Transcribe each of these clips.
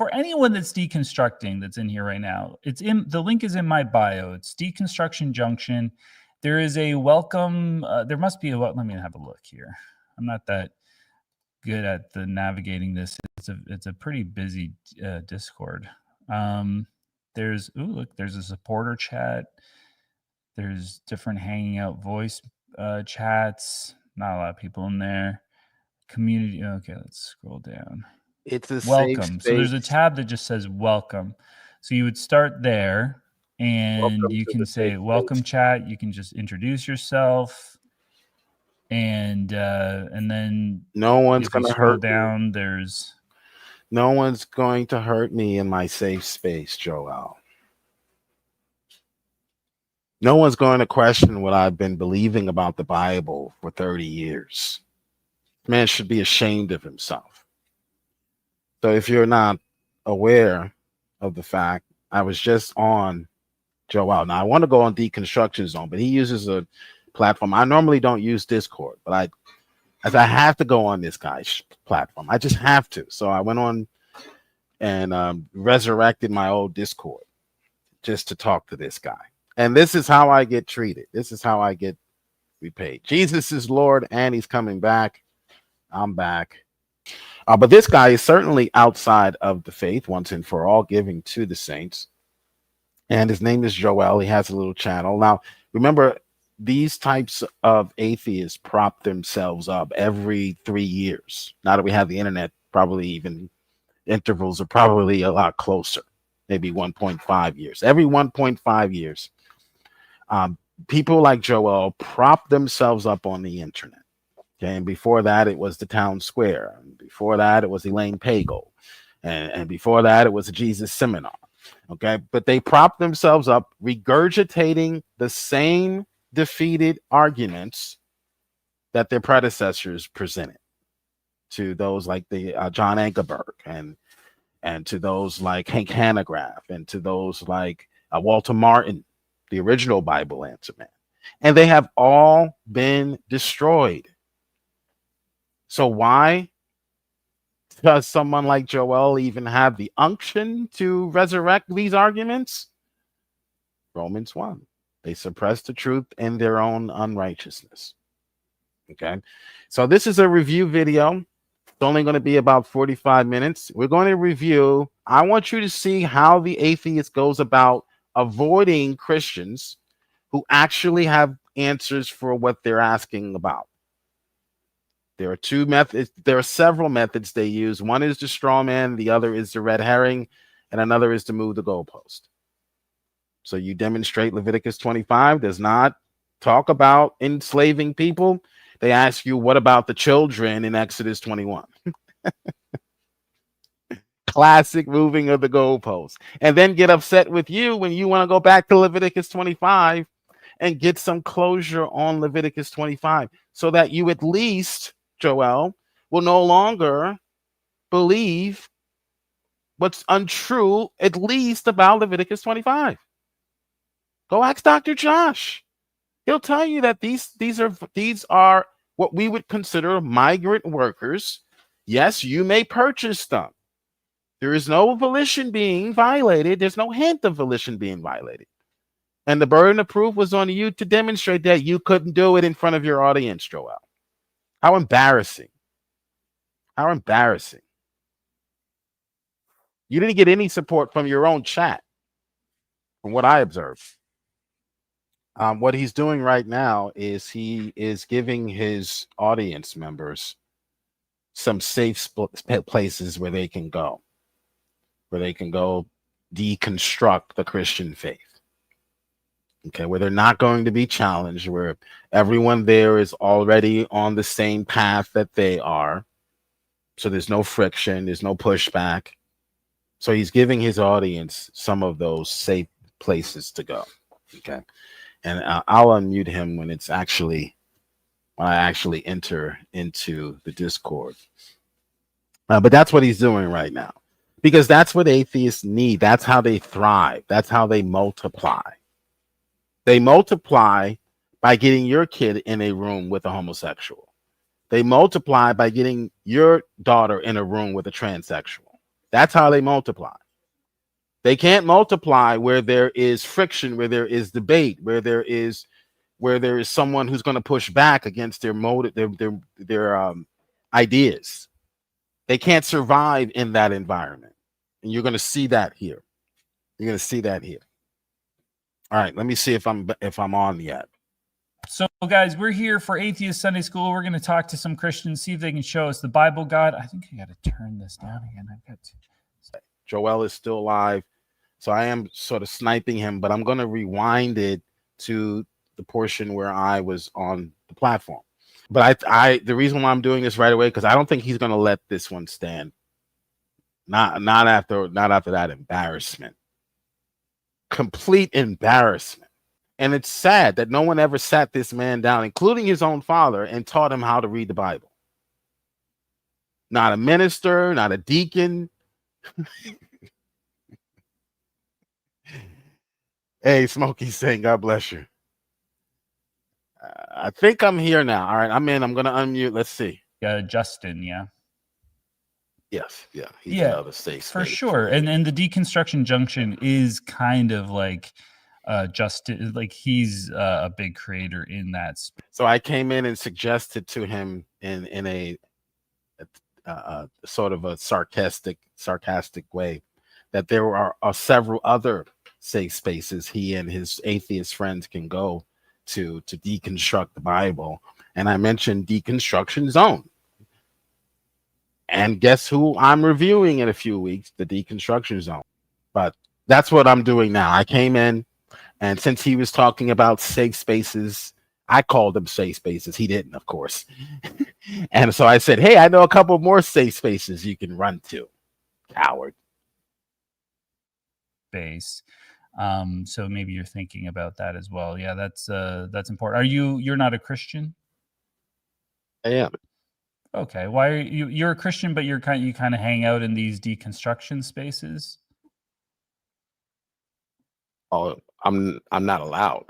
for anyone that's deconstructing that's in here right now, the link is in my bio. It's Deconstruction Junction. There is a welcome. There must be a. Let me have a look here. I'm not that good at the navigating this. It's a pretty busy Discord. There's a supporter chat. There's different hanging out voice chats. Not a lot of people in there. Community. Okay, let's scroll down. It's a welcome. So there's a tab that just says welcome. So you would start there, and you can say welcome chat. You can just introduce yourself, and then no one's going to hurt down. No one's going to hurt me in my safe space, Joel. No one's going to question what I've been believing about the Bible for 30 years. Man should be ashamed of himself. So if you're not aware of the fact, I was just on Joel. Now, I want to go on Deconstruction Zone, but he uses a platform. I normally don't use Discord, but I have to go on this guy's platform. I just have to. So I went on and resurrected my old Discord just to talk to this guy. And this is how I get treated. This is how I get repaid. Jesus is Lord, and he's coming back. I'm back. But this guy is certainly outside of the faith, once and for all, giving to the saints. And his name is Joel. He has a little channel. Now, remember, these types of atheists prop themselves up every 3 years. Now that we have the internet, probably even intervals are probably a lot closer, maybe 1.5 years. Every 1.5 years, people like Joel prop themselves up on the internet. Okay, and before that, it was the Town Square. And before that, it was Elaine Pagel. And before that, it was a Jesus Seminar. Okay, but they prop themselves up, regurgitating the same defeated arguments that their predecessors presented to those like the John Ankerberg and to those like Hank Hanegraaff and to those like Walter Martin, the original Bible answer man. And they have all been destroyed. So why does someone like Joel even have the unction to resurrect these arguments? Romans 1. They suppress the truth in their own unrighteousness. Okay. So this is a review video. It's only going to be about 45 minutes. We're going to review. I want you to see how the atheist goes about avoiding Christians who actually have answers for what they're asking about. There are two methods. There are several methods they use. One is the straw man, the other is the red herring, and another is to move the goalpost. So you demonstrate Leviticus 25 does not talk about enslaving people. They ask you, what about the children in Exodus 21? Classic moving of the goalpost. And then get upset with you when you want to go back to Leviticus 25 and get some closure on Leviticus 25 so that you at least, Joel, will no longer believe what's untrue, at least about Leviticus 25. Go ask Dr. Josh. He'll tell you that these are what we would consider migrant workers. Yes, you may purchase them. There is no volition being violated. There's no hint of volition being violated. And the burden of proof was on you to demonstrate that you couldn't do it in front of your audience, Joel. How embarrassing. How embarrassing. You didn't get any support from your own chat, from what I observed. What he's doing right now is he is giving his audience members some safe places where they can go deconstruct the Christian faith. Okay, where they're not going to be challenged, where everyone there is already on the same path that they are. So there's no friction, there's no pushback. So he's giving his audience some of those safe places to go. Okay. And I'll unmute him when I actually enter into the Discord. But that's what he's doing right now, because that's what atheists need. That's how they thrive. That's how they multiply. They multiply by getting your kid in a room with a homosexual. They multiply by getting your daughter in a room with a transsexual. That's how they multiply. They can't multiply where there is friction, where there is debate, where there is someone who's going to push back against their motive, their ideas. They can't survive in that environment, and you're going to see that here. You're going to see that here. All right, let me see if I'm on yet. So, guys, we're here for Atheist Sunday School. We're going to talk to some Christians, see if they can show us the Bible God. I think I got to turn this down again. I've got to. Joel is still alive, so I am sort of sniping him, but I'm going to rewind it to the portion where I was on the platform. But I the reason why I'm doing this right away, because I don't think he's going to let this one stand. Not after that embarrassment. Complete embarrassment. And it's sad that no one ever sat this man down, including his own father, and taught him how to read the Bible. Not a minister, not a deacon. Hey, Smokey's saying, God bless you. I think I'm here now. All right, I'm in. I'm going to unmute. Let's see. Justin, yeah. Yes, yeah. He's another safe for space. Sure. And the deconstruction junction is kind of like Justin, like he's a big creator in that space. So I came in and suggested to him in a sort of a sarcastic way that there are several other safe spaces he and his atheist friends can go to deconstruct the Bible. And I mentioned Deconstruction Zone. And guess who I'm reviewing in a few weeks? The Deconstruction Zone. But that's what I'm doing now. I came in, and since he was talking about safe spaces, I called them safe spaces. He didn't, of course. And so I said, hey, I know a couple more safe spaces you can run to. Coward. Base. So maybe you're thinking about that as well. Yeah, that's important. You're not a Christian? I am. Okay. Why are you're a Christian, but you kind of hang out in these deconstruction spaces? Oh, I'm not allowed.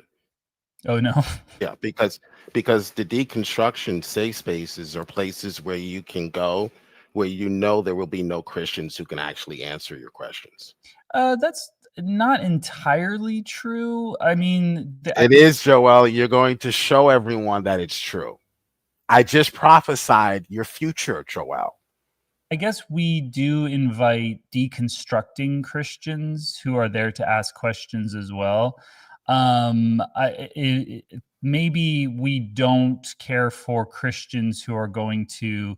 Oh no. Yeah, because the deconstruction safe spaces are places where you can go where you know there will be no Christians who can actually answer your questions. That's not entirely true. I mean, it is, Joel. You're going to show everyone that it's true. I just prophesied your future, Joel. I guess we do invite deconstructing Christians who are there to ask questions as well. Maybe we don't care for Christians who are going to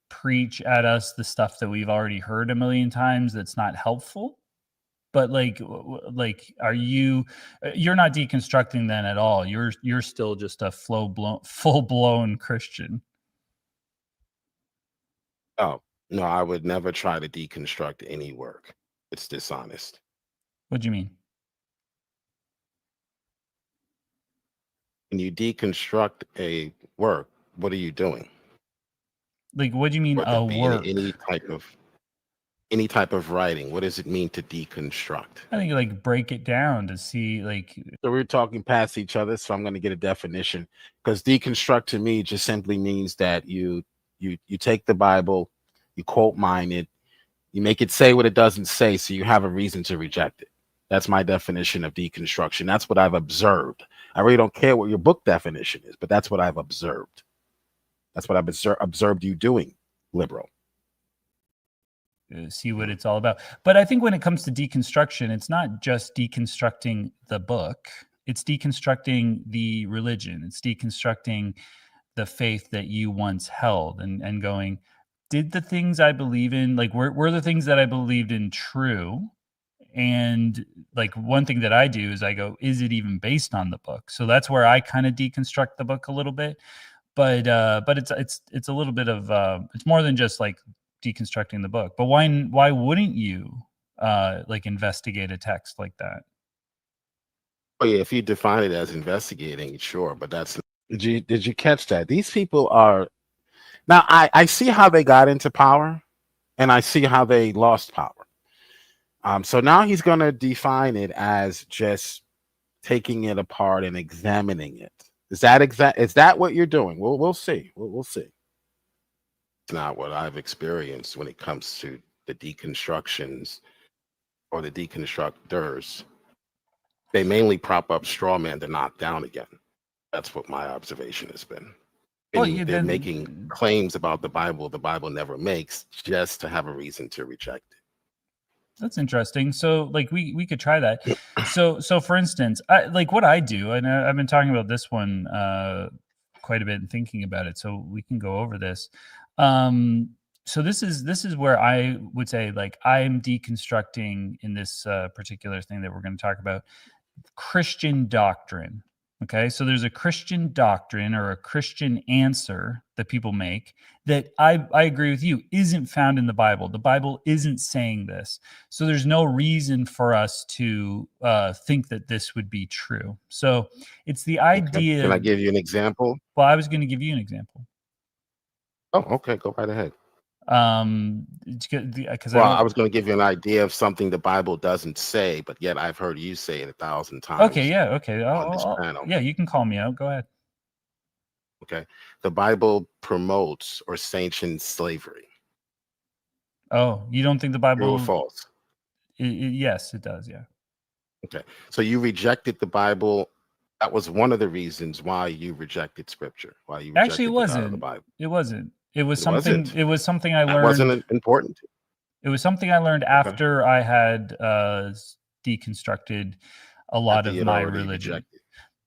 preach at us the stuff that we've already heard a million times that's not helpful. But like are you're not deconstructing then at all? You're still just a full-blown Christian. Oh, no, I would never try to deconstruct any work. It's dishonest. What do you mean? When you deconstruct a work, what are you doing? Like, what do you mean a work? Any type of writing. What does it mean to deconstruct? I think like break it down to see like. So we're talking past each other, so I'm going to get a definition, because deconstruct to me just simply means that you take the Bible, you quote mine it, you make it say what it doesn't say, so you have a reason to reject it. That's my definition of deconstruction. That's what I've observed. I really don't care what your book definition is, but that's what I've observed. That's what I've observed you doing, liberal. See what it's all about. But I think when it comes to deconstruction, it's not just deconstructing the book. It's deconstructing the religion. It's deconstructing the faith that you once held and going, did the things I believe in, like, were the things that I believed in true? And like one thing that I do is I go, is it even based on the book? So that's where I kind of deconstruct the book a little bit. But it's a little bit of it's more than just like deconstructing the book. But why wouldn't you like investigate a text like that? Oh yeah, if you define it as investigating, sure, but that's did you catch that? These people are now I see how they got into power and I see how they lost power. So now he's gonna define it as just taking it apart and examining it. Is that what you're doing? We'll see. We'll see. It's not what I've experienced when it comes to the deconstructions or the deconstructors, they mainly prop up straw men to knock down again. That's what my observation has been. Well, And yeah, they're making claims about the Bible never makes, just to have a reason to reject it. that's interesting. So like we could try that. So for instance, like what I do, and I've been talking about this one quite a bit and thinking about it, so we can go over this. So this is where I would say, like, I'm deconstructing in this particular thing that we're going to talk about, Christian doctrine. Okay, so there's a Christian doctrine or a Christian answer that people make that I agree with you isn't found in the Bible. The Bible isn't saying this. So there's no reason for us to think that this would be true. So it's the idea. Can I give you an example? Well, I was going to give you an example. Oh, okay, go right ahead. Because I was going to give you an idea of something the Bible doesn't say, but yet I've heard you say it 1,000 times. Okay, yeah, okay. On this panel. Yeah, you can call me out. Go ahead. Okay, the Bible promotes or sanctions slavery. Oh, you don't think the Bible? True or false? Yes, it does. Yeah. Okay, so you rejected the Bible. That was one of the reasons why you rejected Scripture. Why you rejected Actually, it wasn't. the Bible. It wasn't. It was something. It was something I learned. That wasn't important. It was something I learned after I had deconstructed a lot of my religion. Rejected.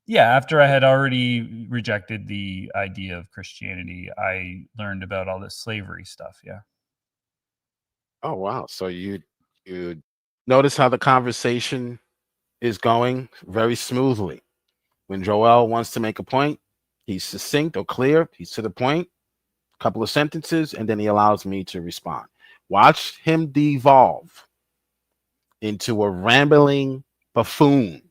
Yeah, after I had already rejected the idea of Christianity, I learned about all this slavery stuff. Yeah. Oh wow! So you notice how the conversation is going very smoothly. When Joel wants to make a point, he's succinct or clear. He's to the point. A couple of sentences, and then he allows me to respond. Watch him devolve into a rambling buffoon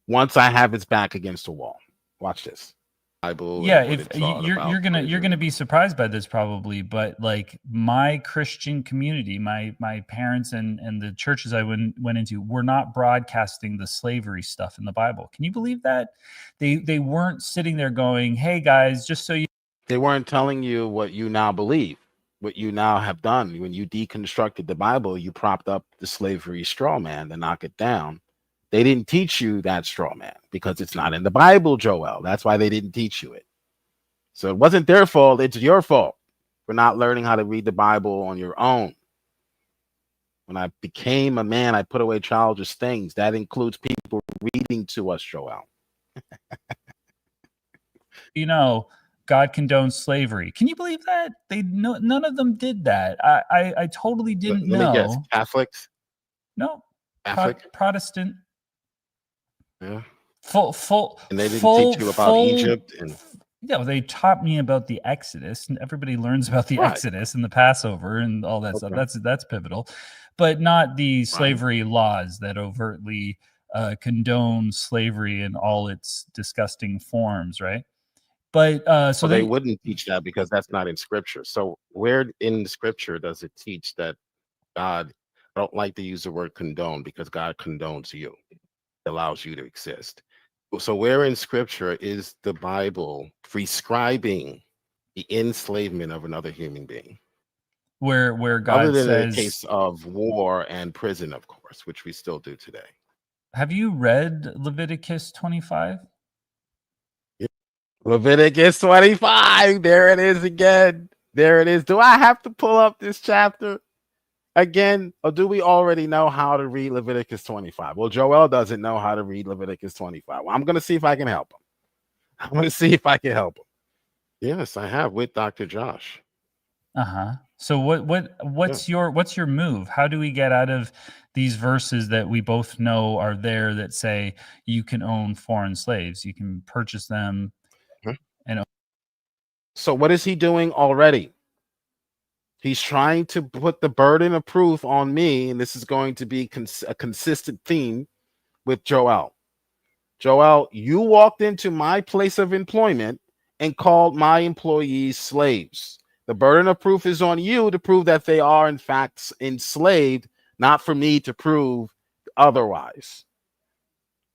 once I have his back against the wall. Watch this. Bible. Yeah, if you're gonna be surprised by this probably, but like my Christian community, my parents and the churches I went into were not broadcasting the slavery stuff in the Bible. Can you believe that? They weren't sitting there going, "Hey guys, just so you." They weren't telling you what you now believe, what you now have done. When you deconstructed the Bible, you propped up the slavery straw man to knock it down. They didn't teach you that straw man because it's not in the Bible, Joel. That's why they didn't teach you it. So it wasn't their fault. It's your fault for not learning how to read the Bible on your own. When I became a man, I put away childish things. That includes people reading to us, Joel. You know, God condones slavery. Can you believe that? None of them did that. I totally didn't know. Let me guess. Catholics? No. Catholic? Protestant. Yeah. Full. And they didn't teach you about Egypt and. Yeah, well, they taught me about the Exodus, and everybody learns about the Exodus and the Passover and all that stuff. That's pivotal, but not the slavery laws that overtly condone slavery in all its disgusting forms, right? But so they wouldn't teach that because that's not in Scripture. So where in the Scripture does it teach that God? I don't like to use the word condone because God condones you, allows you to exist. So where in Scripture is the Bible prescribing the enslavement of another human being? Where God other than says, in the case of war and prison, of course, which we still do today. Have you read Leviticus 25? Leviticus 25. There it is again. There it is. Do I have to pull up this chapter again, or do we already know how to read Leviticus 25? Well, Joel doesn't know how to read Leviticus 25. Well, I'm going to see if I can help him. Yes, I have with Dr. Josh. So what's your move? How do we get out of these verses that we both know are there that say you can own foreign slaves, you can purchase them, and so what is he doing already? He's trying to put the burden of proof on me, and this is going to be a consistent theme with Joel. Joel, you walked into my place of employment and called my employees slaves. The burden of proof is on you to prove that they are, in fact, enslaved, not for me to prove otherwise.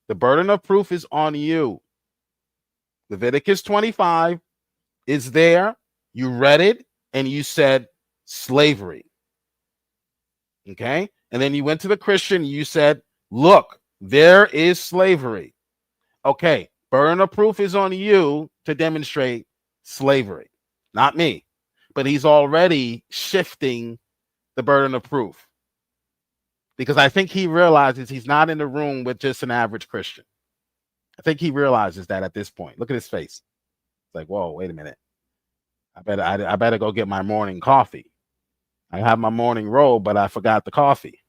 The burden of proof is on you. Leviticus 25 is there. You read it, and you said, slavery. Okay. And then you went to the Christian, you said, look, there is slavery. Okay. Burden of proof is on you to demonstrate slavery, not me. But he's already shifting the burden of proof because I think he realizes he's not in the room with just an average Christian. I think he realizes that at this point. Look at his face. It's like, whoa, wait a minute. I better go get my morning coffee. I have my morning roll, but I forgot the coffee.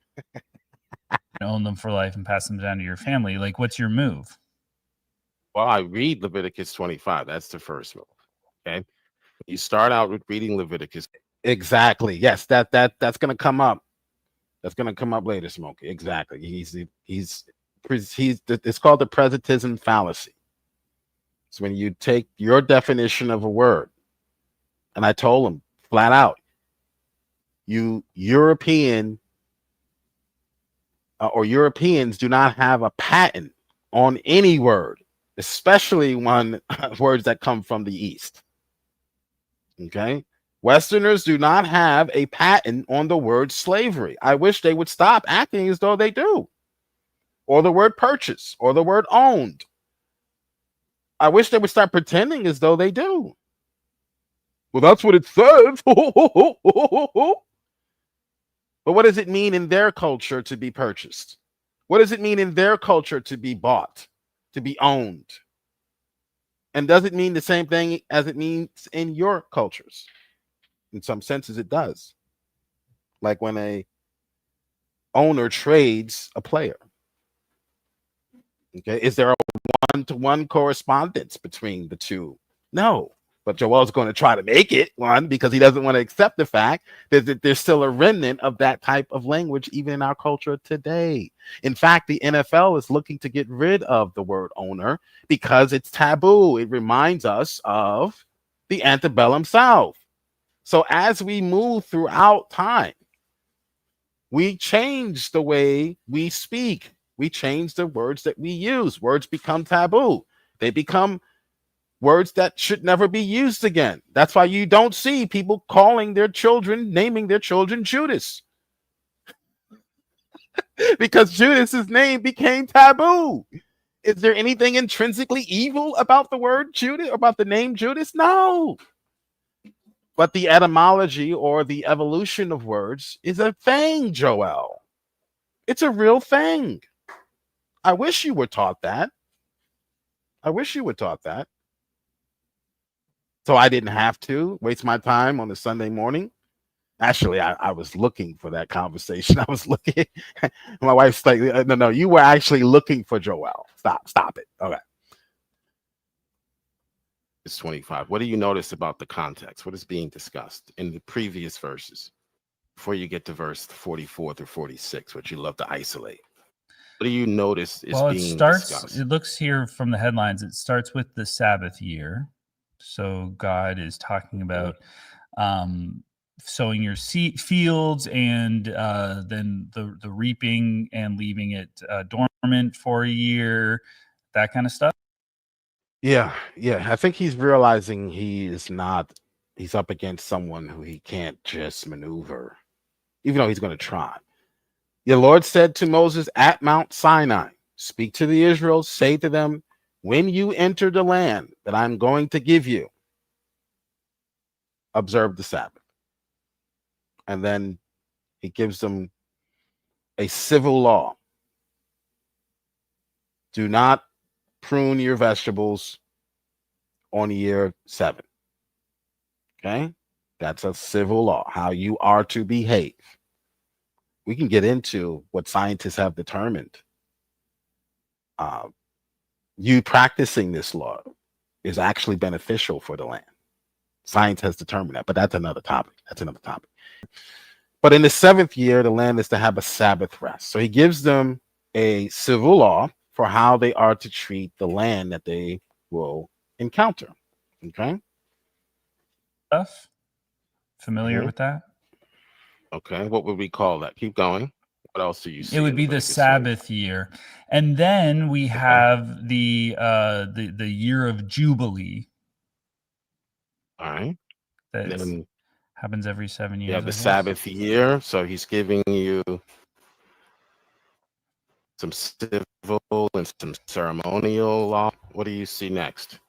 Own them for life and pass them down to your family. Like, what's your move? Well, I read Leviticus 25. That's the first move. Okay. You start out with reading Leviticus. Exactly. Yes, that's gonna come up. That's gonna come up later, Smokey. Exactly. He's it's called the presentism fallacy. It's when you take your definition of a word, and I told him flat out, you European or Europeans do not have a patent on any word, especially one words that come from the East. Okay. Westerners do not have a patent on the word slavery. I wish they would stop acting as though they do. Or the word purchase, or the word owned. I wish they would start pretending as though they do. Well, that's what it says. But what does it mean in their culture to be purchased? What does it mean in their culture to be bought, to be owned? And does it mean the same thing as it means in your cultures? In some senses, it does. Like when a owner trades a player. Okay, is there a one-to-one correspondence between the two? No. But Joel's going to try to make it one because he doesn't want to accept the fact that there's still a remnant of that type of language even in our culture today. In fact, the NFL is looking to get rid of the word owner because it's taboo. It reminds us of the antebellum South. So as we move throughout time, we change the way we speak. We change the words that we use. Words become taboo. They become words that should never be used again. That's why you don't see people calling their children, naming their children Judas. Because Judas's name became taboo. Is there anything intrinsically evil about the word Judas, about the name Judas? No. But the etymology or the evolution of words is a thing, Joel. It's a real thing. I wish you were taught that. I wish you were taught that. So I didn't have to waste my time on a Sunday morning. Actually, I was looking for that conversation. I was looking. My wife's like, no, you were actually looking for Joel. Stop it. Okay. It's 25. What do you notice about the context? What is being discussed in the previous verses before you get to verse 44 through 46, which you love to isolate? What do you notice is being discussed? It looks here from the headlines, it starts with the Sabbath year. So God is talking about sowing your fields and then the reaping and leaving it dormant for a year, that kind of stuff. Yeah. I think he's realizing he's up against someone who he can't just maneuver, even though he's going to try. The Lord said to Moses at Mount Sinai, speak to the Israelites, say to them, when you enter the land that I'm going to give you, observe the Sabbath. And then he gives them a civil law. Do not prune your vegetables on year 7. Okay? That's a civil law, how you are to behave. We can get into what scientists have determined. You practicing this law is actually beneficial for the land. Science has determined that, but that's another topic. But in the 7th year, the land is to have a Sabbath rest. So he gives them a civil law for how they are to treat the land that they will encounter. Okay. Stuff. Familiar with that? Okay. What would we call that? Keep going. What else do you see? It would be the Sabbath year. And then we have the year of Jubilee. All right. That's Happens every 7 years. You have I the guess. Sabbath year, so he's giving you some civil and some ceremonial law. What do you see next?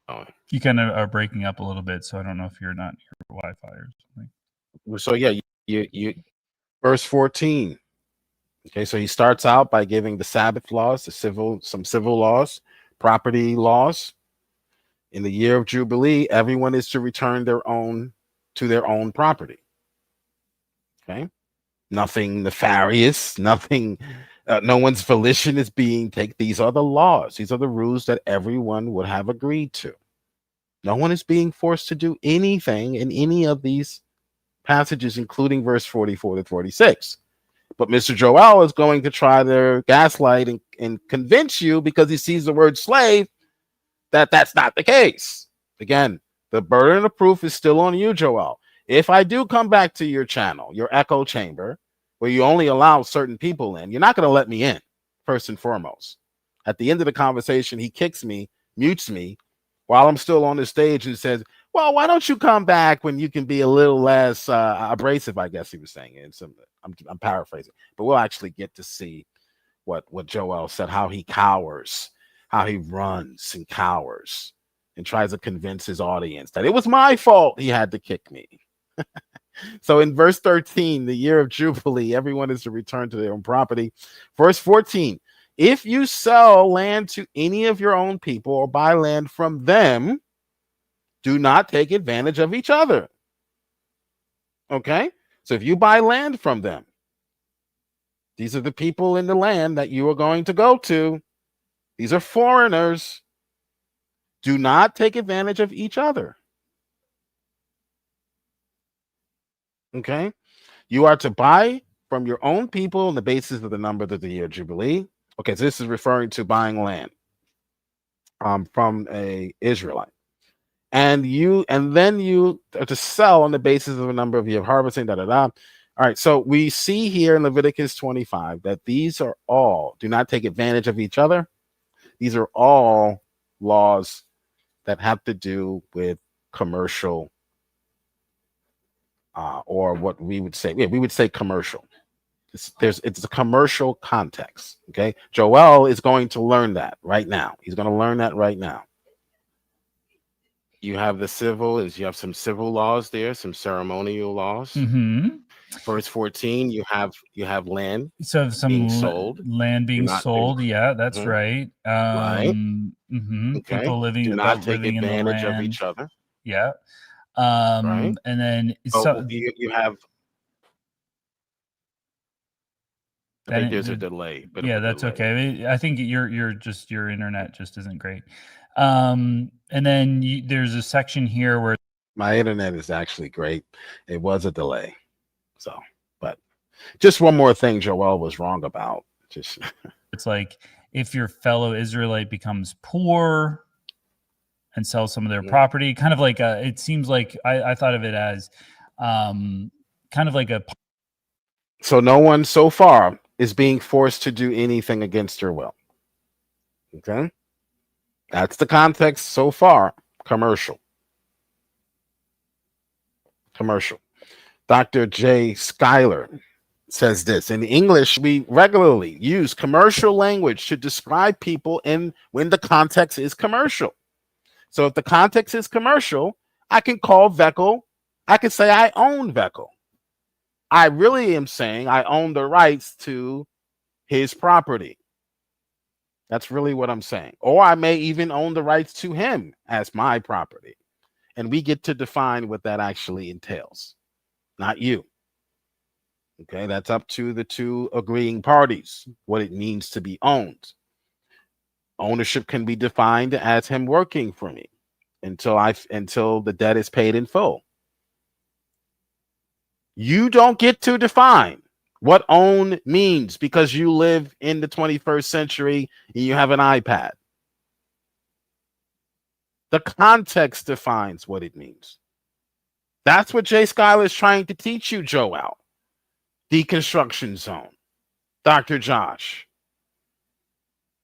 Oh, You kind of are breaking up a little bit, so I don't know if you're not near Wi-Fi or something. so yeah, you Verse 14. Okay, so he starts out by giving the Sabbath laws, some civil laws, property laws. In the year of Jubilee, everyone is to return to their own property. Okay, nothing nefarious, nothing, no one's volition is being taken. These are the laws. These are the rules that everyone would have agreed to. No one is being forced to do anything in any of these passages, including verse 44 to 46. But Mr. Joel is going to try to gaslight and convince you, because he sees the word slave, that that's not the case. Again, the burden of proof is still on you, Joel. If I do come back to your channel, your echo chamber, where you only allow certain people in, you're not going to let me in, first and foremost. At the end of the conversation, he kicks me, mutes me, while I'm still on the stage, and says, well, why don't you come back when you can be a little less abrasive, I guess he was saying. I'm paraphrasing, but we'll actually get to see what Joel said, how he cowers, how he runs and cowers and tries to convince his audience that it was my fault he had to kick me. So in verse 13, the year of Jubilee, everyone is to return to their own property. Verse 14, if you sell land to any of your own people or buy land from them, do not take advantage of each other. Okay? So if you buy land from them, these are the people in the land that you are going to go to. These are foreigners. Do not take advantage of each other. Okay? You are to buy from your own people on the basis of the number of the year of Jubilee. Okay, so this is referring to buying land from a Israelite. And then you are to sell on the basis of a number of year of harvesting, All right, so we see here in Leviticus 25 that these are all, do not take advantage of each other. These are all laws that have to do with commercial, or what we would say, we would say commercial. It's a commercial context. Okay, Joel is going to learn that right now. He's going to learn that right now. you have the civil, you have some civil laws there, some ceremonial laws. Mm-hmm. Verse 14, you have land. So some being sold. land being sold. Yeah, that's right. Right. Mm-hmm. Okay. People living, Do not take living advantage in the land of each other. Yeah. Right. And then you have. I think there's a delay. Yeah, that's okay. I think your internet just isn't great. And then there's a section here where my internet is actually great. It was a delay. So, but just one more thing Joel was wrong about. Just it's like if your fellow Israelite becomes poor and sells some of their property, kind of like it seems like I thought of it as kind of like a. So no one so far is being forced to do anything against your will. Okay, that's the context so far. Commercial. Dr. J. Schuyler says this: in English, we regularly use commercial language to describe people when the context is commercial. So if the context is commercial, I can call Veckel. I can say I own Veckel. I really am saying I own the rights to his property. That's really what I'm saying. Or I may even own the rights to him as my property. And we get to define what that actually entails, not you. Okay, that's up to the two agreeing parties, what it means to be owned. Ownership can be defined as him working for me until the debt is paid in full. You don't get to define what own means because you live in the 21st century and you have an iPad. The context defines what it means. That's what Jay Schuyler is trying to teach you, Joel. Deconstruction Zone. Dr. Josh.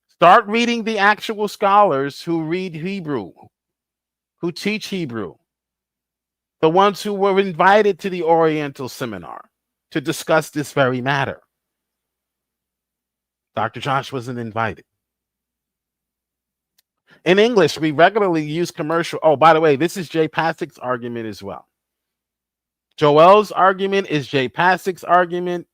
Start reading the actual scholars who read Hebrew, who teach Hebrew. the ones who were invited to the Oriental Seminar to discuss this very matter. Dr. Josh wasn't invited. In English, we regularly use commercial. Oh, by the way, this is Jay Pasik's argument as well. Joel's argument is Jay Pasik's argument,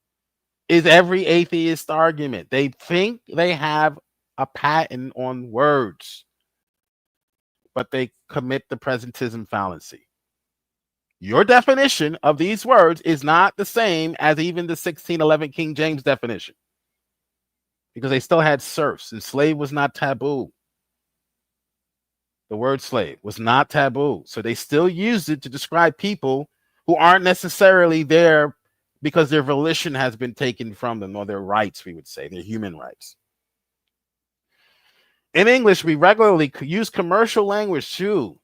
is every atheist argument. They think they have a patent on words, but they commit the presentism fallacy. Your definition of these words is not the same as even the 1611 King James definition, because they still had serfs, and slave was not taboo. The word slave was not taboo. So they still used it to describe people who aren't necessarily there because their volition has been taken from them, or their rights, we would say, their human rights. In English, we regularly use commercial language to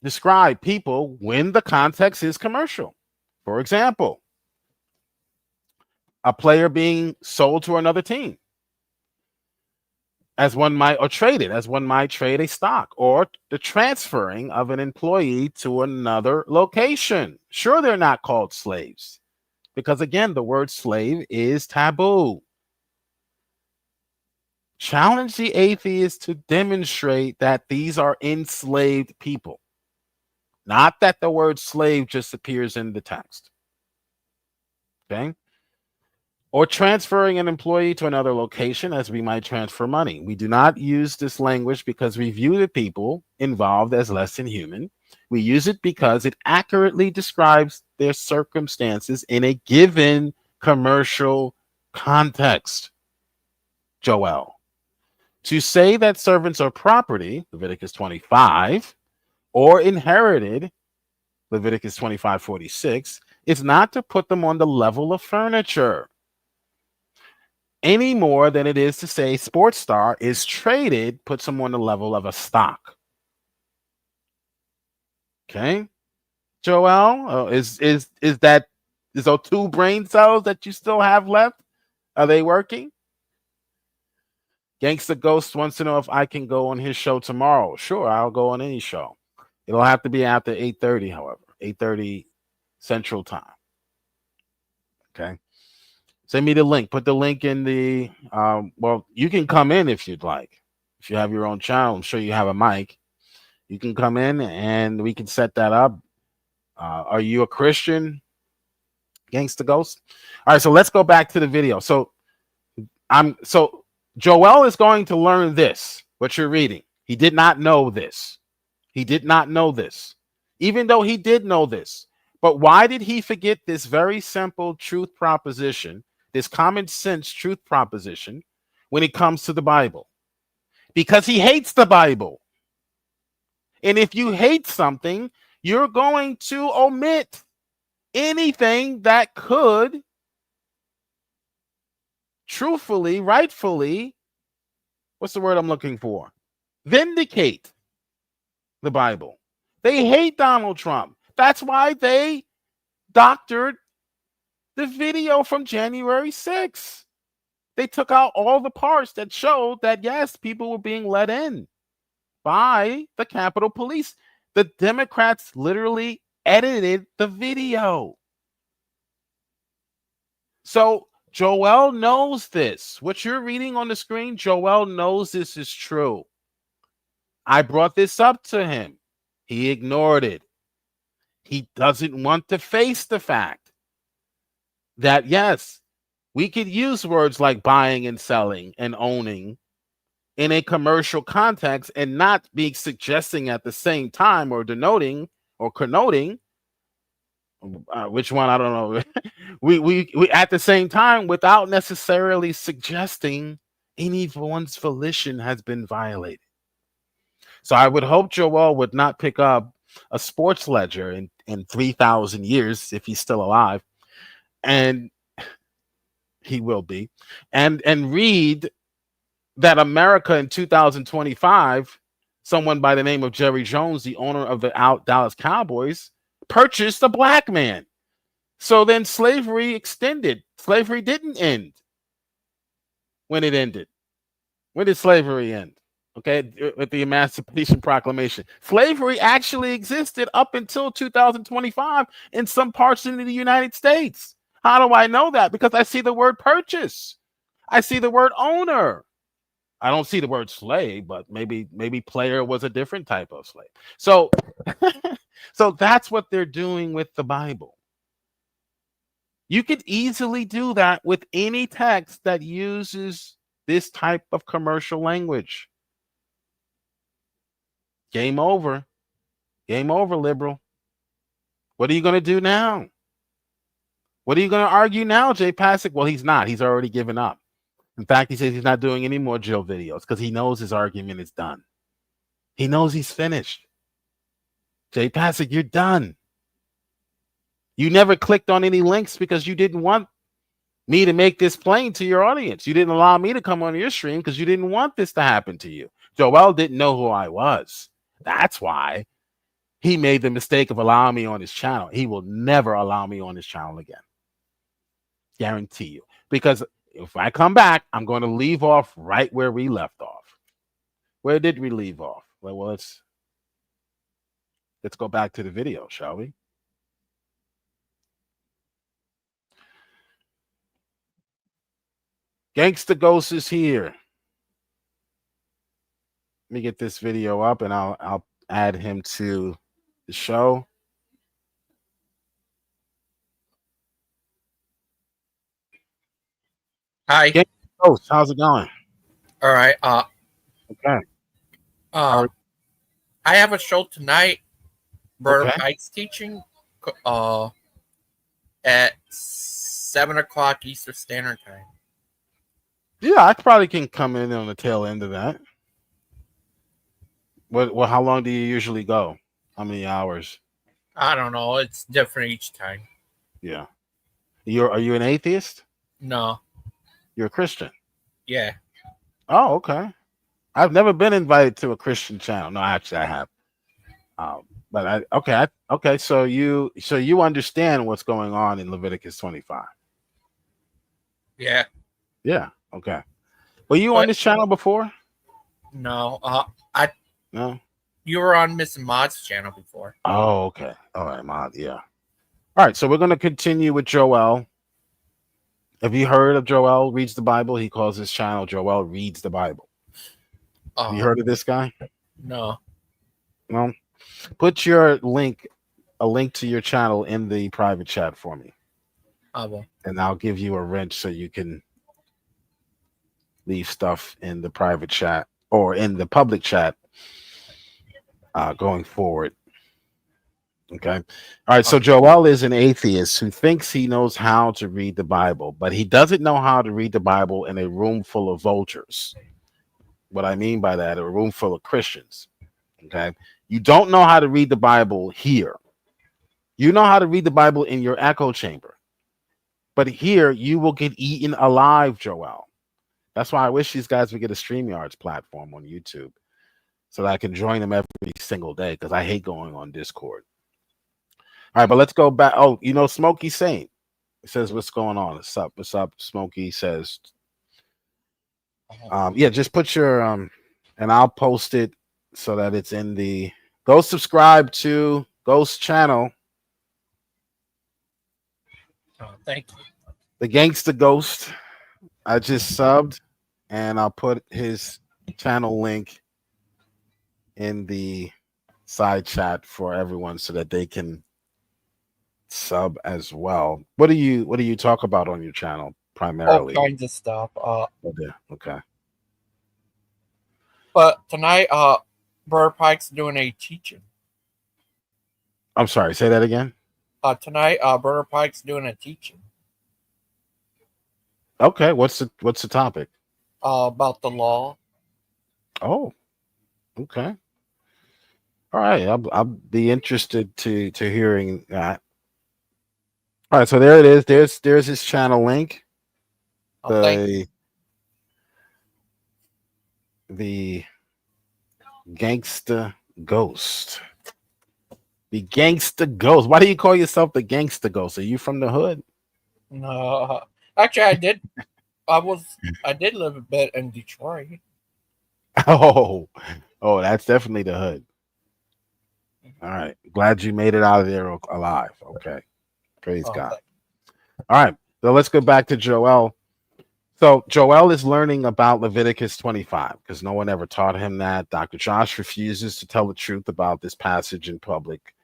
describe people when the context is commercial. For example, a player being sold to another team, as one might, or traded, as one might trade a stock, or the transferring of an employee to another location. Sure, they're not called slaves, because again, the word slave is taboo. Challenge the atheist to demonstrate that these are enslaved people, not that the word slave just appears in the text. Okay? Or transferring an employee to another location, as we might transfer money. We do not use this language because we view the people involved as less than human. We use it because it accurately describes their circumstances in a given commercial context. Joel. To say that servants are property, Leviticus 25, or inherited, Leviticus 25:46, is not to put them on the level of furniture, any more than it is to say sports star is traded, puts them on the level of a stock. Okay, Joel, is those two brain cells that you still have left? Are they working? Gangsta Ghost wants to know if I can go on his show tomorrow. Sure, I'll go on any show. It'll have to be after 8:30, however, 8:30 Central Time. Okay. Send me the link. Put the link in the, well, you can come in if you'd like. If you have your own channel, I'm sure you have a mic. You can come in and we can set that up. Are you a Christian, Gangsta Ghost? All right, so let's go back to the video. So Joel is going to learn this, what you're reading. He did not know this. He did not know this, even though he did know this. But why did he forget this very simple truth proposition, this common sense truth proposition, when it comes to the Bible? Because he hates the Bible. And if you hate something, you're going to omit anything that could truthfully, rightfully, what's the word I'm looking for? Vindicate the Bible. They hate Donald Trump. That's why they doctored the video from January 6th. They took out all the parts that showed that, yes, people were being let in by the Capitol Police. The Democrats literally edited the video. So Joel knows this. What you're reading on the screen, Joel knows this is true. I brought this up to him. He ignored it. He doesn't want to face the fact that, yes, we could use words like buying and selling and owning in a commercial context and not be suggesting at the same time or denoting or connoting, which one, I don't know. we at the same time without necessarily suggesting anyone's volition has been violated. So I would hope Joel would not pick up a sports ledger in 3,000 years if he's still alive, and he will be, and read that America in 2025, someone by the name of Jerry Jones, the owner of the Dallas Cowboys, purchased a black man. So then slavery extended. Slavery didn't end when it ended. When did slavery end? Okay, with the Emancipation Proclamation. Slavery actually existed up until 2025 in some parts of the United States. How do I know that? Because I see the word purchase. I see the word owner. I don't see the word slave, but maybe player was a different type of slave. So so that's what they're doing with the Bible. You could easily do that with any text that uses this type of commercial language. Game over. Game over, liberal. What are you going to do now? What are you going to argue now, Jay Pasick? Well, he's not. He's already given up. In fact, he says he's not doing any more Jill videos because he knows his argument is done. He knows he's finished. Jay Pasick, you're done. You never clicked on any links because you didn't want me to make this plain to your audience. You didn't allow me to come on your stream because you didn't want this to happen to you. Joel didn't know who I was. That's why he made the mistake of allowing me on his channel. He will never allow me on his channel again. Guarantee you. Because if I come back, I'm going to leave off right where we left off. Where did we leave off? Well, let's go back to the video, shall we? Gangsta Ghost is here. Let me get this video up and I'll add him to the show. Hi. Gangsta Ghost, how's it going? All right. Okay. I have a show tonight. Brother Okay. Pike's teaching. At 7 o'clock Eastern Standard Time. Yeah, I probably can come in on the tail end of that. Well, how long do you usually go? How many hours? I don't know. It's different each time. Yeah. Are you an atheist? No. You're a Christian? Yeah. Oh, okay. I've never been invited to a Christian channel. No, actually, I have. But okay. So you understand what's going on in Leviticus 25? Yeah. Yeah. Okay. Were you on this channel before? No. No. You were on Miss Maud's channel before. Oh, okay. All right, Maud. Yeah. All right. So we're going to continue with Joel. Have you heard of Joel Reads the Bible? He calls his channel Joel Reads the Bible. Have you heard of this guy? No. Well, put your link, a link to your channel in the private chat for me. I will. And I'll give you a wrench so you can leave stuff in the private chat or in the public chat going forward. Okay. All right. So Joel is an atheist who thinks he knows how to read the Bible, but he doesn't know how to read the Bible in a room full of vultures. What I mean by that, a room full of Christians. Okay. You don't know how to read the Bible here. You know how to read the Bible in your echo chamber. But here you will get eaten alive, Joel. That's why I wish these guys would get a StreamYards platform on YouTube so that I can join them every single day because I hate going on Discord. All right, but let's go back. Oh, you know, Smokey Saint. It says, what's going on? What's up? What's up? Smokey says, yeah, just put your, and I'll post it so that it's in the, go subscribe to Ghost channel. Oh, thank you. The Gangsta Ghost. I just subbed and I'll put his channel link in the side chat for everyone so that they can sub as well. What do you talk about on your channel primarily? All kinds of stuff. Okay. But tonight, Brother Pike's doing a teaching. I'm sorry, say that again. Tonight, Brother Pike's doing a teaching. Okay, what's the topic? About the law. Oh, okay. All right, I'll be interested to hearing that. All right, so there it is. There's his channel link. The Gangsta Ghost. The Gangsta Ghost. Why do you call yourself the Gangsta Ghost? Are you from the hood? No, actually, I did. I did live a bit in Detroit. Oh, that's definitely the hood. All right. Glad you made it out of there alive. Okay. Praise Oh, God. All right. So let's go back to Joel. So Joel is learning about Leviticus 25 because no one ever taught him that. Dr. Josh refuses to tell the truth about this passage in public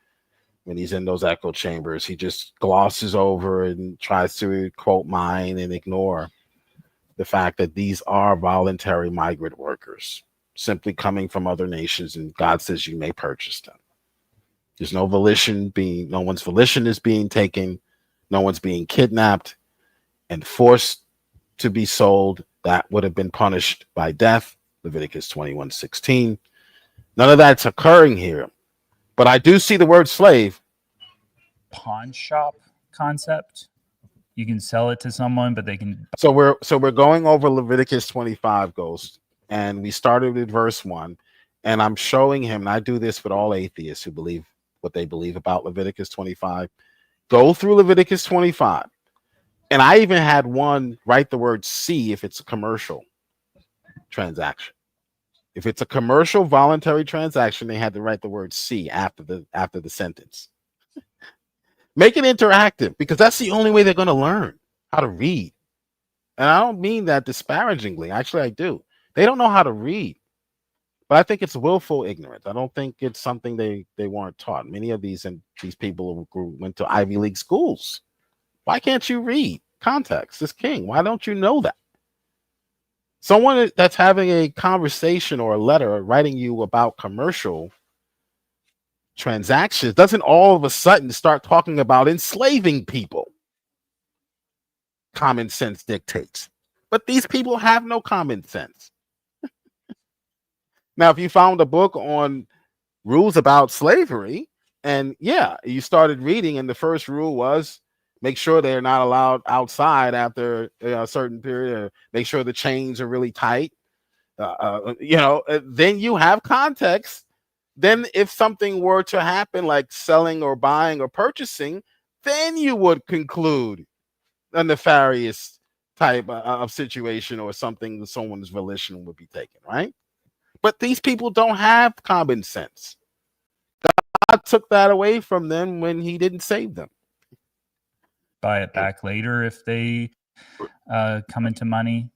when he's in those echo chambers. He just glosses over and tries to quote mine and ignore the fact that these are voluntary migrant workers simply coming from other nations, and God says you may purchase them. There's no one's volition is being taken, no one's being kidnapped and forced to be sold. That would have been punished by death, Leviticus 21:16. None of that's occurring here. But I do see the word slave. Pawn shop concept. You can sell it to someone, but they can. So we're going over Leviticus 25, Ghost, and we started with verse 1, and I'm showing him, and I do this with all atheists who believe what they believe about Leviticus 25. Go through Leviticus 25. And I even had one write the word C if it's a commercial transaction. If it's a commercial voluntary transaction, they had to write the word C after the sentence. Make it interactive because that's the only way they're going to learn how to read. And I don't mean that disparagingly. Actually, I do. They don't know how to read. But I think it's willful ignorance. I don't think it's something they weren't taught. Many of these people went to Ivy League schools. Why can't you read? Context is king. Why don't you know that? Someone that's having a conversation or a letter writing you about commercial transactions doesn't all of a sudden start talking about enslaving people. Common sense dictates. But these people have no common sense. Now, if you found a book on rules about slavery, and you started reading, and the first rule was make sure they're not allowed outside after a certain period, or make sure the chains are really tight. Then you have context. Then if something were to happen, like selling or buying or purchasing, then you would conclude a nefarious type of situation or something that someone's volition would be taken, right? But these people don't have common sense. God took that away from them when he didn't save them. Buy it back later if they come into money.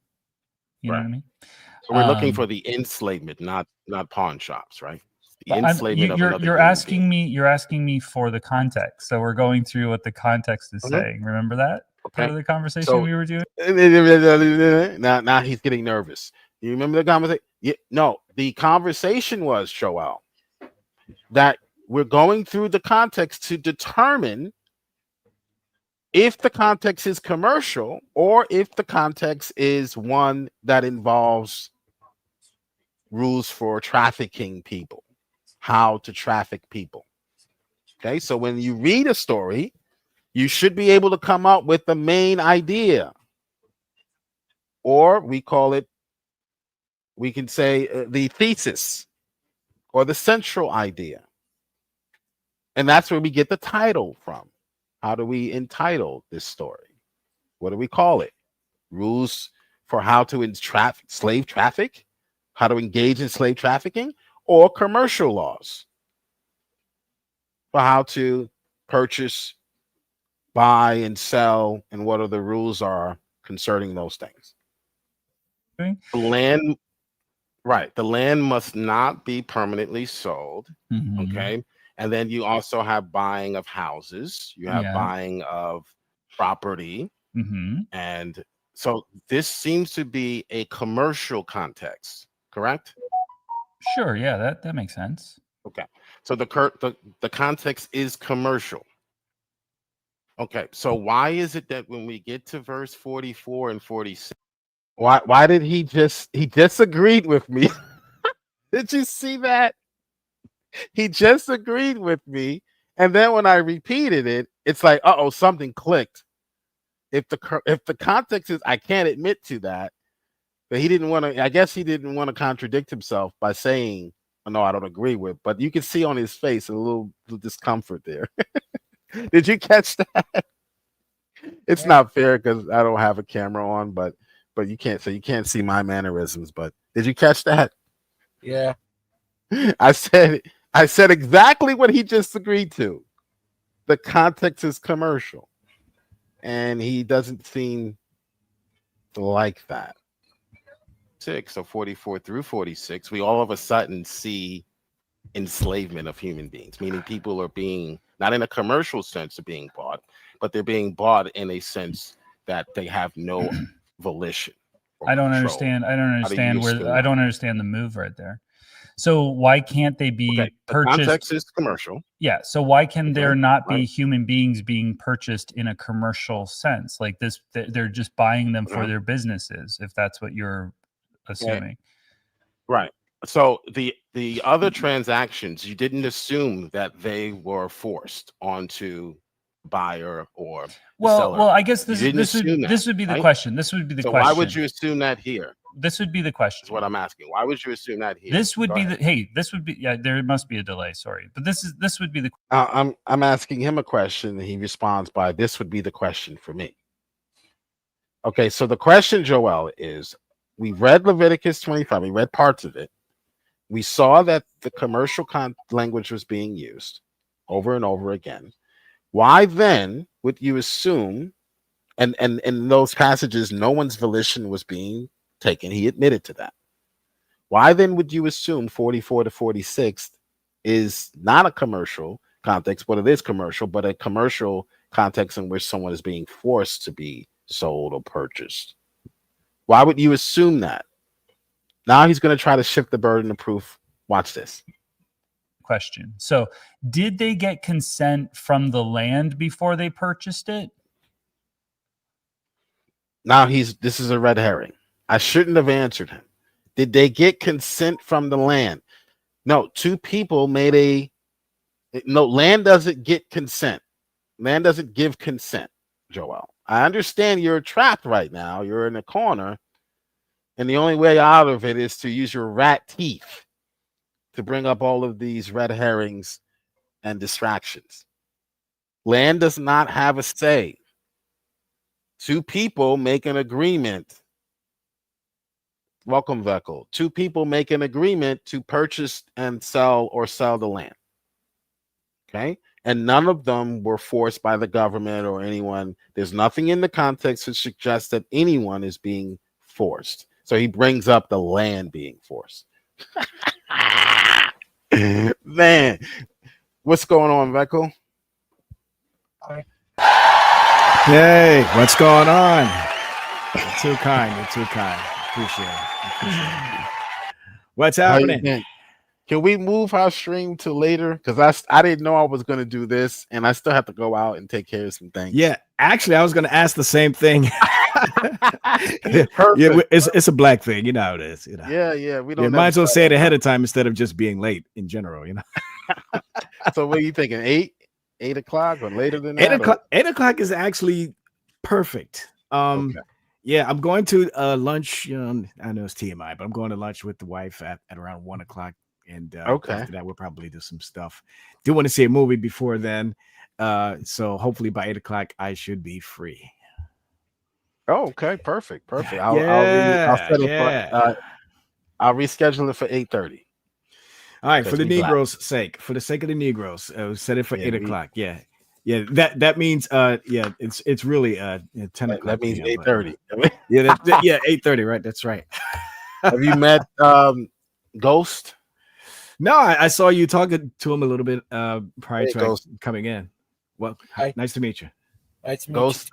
You know what I mean? So we're looking for the enslavement, not pawn shops, right? The enslavement you're asking me. You're asking me for the context. So we're going through what the context is saying. Remember that part of the conversation we were doing? Now he's getting nervous. You remember the conversation? No, the conversation was, Joel, that we're going through the context to determine if the context is commercial or if the context is one that involves rules for trafficking people, how to traffic people. Okay, so when you read a story, you should be able to come up with the main idea, or we can say the thesis or the central idea. And that's where we get the title from. How do we entitle this story? What do we call it? Rules for how to slave traffic, how to engage in slave trafficking, or commercial laws for how to purchase, buy, and sell, and what are the rules are concerning those things. The land must not be permanently sold. Okay. And then you also have buying of houses. You have buying of property. And so this seems to be a commercial context, correct? Sure. Yeah, that makes sense. Okay. So the context is commercial. Okay. So why is it that when we get to verse 44 and 46, why did he disagreed with me? Did you see that? He just agreed with me, and then when I repeated it, it's like, something clicked. If the context is, I can't admit to that, but he didn't want to. I guess he didn't want to contradict himself by saying, "No, I don't agree with." But you can see on his face a little discomfort there. Did you catch that? It's not fair because I don't have a camera on, but you can't see my mannerisms. But did you catch that? Yeah. I said exactly what he just agreed to. The context is commercial, and he doesn't seem to like that. 6, so 44 through 46, we all of a sudden see enslavement of human beings, meaning people are being, not in a commercial sense of being bought, but they're being bought in a sense that they have no volition or I don't control. understand. I don't How do you understand where assume I that? don't understand the move right there. So why can't they be Okay, the purchased? context is commercial. Yeah. So why can there Okay, not be right. human beings being purchased in a commercial sense? Like this, they're just buying them for Uh-huh. their businesses, if that's what you're assuming. Right. So the other transactions, you didn't assume that they were forced onto buyer or the seller. Well, I guess You didn't assume that, this would be the right? question. This would be the So question. why would you assume that here? This would be the Is question. what I'm asking. Why would you assume that here? This would Go be ahead. the hey. This would be yeah. There must be a delay. Sorry, but this would be the I'm asking him a question, and he responds by, "This would be the question for me." Okay, so the question, Joel, is: we read Leviticus 25. We read parts of it. We saw that the commercial language was being used over and over again. Why then would you assume? And in those passages, no one's volition was being taken. He admitted to that. Why then would you assume 44 to 46 is not a commercial context, but it is commercial, but a commercial context in which someone is being forced to be sold or purchased? Why would you assume that? Now he's going to try to shift the burden of proof. Watch this. question. So, did they get consent from the land before they purchased it? Now this is a red herring. I shouldn't have answered him. Did they get consent from the land? No, two people made land doesn't get consent. Land doesn't give consent, Joel. I understand you're trapped right now. You're in a corner, and the only way out of it is to use your rat teeth to bring up all of these red herrings and distractions. Land does not have a say. Two people make an agreement. Welcome, Veckel. Two people make an agreement to purchase and sell or sell the land. Okay. And none of them were forced by the government or anyone. There's nothing in the context that suggests that anyone is being forced. So he brings up the land being forced. Man, what's going on, Veckel? Hey, what's going on? You're too kind. You're too kind. Appreciate it. What's happening? Can we move our stream to later? Because I didn't know I was going to do this, and I still have to go out and take care of some things. Yeah, actually, I was going to ask the same thing. Perfect. Yeah, it's a black thing, you know how it is. You know. Yeah. We don't. Might as well say it ahead of time instead of just being late in general. You know. So what are you thinking? 8 o'clock or later than that? 8 o'clock. 8 o'clock is actually perfect. Okay. Yeah, I'm going to lunch. I know it's TMI, but I'm going to lunch with the wife at around 1 o'clock. And after that, we'll probably do some stuff. Do want to see a movie before then. So hopefully by 8 o'clock, I should be free. Oh, okay. Perfect. I'll set it I'll reschedule it for 8:30. All right, for the Negroes' sake, for the sake of the Negroes, set it for 8 o'clock. Yeah. That means it's really 10 o'clock. That means 8:30. Yeah, 8:30. Right, that's right. Have you met Ghost? No, I saw you talking to him a little bit prior to Ghost coming in. Well, nice to meet you. Nice to meet Ghost,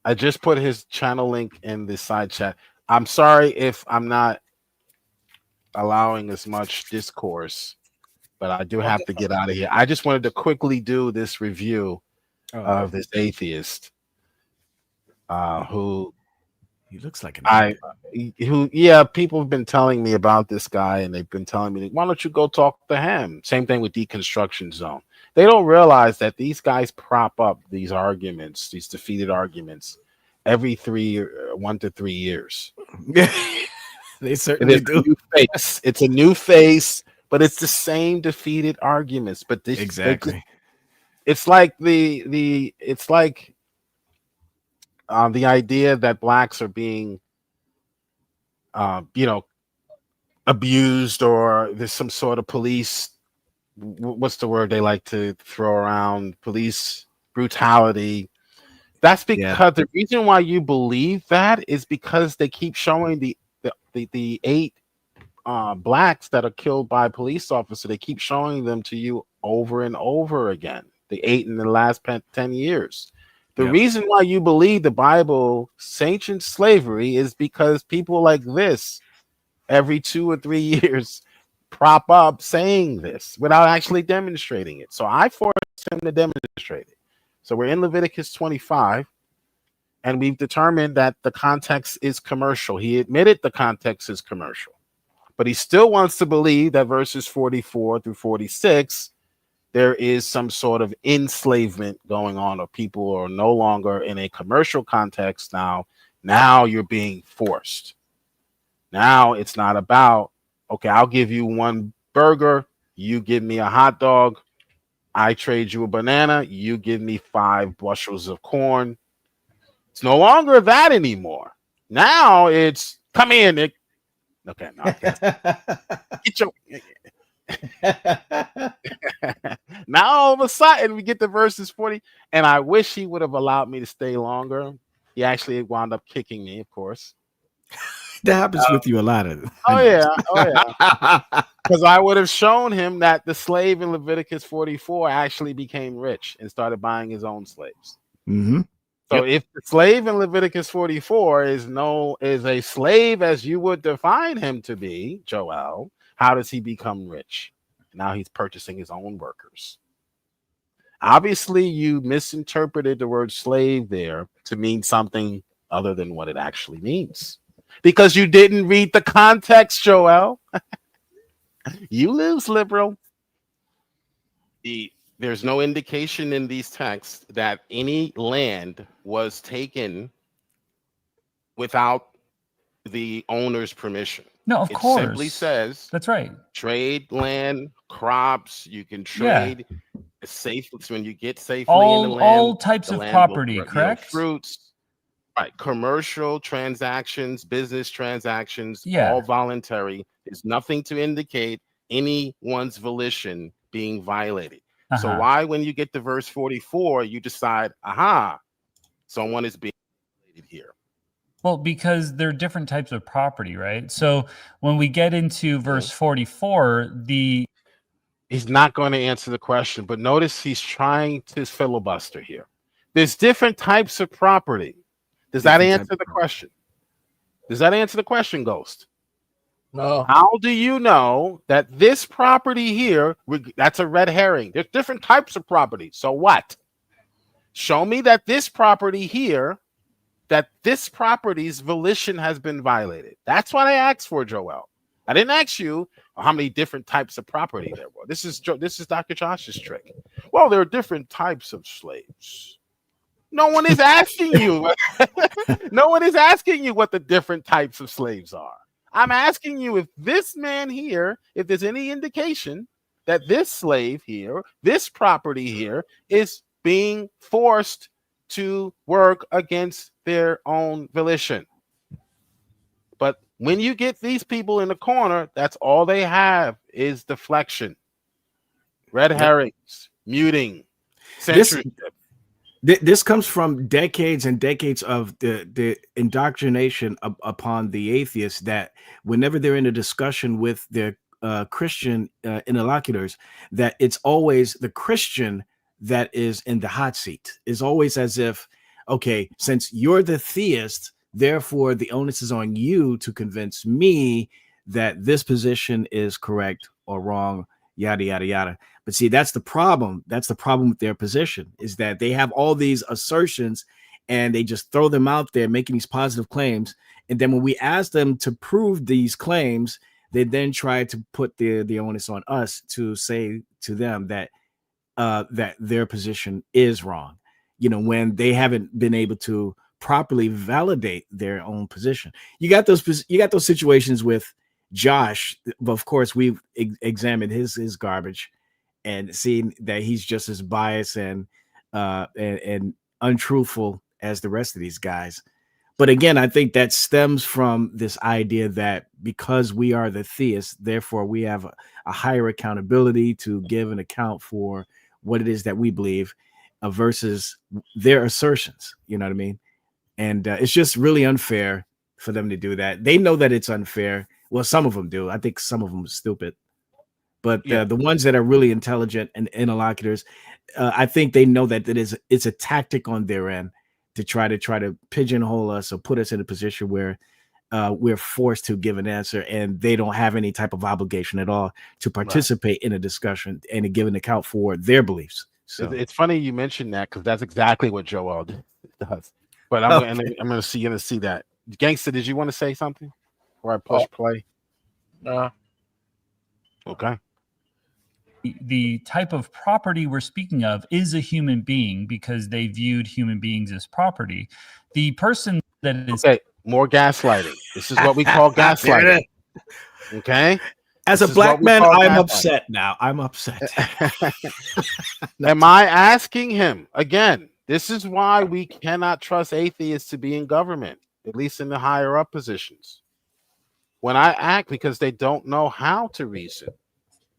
I just put his channel link in the side chat. I'm sorry if I'm not allowing as much discourse, but I do have to get out of here. I just wanted to quickly do this review of this atheist who he looks like people have been telling me about this guy, and they've been telling me, why don't you go talk to him? Same thing with Deconstruction Zone. They don't realize that these guys prop up these arguments, these defeated arguments, every 1 to 3 years. They certainly do. It's a new face, but it's the same defeated arguments. But this exactly, it's like the idea that blacks are being, abused, or there's some sort of police, what's the word they like to throw around, police brutality. That's because the reason why you believe that is because they keep showing the 8 blacks that are killed by police officers. They keep showing them to you over and over again. The 8 in the last 10 years. The reason why you believe the Bible sanctions slavery is because people like this every 2 or 3 years prop up saying this without actually demonstrating it. So I forced him to demonstrate it. So we're in Leviticus 25, and we've determined that the context is commercial. He admitted the context is commercial, but he still wants to believe that verses 44 through 46, there is some sort of enslavement going on, or people are no longer in a commercial context now. Now you're being forced. Now it's not about, okay, I'll give you 1 burger, you give me a hot dog, I trade you a banana, you give me 5 bushels of corn. It's no longer that anymore. Now it's, come here, Nick. Okay, no, get your. Now all of a sudden we get to verses 40, and I wish he would have allowed me to stay longer. He actually wound up kicking me, of course. That happens with you a lot of. Oh yeah. Because I would have shown him that the slave in Leviticus 44 actually became rich and started buying his own slaves. Mm-hmm. So if the slave in Leviticus 44 is a slave as you would define him to be, Joel, how does he become rich? Now he's purchasing his own workers. Obviously, you misinterpreted the word slave there to mean something other than what it actually means, because you didn't read the context, Joel. You lose, liberal. There's no indication in these texts that any land was taken without the owner's permission. No, of course. It simply says that's right. Trade land, crops. You can trade safely when you get safely all, in the land. All types of property, correct? Fruits, right? Commercial transactions, business transactions, Yeah. all voluntary. There's nothing to indicate anyone's volition being violated. So why, when you get to verse 44, you decide, someone is being violated here? Well, because they're different types of property, right? So when we get into verse 44, he's not going to answer the question, but notice he's trying to filibuster here. There's different types of property. Does that answer the question? Does that answer the question, Ghost? No. How do you know that this property here, that's a red herring? There's different types of property. So what? Show me that this property here, that this property's volition has been violated. That's what I asked for, Joel. I didn't ask you how many different types of property there were. This is Dr. Josh's trick. Well, there are different types of slaves. No one is asking you. No one is asking you what the different types of slaves are. I'm asking you if this man here, if there's any indication that this slave here, this property here, is being forced to work against their own volition. But when you get these people in the corner, that's all they have is deflection, red herrings, muting, censorship. This comes from decades and decades of the indoctrination upon the atheists, that whenever they're in a discussion with their Christian interlocutors, that it's always the Christian that is in the hot seat. It's always as if, okay, since you're the theist, therefore the onus is on you to convince me that this position is correct or wrong, yada, yada, yada. But see, that's the problem. That's the problem with their position, is that they have all these assertions and they just throw them out there, making these positive claims. And then when we ask them to prove these claims, they then try to put the onus on us to say to them that that their position is wrong, when they haven't been able to properly validate their own position. You got those situations with Josh. Of course, we've examined his garbage and seen that he's just as biased and untruthful as the rest of these guys. But again, I think that stems from this idea that because we are the theists, therefore we have a higher accountability to give an account for what it is that we believe versus their assertions. You know what I mean? And it's just really unfair for them to do that. They know that it's unfair. Well, some of them do. I think some of them are stupid. But the ones that are really intelligent and interlocutors, I think they know that it's a tactic on their end to try to pigeonhole us or put us in a position where we're forced to give an answer, and they don't have any type of obligation at all to participate in a discussion and to give an account for their beliefs. So it's funny you mentioned that, because that's exactly what Joel does. But I'm gonna see that. Gangster, did you want to say something before I push play? No. Okay. The type of property we're speaking of is a human being, because they viewed human beings as property. The person that is more gaslighting. This is what we call gaslighting. Okay. As a black man, I'm upset now. I'm upset. Am I asking him again? This is why we cannot trust atheists to be in government, at least in the higher up positions. When I act, because they don't know how to reason.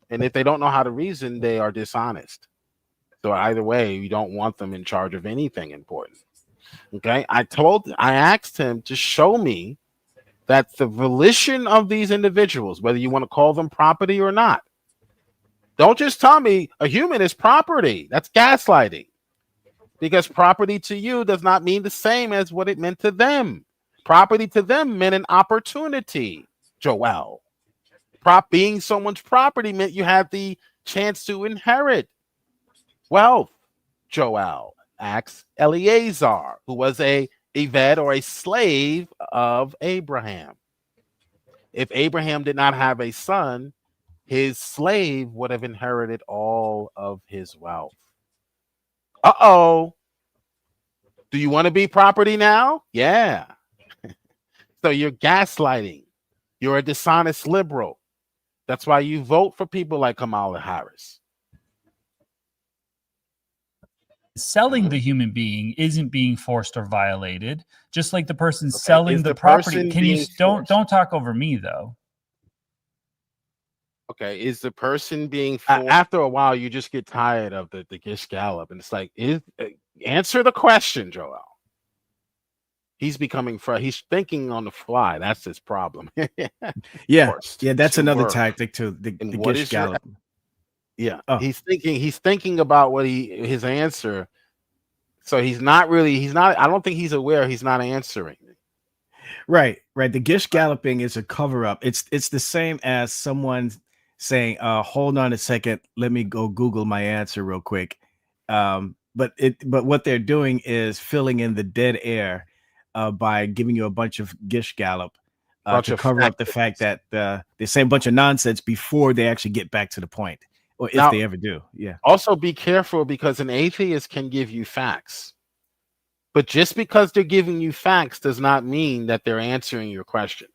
And if they don't know how to reason, they are dishonest. So either way, you don't want them in charge of anything important. Okay. I asked him to show me that the volition of these individuals, whether you want to call them property or not, don't just tell me a human is property. That's gaslighting. Because property to you does not mean the same as what it meant to them. Property to them meant an opportunity, Joel. Being someone's property meant you had the chance to inherit wealth, Joel. Asked Eleazar, who was a Eved or a slave of Abraham. If Abraham did not have a son, his slave would have inherited all of his wealth. Uh-oh. Do you want to be property now? Yeah. So you're gaslighting. You're a dishonest liberal. That's why you vote for people like Kamala Harris. Selling the human being isn't being forced or violated, just like the person selling the property. Can you don't talk over me though? Okay, is the person being forced? After a while, you just get tired of the Gish Gallop, and it's like, answer the question, Joel. He's becoming he's thinking on the fly. That's his problem. Yeah, that's another tactic too. The Gish Gallop. He's thinking about what his answer. So he's not. I don't think he's aware he's not answering. Right. The Gish Galloping is a cover up. It's the same as someone saying, hold on a second, let me go Google my answer real quick. But what they're doing is filling in the dead air by giving you a bunch of Gish Gallop to cover up the fact that they say a bunch of nonsense before they actually get back to the point, or if they ever do. Yeah. Also be careful, because an atheist can give you facts. But just because they're giving you facts does not mean that they're answering your question.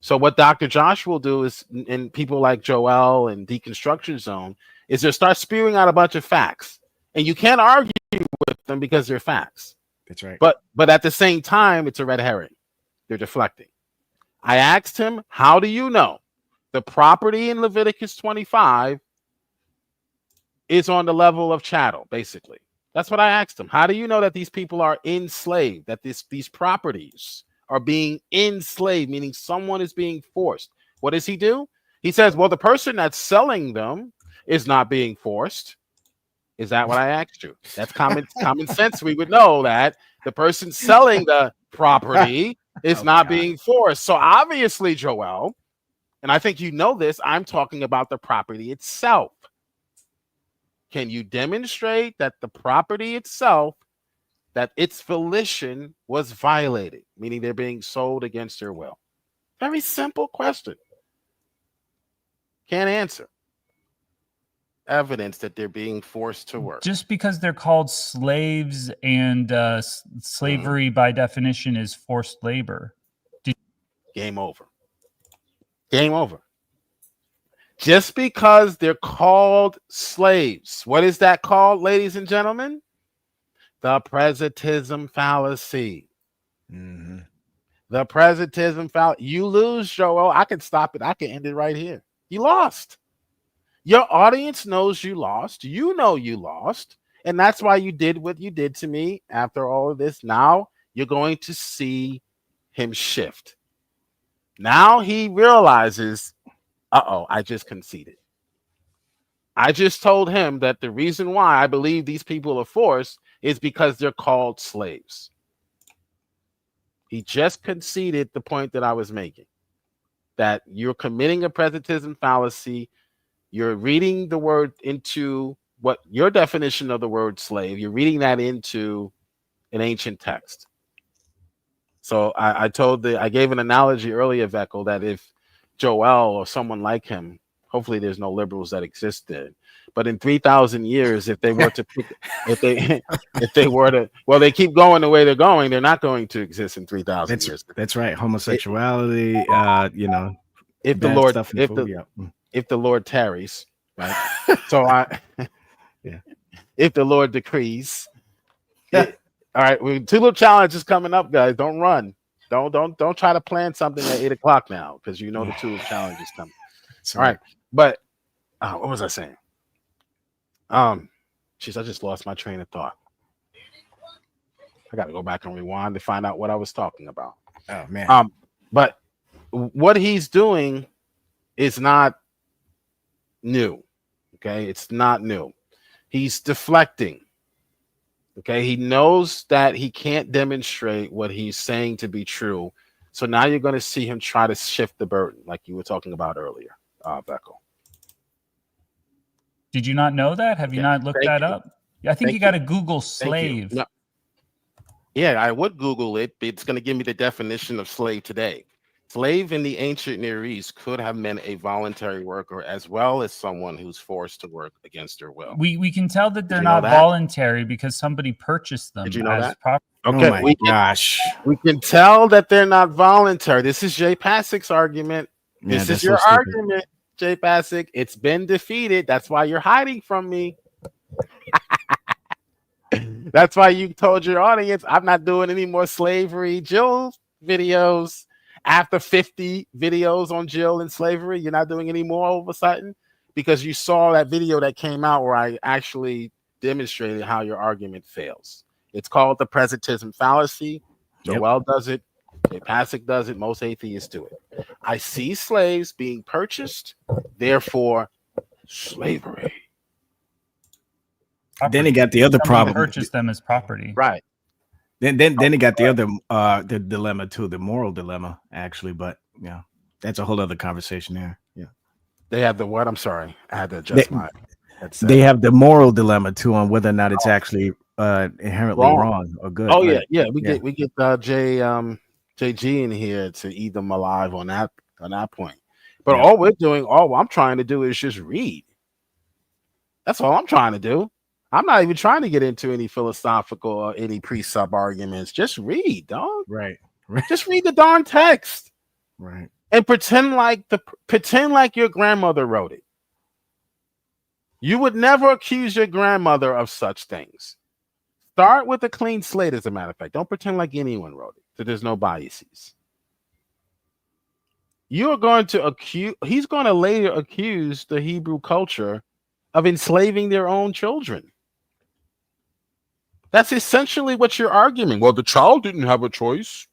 So what Dr. Josh will do is, and people like Joel and Deconstruction Zone, is they'll start spewing out a bunch of facts. And you can't argue with them because they're facts. That's right. But at the same time, it's a red herring. They're deflecting. I asked him, how do you know the property in Leviticus 25 is on the level of chattel, basically? That's what I asked him. How do you know that these people are enslaved, that these properties are being enslaved, meaning someone is being forced? What does he do? He says, well, the person that's selling them is not being forced. Is that what I asked you? That's common sense. We would know that the person selling the property is not being forced. So obviously, Joel, and I think you know this, I'm talking about the property itself. Can you demonstrate that the property itself, that its volition was violated, meaning they're being sold against their will? Very simple question. Can't answer. Evidence that they're being forced to work. Just because they're called slaves, and slavery by definition is forced labor. Game over. Game over. Just because they're called slaves. What is that called, ladies and gentlemen? The presentism fallacy. Mm-hmm. The presentism fallacy. You lose, Joel. I can stop it. I can end it right here. You lost. Your audience knows you lost. You know you lost. And that's why you did what you did to me after all of this. Now you're going to see him shift. Now he realizes, I just conceded. I just told him that the reason why I believe these people are forced is because they're called slaves. He just conceded the point that I was making, that you're committing a presentism fallacy. You're reading the word into what your definition of the word slave, you're reading that into an ancient text. So I gave an analogy earlier, Veckel, that if Joel or someone like him, hopefully there's no liberals that exist there, but in 3,000 years, if they were to well, they keep going the way they're going, they're not going to exist in 3,000 years. That's right. Homosexuality, if the Lord tarries, right? So if the Lord decrees. All right, two little challenges coming up, guys. Don't run. Don't try to plan something at 8 o'clock now, because you know the two challenges coming. All right, but what was I saying? I just lost my train of thought. I got to go back and rewind to find out what I was talking about. Oh man. But what he's doing is not new. Okay, it's not new. He's deflecting. Okay, he knows that he can't demonstrate what he's saying to be true. So now you're going to see him try to shift the burden, like you were talking about earlier, Beckel. Did you not know that? Have you not looked that up? I think you got to Google slave. No. Yeah, I would Google it. It's going to give me the definition of slave today. Slave in the ancient Near East could have meant a voluntary worker as well as someone who's forced to work against their will. We can tell that they're not voluntary because somebody purchased them. Did you know that? Property. Okay, oh my gosh. We can tell that they're not voluntary. This is Jay Passick's argument. This is your argument, Jay Passick. It's been defeated. That's why you're hiding from me. That's why you told your audience, I'm not doing any more slavery Jill videos. After 50 videos on Jill and slavery, you're not doing any more all of a sudden, because you saw that video that came out where I actually demonstrated how your argument fails. It's called the presentism fallacy. Joel does it. Jay Passick does it. Most atheists do it. I see slaves being purchased, therefore slavery. Then he got the other problem. Purchase them as property, right? Then he got the other the dilemma too, the moral dilemma actually. But yeah, that's a whole other conversation there. Yeah, they have the what? I'm sorry, I had to adjust my headset. They have the moral dilemma too on whether or not it's actually inherently wrong or good. Oh right? yeah. We get JG in here to eat them alive on that point. But all I'm trying to do is just read. That's all I'm trying to do. I'm not even trying to get into any philosophical or any precept arguments. Just read, dog. Right. Just read the darn text. Right. And pretend like your grandmother wrote it. You would never accuse your grandmother of such things. Start with a clean slate, as a matter of fact. Don't pretend like anyone wrote it, so there's no biases. He's going to later accuse the Hebrew culture of enslaving their own children. That's essentially what you're arguing. Well, the child didn't have a choice.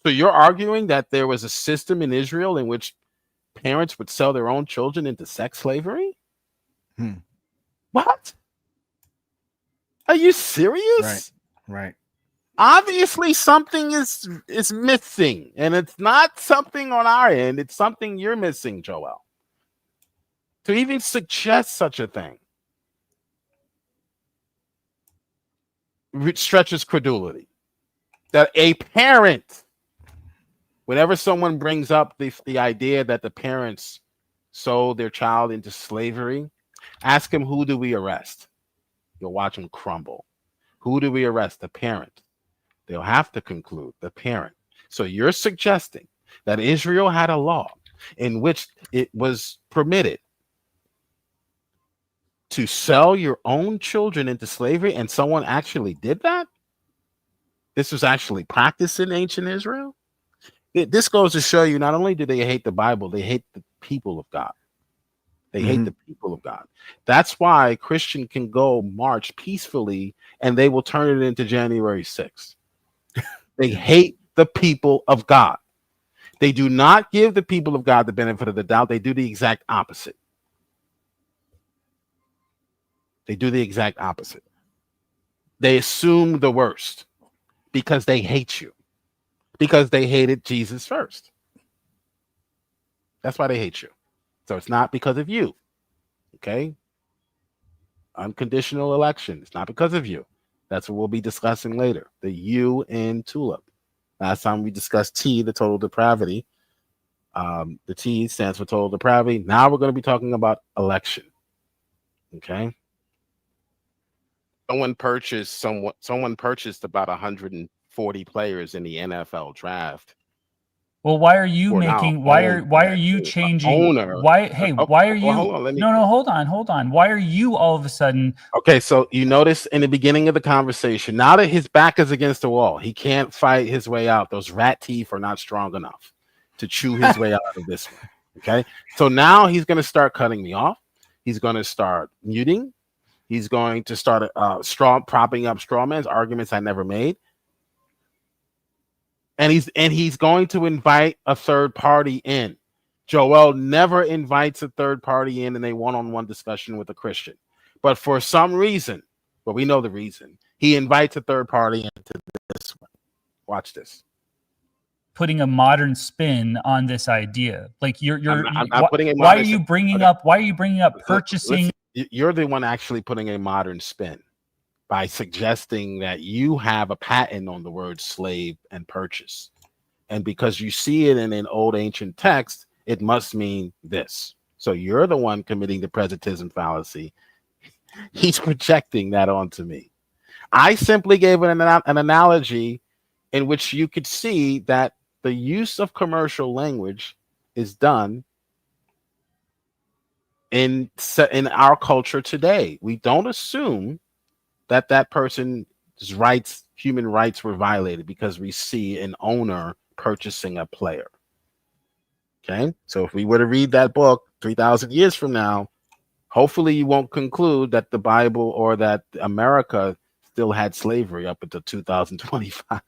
So you're arguing that there was a system in Israel in which parents would sell their own children into sex slavery? What? Are you serious? Right. Obviously, something is missing, and it's not something on our end. It's something you're missing, Joel. To even suggest such a thing stretches credulity. That a parent, whenever someone brings up the idea that the parents sold their child into slavery, ask him, who do we arrest? You'll watch him crumble. Who do we arrest? The parent. They'll have to conclude the parent. So you're suggesting that Israel had a law in which it was permitted to sell your own children into slavery, and someone actually did that? This was actually practiced in ancient Israel. This goes to show you not only do they hate the Bible, they hate the people of God. They hate the people of God. That's why a Christian can go march peacefully and they will turn it into January 6th. They hate the people of God. They do not give the people of God the benefit of the doubt. They do the exact opposite. They do the exact opposite. They assume the worst because they hate you, because they hated Jesus first. That's why they hate you. So it's not because of you. Okay? Unconditional election. It's not because of you. That's what we'll be discussing later. The U in TULIP. Last time we discussed T, the total depravity. The T stands for total depravity. Now we're going to be talking about election. Okay? Someone purchased about 140 players in the NFL draft. Well, why are you making? Why are you changing? Why? Hey, why are you? Hold on, no, hold on. Why are you all of a sudden? Okay, so you notice in the beginning of the conversation, now that his back is against the wall, he can't fight his way out. Those rat teeth are not strong enough to chew his way out of this one. Okay, so now he's going to start cutting me off. He's going to start muting. He's going to start propping up straw man's arguments I never made. And he's going to invite a third party in. Joel never invites a third party in a one-on-one discussion with a Christian. But for some reason, well, we know the reason, he invites a third party into this one. Watch this. Putting a modern spin on this idea. Like I'm not putting a modern why are you bringing up purchasing? Listen, you're the one actually putting a modern spin by suggesting that you have a patent on the word slave and purchase. And because you see it in an old ancient text, it must mean this. So you're the one committing the presentism fallacy. He's projecting that onto me. I simply gave an analogy in which you could see that the use of commercial language is done in our culture today. We don't assume that person's rights, human rights, were violated because we see an owner purchasing a player. Okay, so if we were to read that book 3,000 years from now, hopefully you won't conclude that the Bible or that America still had slavery up until 2025.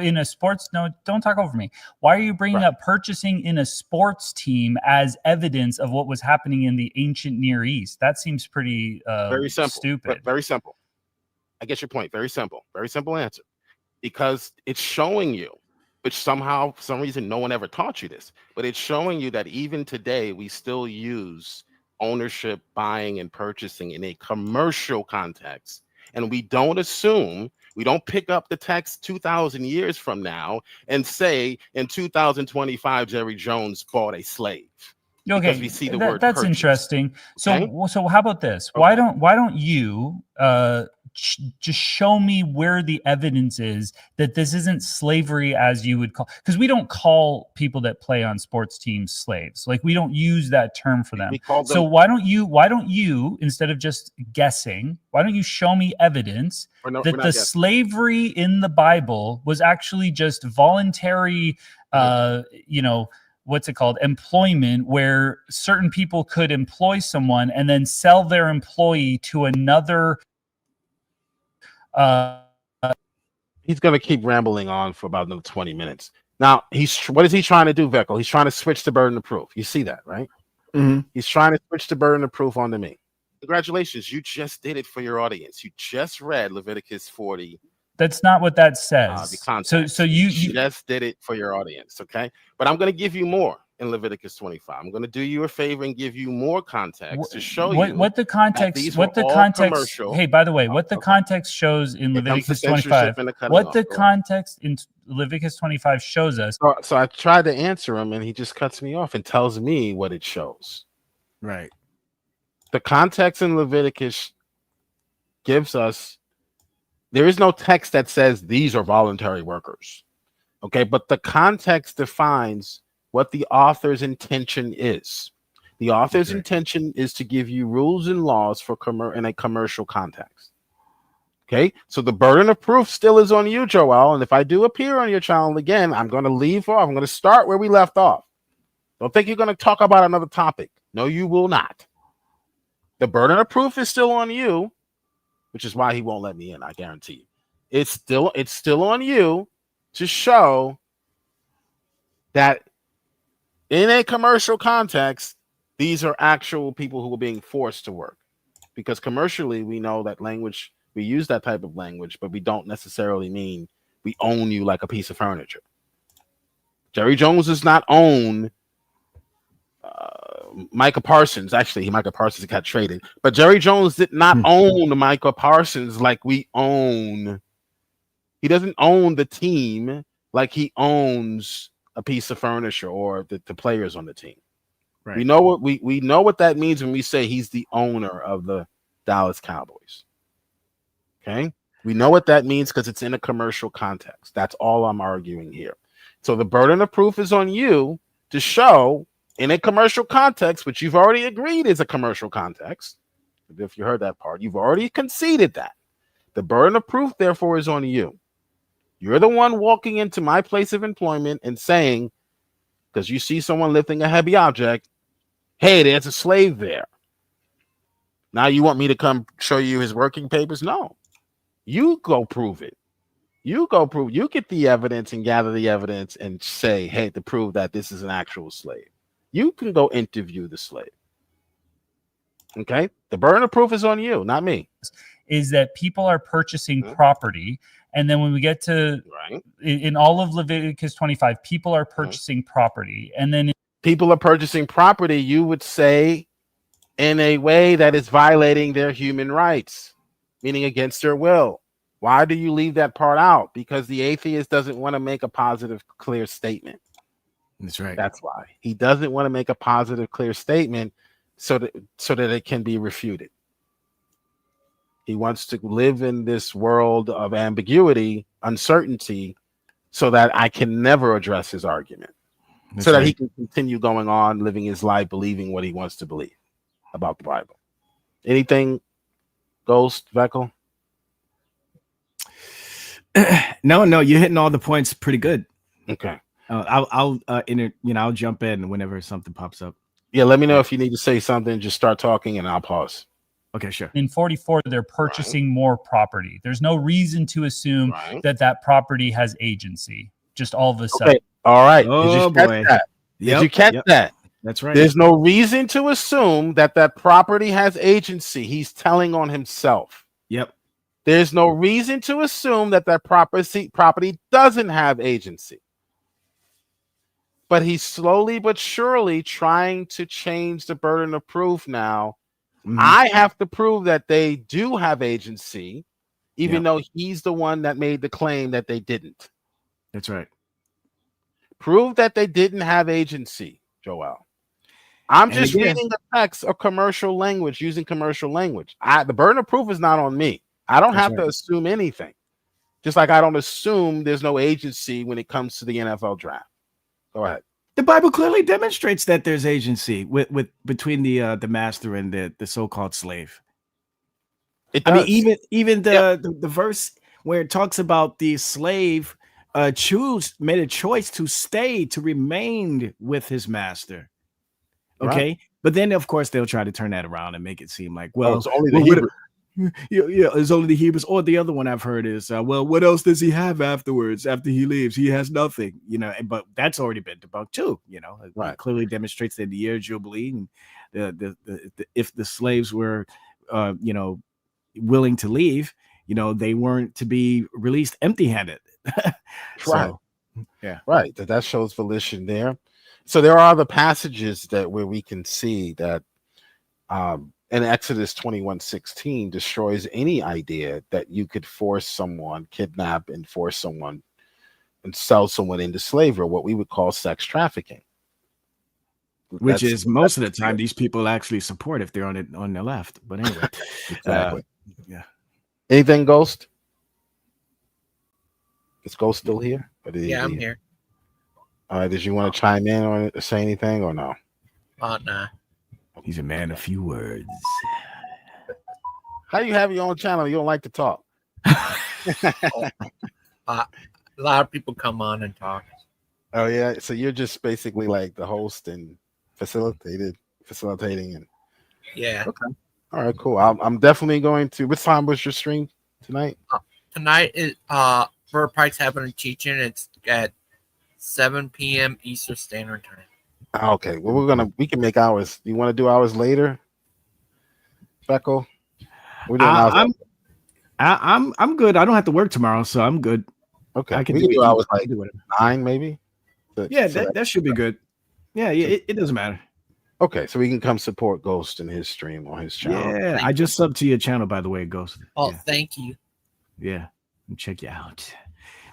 In a sports, no, don't talk over me. Why are you bringing up purchasing in a sports team as evidence of what was happening in the ancient Near East? That seems pretty very simple, stupid. Very simple. I get your point. Very simple answer. Because it's showing you, which somehow, for some reason, no one ever taught you this, but it's showing you that even today we still use ownership, buying, and purchasing in a commercial context, and we don't assume. We don't pick up the text 2,000 years from now and say in 2025 Jerry Jones bought a slave. Okay, because we see the word that's purchase. Interesting. Okay? So how about this? Okay. Why don't you just show me where the evidence is that this isn't slavery as you would call, because we don't call people that play on sports teams slaves. Like we don't use that term for them. So why don't you instead of just guessing, why don't you show me evidence that the slavery in the Bible was actually just voluntary, what's it called? Employment, where certain people could employ someone and then sell their employee to another. He's going to keep rambling on for about another 20 minutes. Now, what is he trying to do, Veckel? He's trying to switch the burden of proof. You see that, right? Mm-hmm. He's trying to switch the burden of proof onto me. Congratulations. You just did it for your audience. You just read Leviticus 40. That's not what that says. So you just did it for your audience, okay? But I'm going to give you more in Leviticus 25. I'm going to do you a favor and give you more context to show you what the context. What the context. Hey, by the way, what the context shows in Leviticus 25. What the context in Leviticus 25 shows us. So I tried to answer him, and he just cuts me off and tells me what it shows. Right. The context in Leviticus gives us. There is no text that says these are voluntary workers, okay? But the context defines what the author's intention is. The author's intention is to give you rules and laws for in a commercial context, Okay, so the burden of proof still is on you, Joel. And if I do appear on your channel again, I'm going to leave off. I'm going to start where we left off. Don't think you're going to talk about another topic. No, you will not. The burden of proof is still on you, which is why he won't let me in. I guarantee you. It's still on you to show that in a commercial context, these are actual people who are being forced to work. Because commercially, we know that language, we use that type of language, but we don't necessarily mean we own you like a piece of furniture. Jerry Jones does not own Micah Parsons. Actually, Micah Parsons got traded, but Jerry Jones did not own Micah Parsons like we own. He doesn't own the team like he owns a piece of furniture or the players on the team. Right. We know what that means when we say he's the owner of the Dallas Cowboys. Okay, we know what that means because it's in a commercial context. That's all I'm arguing here. So the burden of proof is on you to show in a commercial context, which you've already agreed is a commercial context. If you heard that part, you've already conceded that. The burden of proof, therefore, is on you. You're the one walking into my place of employment and saying, because you see someone lifting a heavy object, hey, there's a slave there. Now you want me to come show you his working papers? No. You go prove it. You go prove. You get the evidence and gather the evidence and say, hey, to prove that this is an actual slave. You can go interview the slave. Okay? The burden of proof is on you, not me. Is that people are purchasing property. And then when we get to in all of Leviticus 25, people are purchasing property. And then people are purchasing property, you would say, in a way that is violating their human rights, meaning against their will. Why do you leave that part out? Because the atheist doesn't want to make a positive, clear statement. That's right. That's why. He doesn't want to make a positive, clear statement so that it can be refuted. He wants to live in this world of ambiguity, uncertainty, so that I can never address his argument. That's so that he can continue going on, living his life, believing what he wants to believe about the Bible. Anything, Ghost, Veckel? No, you're hitting all the points pretty good. Okay. I'll jump in whenever something pops up. Yeah, let me know if you need to say something. Just start talking, and I'll pause. Okay, sure. In 44, they're purchasing more property. There's no reason to assume that property has agency. Just all of a sudden. Okay. All right. Oh, Did you catch that? Did you catch that? That's right. There's no reason to assume that property has agency. He's telling on himself. Yep. There's no reason to assume that property doesn't have agency. But he's slowly but surely trying to change the burden of proof now. I have to prove that they do have agency, even though he's the one that made the claim that they didn't. That's right. Prove that they didn't have agency, Joel. I'm just reading the text of commercial language, using commercial language. The burden of proof is not on me. I don't have to assume anything. Just like I don't assume there's no agency when it comes to the NFL draft. Go ahead. The Bible clearly demonstrates that there's agency with between the master and the so-called slave. It does. I mean, even the verse where it talks about the slave made a choice to stay, to remain with his master. Okay, right. But then of course they'll try to turn that around and make it seem like, well, it's only the Hebrew. It's only the Hebrews. Or the other one I've heard is, well, what else does he have afterwards? After he leaves, he has nothing, but that's already been debunked too. It clearly demonstrates that the year of Jubilee, and if the slaves were, willing to leave, they weren't to be released empty-handed. Right. Right. That shows volition there. So there are the passages where we can see that, and Exodus 21:16 destroys any idea that you could force someone, kidnap and force someone and sell someone into slavery, what we would call sex trafficking. Which is most of the time these people actually support if they're on their left. But anyway. Exactly. Anything, Ghost? Is Ghost still here? I'm here. All right. Did you want to chime in or say anything or no? Nah. He's a man of few words. How do you have your own channel? You don't like to talk. A lot of people come on and talk. Oh yeah, so you're just basically like the host and facilitating, and Yeah. okay. All right, cool. I'm definitely going to. What time was your stream tonight? Tonight is Bird Pike's having a teaching. It's at 7 p.m. Eastern Standard Time. Okay, well we can make ours. You want to do ours later, Becco? We're doing ours. I'm good. I don't have to work tomorrow, so I'm good. Okay, I can we can do ours like do whatever. 9 maybe. Yeah, that should be good. Yeah, it doesn't matter. Okay, so we can come support Ghost in his stream on his channel. Yeah, I just subbed to your channel, by the way, Ghost. Oh, yeah. Thank you. Yeah, check you out.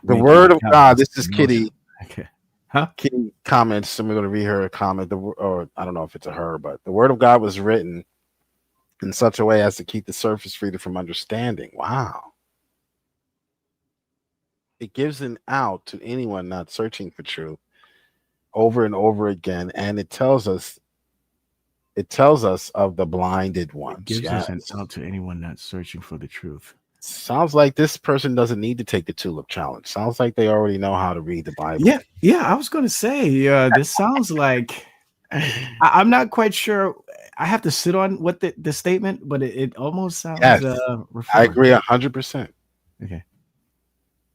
The word of God. This is Kitty. Okay. Huh? Kitty comments. So we're going to read her a comment. Or I don't know if it's a her, but the word of God was written in such a way as to keep the surface freedom from understanding. Wow. It gives an out to anyone not searching for truth over and over again, and it tells us of the blinded ones. It gives us an out to anyone not searching for the truth. Sounds like this person doesn't need to take the tulip challenge. Sounds like they already know how to read the Bible. Yeah. I was going to say, this sounds like I'm not quite sure. I have to sit on what the statement, but it almost sounds. Yes, I agree 100%. Okay.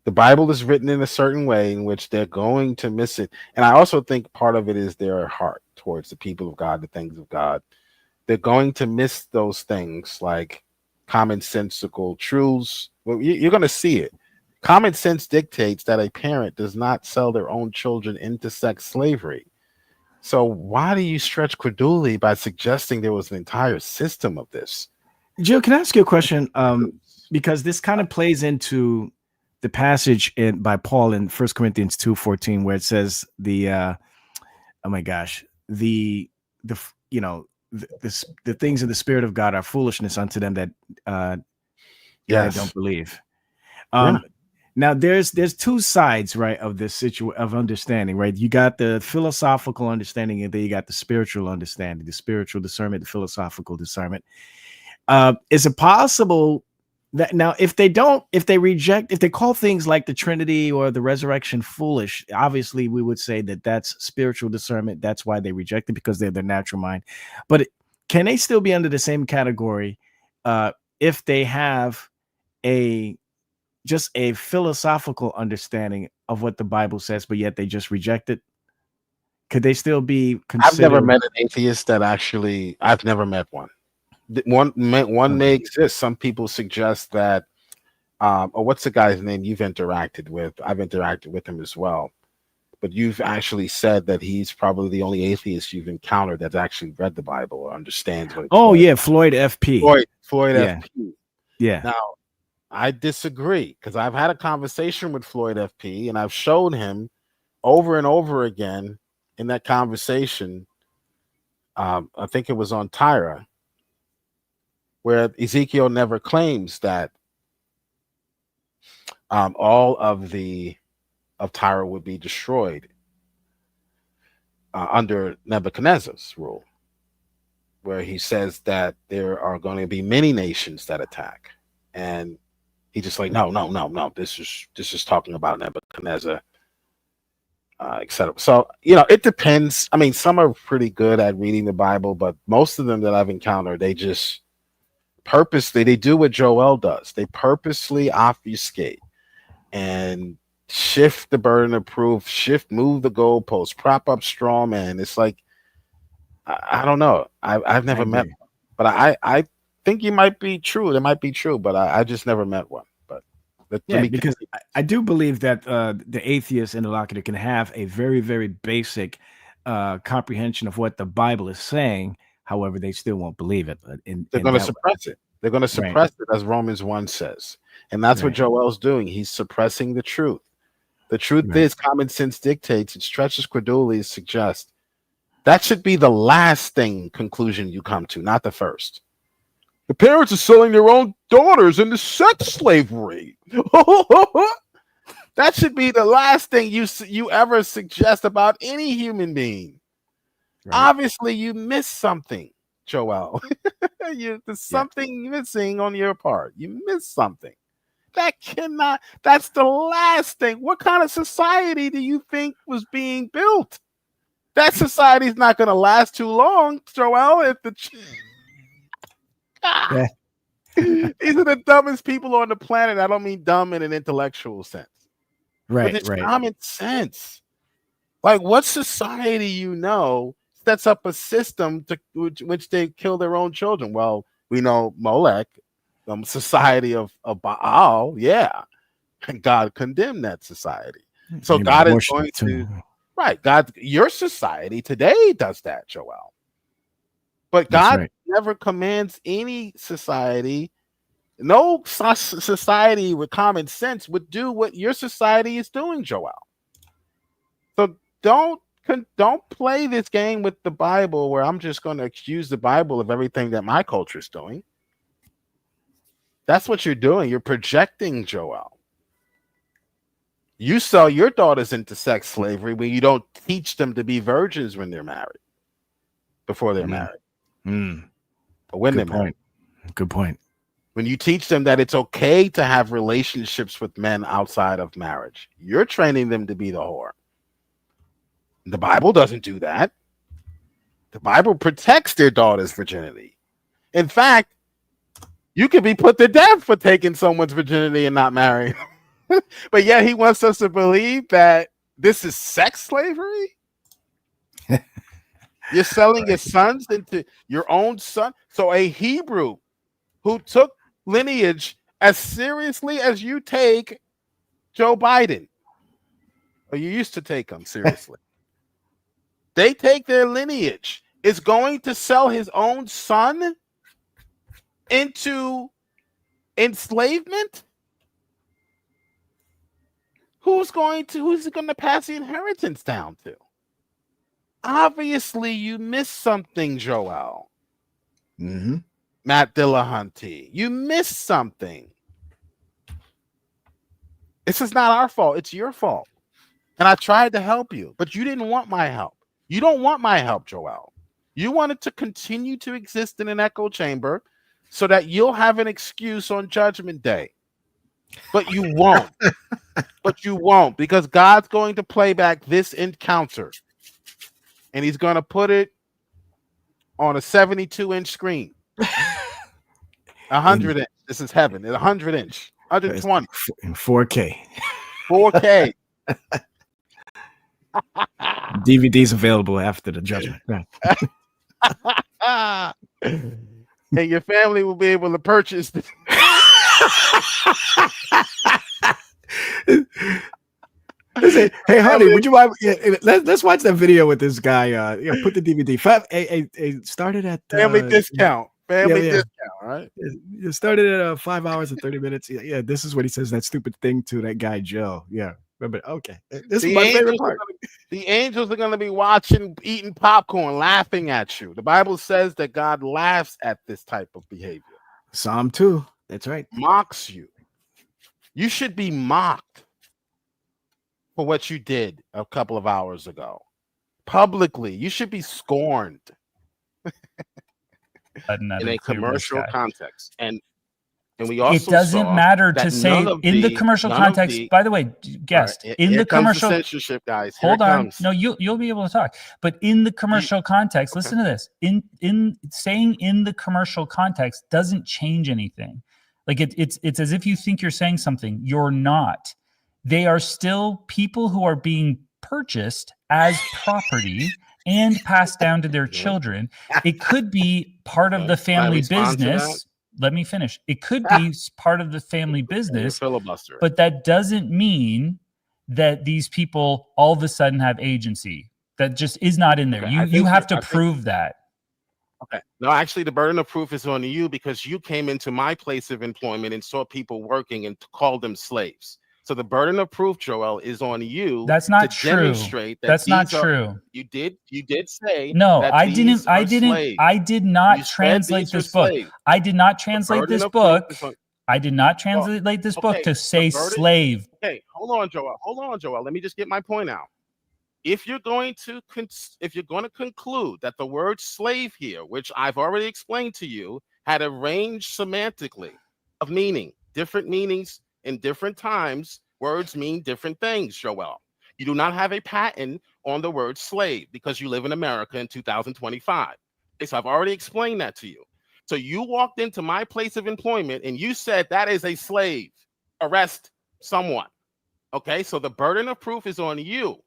The Bible is written in a certain way in which they're going to miss it, and I also think part of it is their heart towards the people of God, the things of God. They're going to miss those things like commonsensical truths. Well, you're going to see it. Common sense dictates that a parent does not sell their own children into sex slavery. So why do you stretch credulity by suggesting there was an entire system of this? Jill, can I ask you a question? Because this kind of plays into the passage by Paul in 1 Corinthians 2:14, where it says the things of the Spirit of God are foolishness unto them that don't believe. Now there's two sides, right, of this of understanding, right? You got the philosophical understanding, and then you got the spiritual understanding, the spiritual discernment, the philosophical discernment. Is it possible that now if they call things like the Trinity or the resurrection foolish, obviously we would say that that's spiritual discernment. That's why they reject it, because they're their natural mind. But can they still be under the same category if they have just a philosophical understanding of what the Bible says, but yet they just reject it? Could they still be considered? I've never met an atheist that I've never met one. One may exist. Some people suggest that, what's the guy's name you've interacted with? I've interacted with him as well. But you've actually said that he's probably the only atheist you've encountered that's actually read the Bible or understands what it's yeah, Floyd FP. Floyd FP. Yeah. Now, I disagree, because I've had a conversation with Floyd FP, and I've showed him over and over again in that conversation. I think it was on Tyra, where Ezekiel never claims that all of Tyra would be destroyed under Nebuchadnezzar's rule, where he says that there are going to be many nations that attack, and he's just like, no. This is talking about Nebuchadnezzar, etc. So it depends. I mean, some are pretty good at reading the Bible, but most of them that I've encountered, they just purposely, they do what Joel does. They purposely obfuscate and shift the burden of proof, move the goalposts, prop up straw man. It's like, I don't know. I've never met one, but I think you might be true. It might be true, but I just never met one. But because I do believe that the atheist interlocutor can have a very, very basic comprehension of what the Bible is saying. However, they still won't believe it. They're going to suppress it. They're going to suppress it, as Romans 1 says. And that's what Joel's doing. He's suppressing the truth. The truth is, common sense dictates, it stretches credulity, suggests. That should be the last conclusion you come to, not the first. The parents are selling their own daughters into sex slavery. That should be the last thing you ever suggest about any human being. Right. Obviously, you missed something, Joel. There's something missing on your part. You missed something. That cannot. That's the last thing. What kind of society do you think was being built? That society's not going to last too long, Joel. If the these are the dumbest people on the planet. I don't mean dumb in an intellectual sense, right? But it's right. common sense. Like, what society sets up a system to which they kill their own children? Well, we know Molech, society of Baal, yeah, and God condemned that society. So God is going to. Right. God, your society today does that, Joel. But God never commands any society. No society with common sense would do what your society is doing, Joel. So don't play this game with the Bible where I'm just going to accuse the Bible of everything that my culture is doing. That's what you're doing. You're projecting, Joel. You sell your daughters into sex slavery when you don't teach them to be virgins when they're married, before they're married, or when they're married. Good point. When you teach them that it's okay to have relationships with men outside of marriage, you're training them to be the whore. The Bible doesn't do that. The Bible protects their daughter's virginity. In fact, you could be put to death for taking someone's virginity and not marrying them. But yet he wants us to believe that this is sex slavery. You're selling your sons into your own son. So a Hebrew who took lineage as seriously as you take Joe Biden, or you used to take him seriously, they take their lineage, is going to sell his own son into enslavement? Who's it going to pass the inheritance down to? Obviously, you missed something, Joel. Matt Dillahunty. You missed something. This is not our fault. It's your fault. And I tried to help you, but you didn't want my help. You don't want my help, Joel. You wanted to continue to exist in an echo chamber so that you'll have an excuse on Judgment Day. But you won't. But you won't, because God's going to play back this encounter. And he's going to put it on a 72-inch screen. 100 inch. This is heaven. It's 100 inch. 120. In 4K. 4K. DVDs available after the judgment. And your family will be able to purchase this. Say, hey, honey, would you mind? Let's watch that video with this guy. Put the DVD. Started at family discount. Family discount, right? It started at 5 hours and 30 minutes. Yeah, this is what he says. That stupid thing to that guy Joe. Yeah, remember? Okay, this is my favorite part. The angels are going to be watching, eating popcorn, laughing at you. The Bible says that God laughs at this type of behavior. Psalm 2. That's right. Mocks you. You should be mocked for what you did a couple of hours ago. Publicly, you should be scorned. In a commercial context. And we also it doesn't matter to say in the commercial context. By the way, guest, in the commercial censorship, guys. Hold on. No, you'll be able to talk. But in the commercial context, listen to this. In saying in the commercial context doesn't change anything. Like it's as if you think you're saying something. You're not. They are still people who are being purchased as property and passed down to their children. It could be part of the family business. Let me finish. It could be part of the family business, but that doesn't mean that these people all of a sudden have agency. That just is not in there. Okay, you have to prove that. Okay. No, actually, the burden of proof is on you because you came into my place of employment and saw people working and called them slaves. So the burden of proof, Joel, is on you. That's not true. Demonstrate that that's not true. You did say no. That I didn't. I did not translate this book. I did not translate this book. I did not translate this book to say slave. Okay, hold on, Joel. Let me just get my point out. If you're going to conclude that the word slave here, which I've already explained to you, had a range semantically of meaning, different meanings in different times, words mean different things, Joel. You do not have a patent on the word slave because you live in America in 2025. Okay, so I've already explained that to you. So you walked into my place of employment and you said that is a slave. Arrest someone. Okay, so the burden of proof is on you.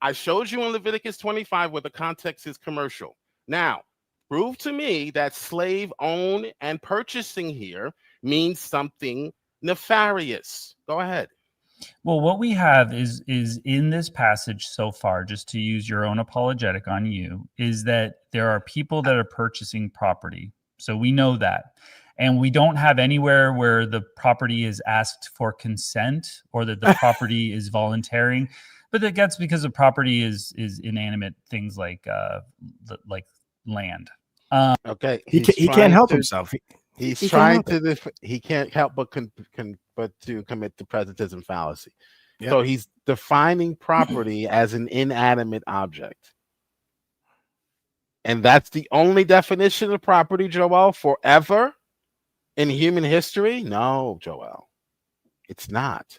I showed you in Leviticus 25 where the context is commercial. Now, prove to me that slave own and purchasing here means something nefarious. Go ahead. Well, what we have is in this passage so far, just to use your own apologetic on you, is that there are people that are purchasing property. So we know that. And we don't have anywhere where the property is asked for consent or that the property is volunteering. But that's because the property is inanimate things like land. Okay, he can't help himself. He can't help but to commit the presentism fallacy. Yep. So he's defining property as an inanimate object. And that's the only definition of property, Joel, forever in human history? No, Joel, it's not.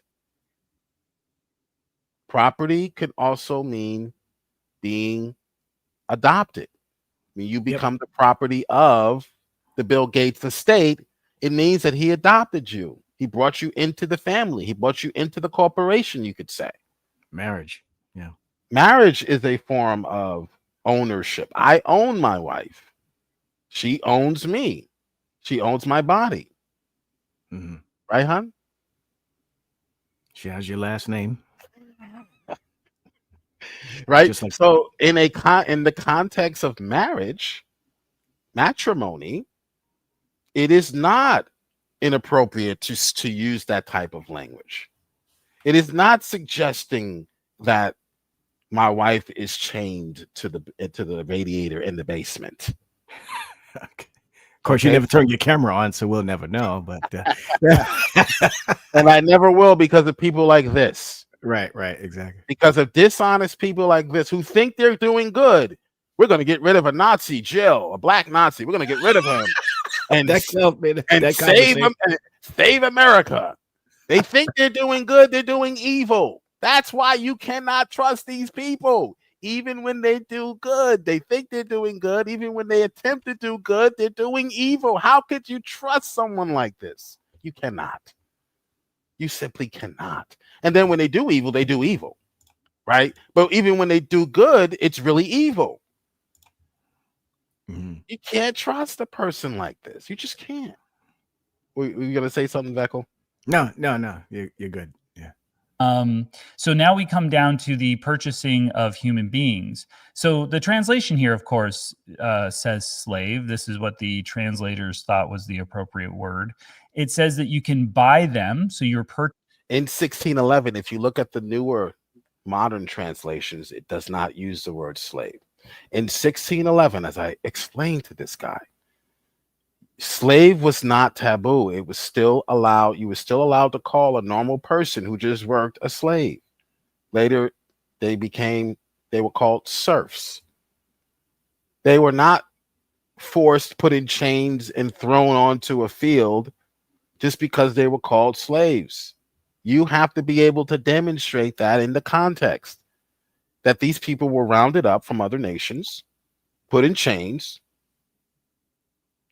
Property can also mean being adopted. I mean, you become the property of the Bill Gates estate. It means that he adopted you. He brought you into the family. He brought you into the corporation, you could say. Marriage. Yeah. Marriage is a form of ownership. I own my wife. She owns me. She owns my body. Mm-hmm. Right, hon? She has your last name. Right. Like so in the context of marriage, matrimony, it is not inappropriate to use that type of language. It is not suggesting that my wife is chained to the radiator in the basement. Okay. Of course, you never turn your camera on, so we'll never know. But and I never will because of people like this. Right, exactly. Because of dishonest people like this who think they're doing good. We're going to get rid of a Nazi, Jill, a black Nazi. We're going to get rid of him and save America. They think they're doing good. They're doing evil. That's why you cannot trust these people. Even when they do good, they think they're doing good. Even when they attempt to do good, they're doing evil. How could you trust someone like this? You cannot. You simply cannot. And then when they do evil, right? But even when they do good, it's really evil. Mm-hmm. You can't trust a person like this. You just can't. Were you going to say something, Beckel? No. You're good. Yeah. So now we come down to the purchasing of human beings. So the translation here, of course, says slave. This is what the translators thought was the appropriate word. It says that you can buy them. So you're in 1611, if you look at the newer modern translations, it does not use the word slave. In 1611, as I explained to this guy, slave was not taboo. It was still allowed. You were still allowed to call a normal person who just worked a slave. Later, they were called serfs. They were not forced, put in chains, and thrown onto a field just because they were called slaves. You have to be able to demonstrate that in the context that these people were rounded up from other nations, put in chains,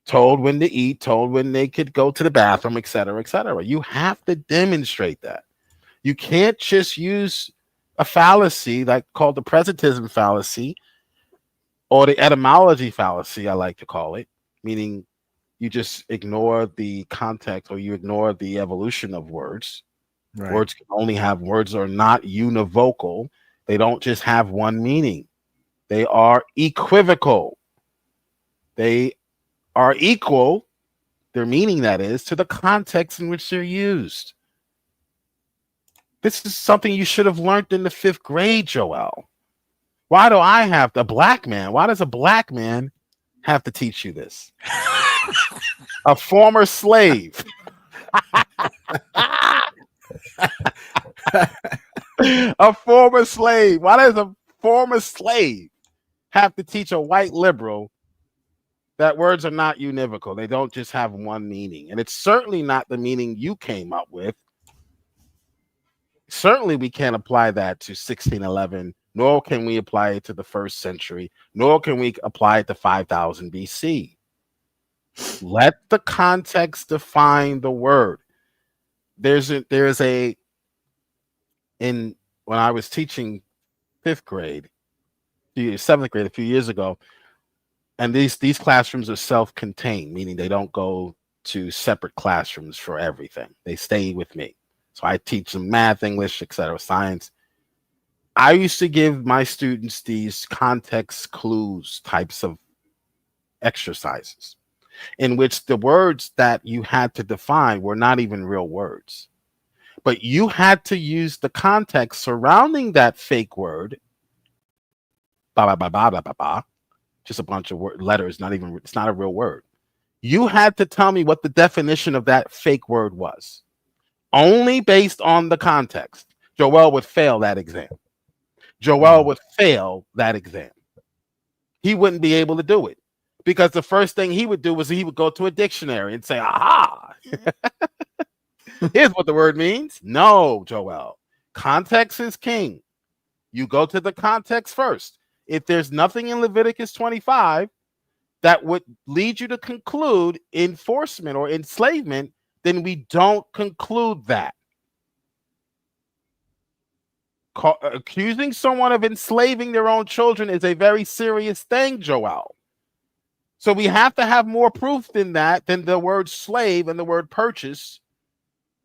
told when to eat, told when they could go to the bathroom, et cetera, et cetera. You have to demonstrate that. You can't just use a fallacy like called the presentism fallacy or the etymology fallacy, I like to call it, meaning you just ignore the context or you ignore the evolution of words. Right. Words are not univocal. They don't just have one meaning. They are equivocal. They are equal, their meaning that is, to the context in which they're used. This is something you should have learned in the 5th grade, Joel. Why do I have to, why does a black man have to teach you this? A former slave. A former slave. Why does a former slave have to teach a white liberal that words are not univocal? They don't just have one meaning. And it's certainly not the meaning you came up with certainly we can't apply that to 1611, nor can we apply it to the 1st century, nor can we apply it to 5000 BC. Let the context define the word. When I was teaching 5th grade, 7th grade a few years ago, and these classrooms are self-contained, meaning they don't go to separate classrooms for everything. They stay with me. So I teach them math, English, etc., science. I used to give my students these context clues types of exercises in which the words that you had to define were not even real words, but you had to use the context surrounding that fake word, just a bunch of letters, it's not a real word. You had to tell me what the definition of that fake word was, only based on the context. Joel would fail that exam. Joel would fail that exam. He wouldn't be able to do it because the first thing he would do was he would go to a dictionary and say, aha, here's what the word means. No, Joel, context is king. You go to the context first. If there's nothing in Leviticus 25 that would lead you to conclude enforcement or enslavement, then we don't conclude that. Accusing someone of enslaving their own children is a very serious thing, Joel. So we have to have more proof than that, than the word slave and the word purchase,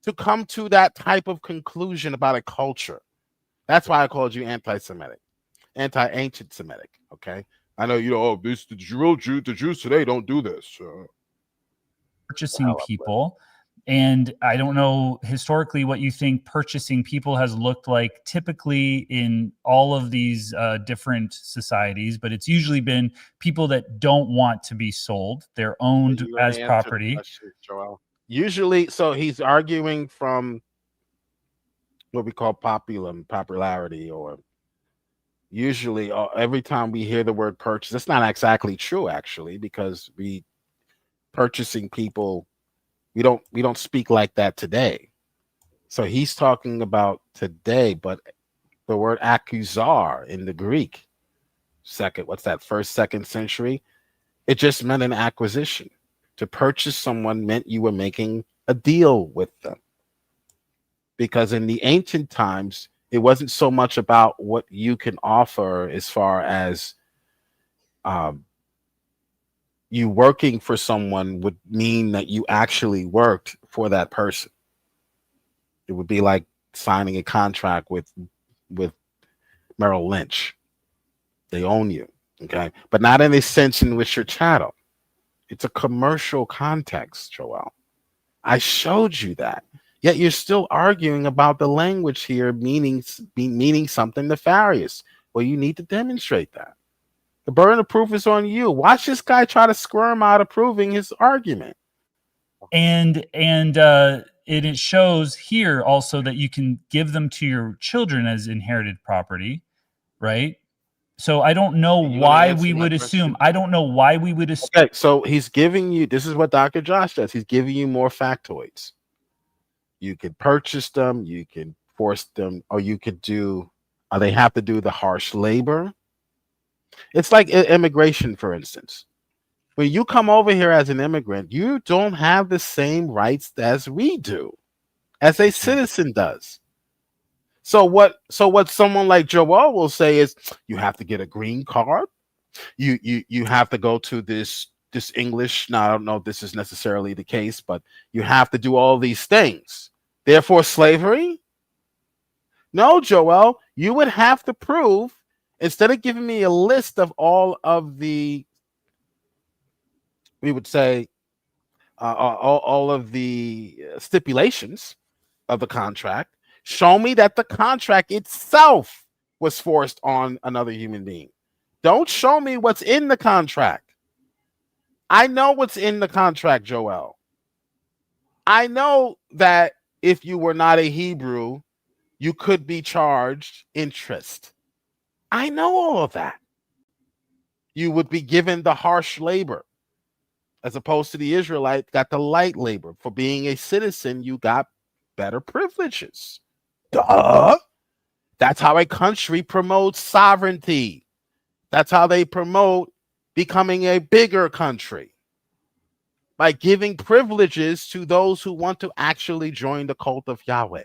to come to that type of conclusion about a culture. That's why I called you anti-Semitic, anti-ancient Semitic. Okay, I know the Jews today don't do this. Purchasing people. And I don't know historically what you think purchasing people has looked like typically in all of these different societies, but it's usually been people that don't want to be sold. They're owned as property. Question, usually, so he's arguing from what we call popularity, or usually every time we hear the word purchase, that's not exactly true, actually, because purchasing people, we don't speak like that today. So he's talking about today, but the word accusar in the Greek, first, second century, it just meant an acquisition. To purchase someone meant you were making a deal with them. Because in the ancient times, it wasn't so much about what you can offer as far as you working for someone would mean that you actually worked for that person. It would be like signing a contract with Merrill Lynch. They own you, okay? But not in a sense in which you're chattel. It's a commercial context, Joel. I showed you that. Yet you're still arguing about the language here meaning something nefarious. Well, you need to demonstrate that. The burden of proof is on you. Watch this guy try to squirm out of proving his argument. And it shows here also that you can give them to your children as inherited property, right? So I don't know why we would assume. I don't know why we would assume. Okay, so he's giving you, this is what Dr. Josh does. He's giving you more factoids. You could purchase them, you can force them, or you could they have to do the harsh labor. It's like immigration, for instance. When you come over here as an immigrant, you don't have the same rights as we do, as a citizen does. So what someone like Joel will say is, you have to get a green card. You have to go to this English. Now, I don't know if this is necessarily the case, but you have to do all these things. Therefore, slavery? No, Joel, you would have to prove, instead of giving me a list of all of the, we would say, all of the stipulations of the contract, show me that the contract itself was forced on another human being. Don't show me what's in the contract. I know what's in the contract, Joel. I know that if you were not a Hebrew, you could be charged interest. I know all of that. You would be given the harsh labor, as opposed to the Israelite got the light labor. For being a citizen, you got better privileges. Duh. That's how a country promotes sovereignty. That's how they promote becoming a bigger country, by giving privileges to those who want to actually join the cult of Yahweh.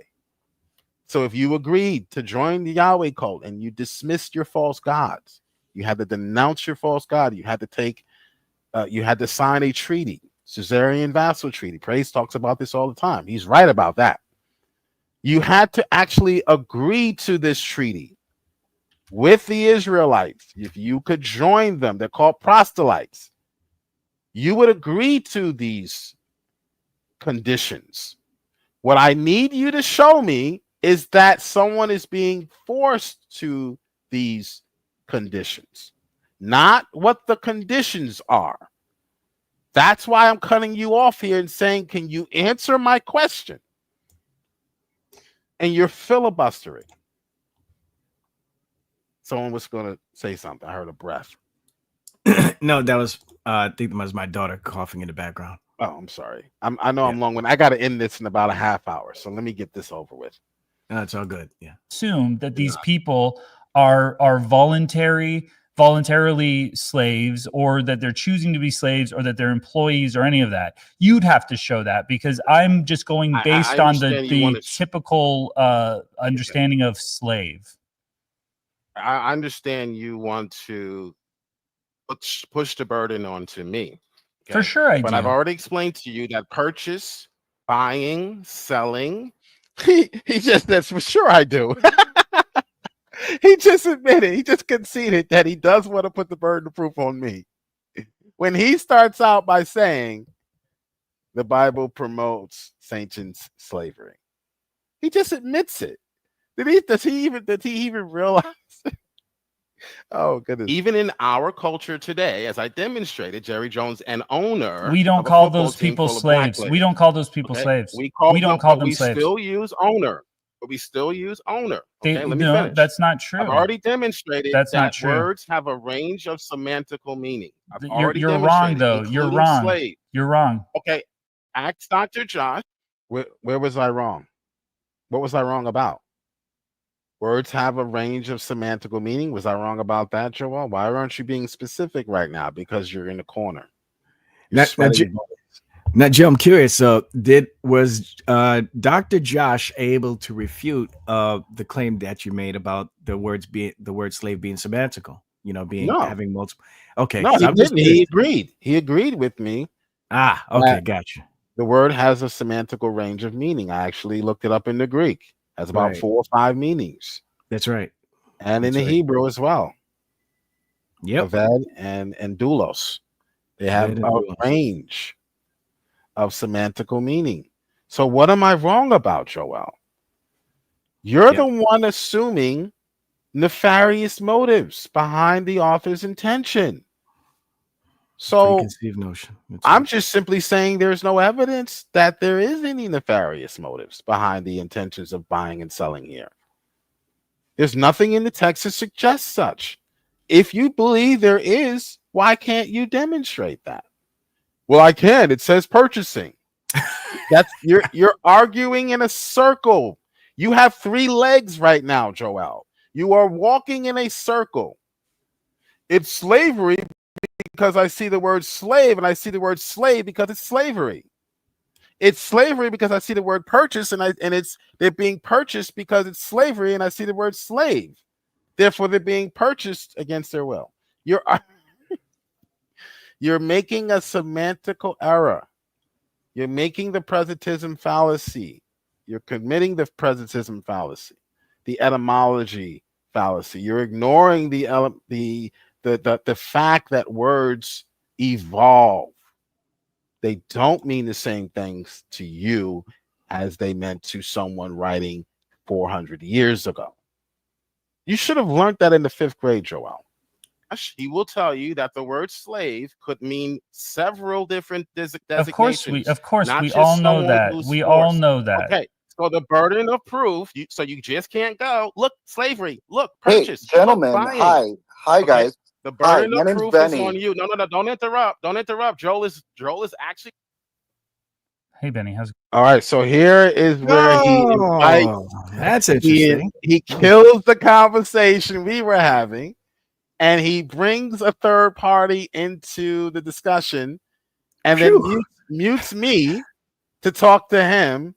So if you agreed to join the Yahweh cult and you dismissed your false gods, you had to denounce your false god. You had to sign a treaty, Caesarean Vassal Treaty. Praise talks about this all the time. He's right about that. You had to actually agree to this treaty with the Israelites. If you could join them, they're called proselytes. You would agree to these conditions. What I need you to show me is that someone is being forced to these conditions, not what the conditions are. That's why I'm cutting you off here and saying, can you answer my question? And you're filibustering. Someone was going to say something. I heard a breath. No, that was I think that was my daughter coughing in the background. Oh, I'm sorry. I know I'm long when I got to end this in about a half hour. So let me get this over with. No, it's all good. Yeah. Assume that these people are voluntarily slaves, or that they're choosing to be slaves, or that they're employees, or any of that. You'd have to show that, because I'm just going based on the typical understanding of slave. I understand you want to push the burden onto me. Okay? For sure, I do. But I've already explained to you that purchase, buying, selling. He just, that's for sure I do. He just admitted, he just conceded that he does want to put the burden of proof on me. When he starts out by saying the Bible promotes sanctions slavery, he just admits it. Does he even realize? Oh, goodness. Even in our culture today, as I demonstrated, Jerry Jones, an owner. We don't call those people slaves. We don't call those people slaves. We don't call them slaves. We still use owner. But we still use owner. Okay, let me finish. That's not true. I've already demonstrated that words have a range of semantical meaning. You're wrong, though. You're wrong. Slave. You're wrong. Okay, ask Dr. Josh. Where was I wrong? What was I wrong about? Words have a range of semantical meaning. Was I wrong about that, Joel? Why aren't you being specific right now? Because you're in the corner. Now, Joe, I'm curious. Was Dr. Josh able to refute the claim that you made about the word slave being semantical? Having multiple. Okay, no, he didn't. He agreed. He agreed with me. Okay, gotcha. The word has a semantical range of meaning. I actually looked it up in the Greek. It has about 4 or 5 meanings. That's right. And in the Hebrew as well. Yep. Aved and doulos. They have a range of semantical meaning. So what am I wrong about, Joel? You're the one assuming nefarious motives behind the author's intention. So preconceived notion. I'm just simply saying there's no evidence that there is any nefarious motives behind the intentions of buying and selling here. There's nothing in the text to suggest such. If you believe there is, why can't you demonstrate that? Well, I can. It says purchasing. That's you're arguing in a circle. You have 3 legs right now, Joel. You are walking in a circle. It's slavery because I see the word slave, and I see the word slave because it's slavery. It's slavery because I see the word purchase, and they're being purchased because it's slavery, and I see the word slave. Therefore, they're being purchased against their will. You're making a semantical error. You're making the presentism fallacy. You're committing the presentism fallacy, the etymology fallacy. You're ignoring the fact that words evolve. They don't mean the same things to you as they meant to someone writing 400 years ago. You should have learned that in the 5th grade, Joel. He will tell you that the word slave could mean several different designations. Of course, we all know that. We all know that. Okay, so the burden of proof. So you just can't go. Look, slavery. Look, purchase. Hey, gentlemen. Look, hi, guys. The burden of proof is on you. No, don't interrupt. Don't interrupt. Joel is actually. Hey, Benny, how's it All right, so here is where he invites. That's interesting. He kills the conversation we were having, and he brings a third party into the discussion, and then mutes me to talk to him.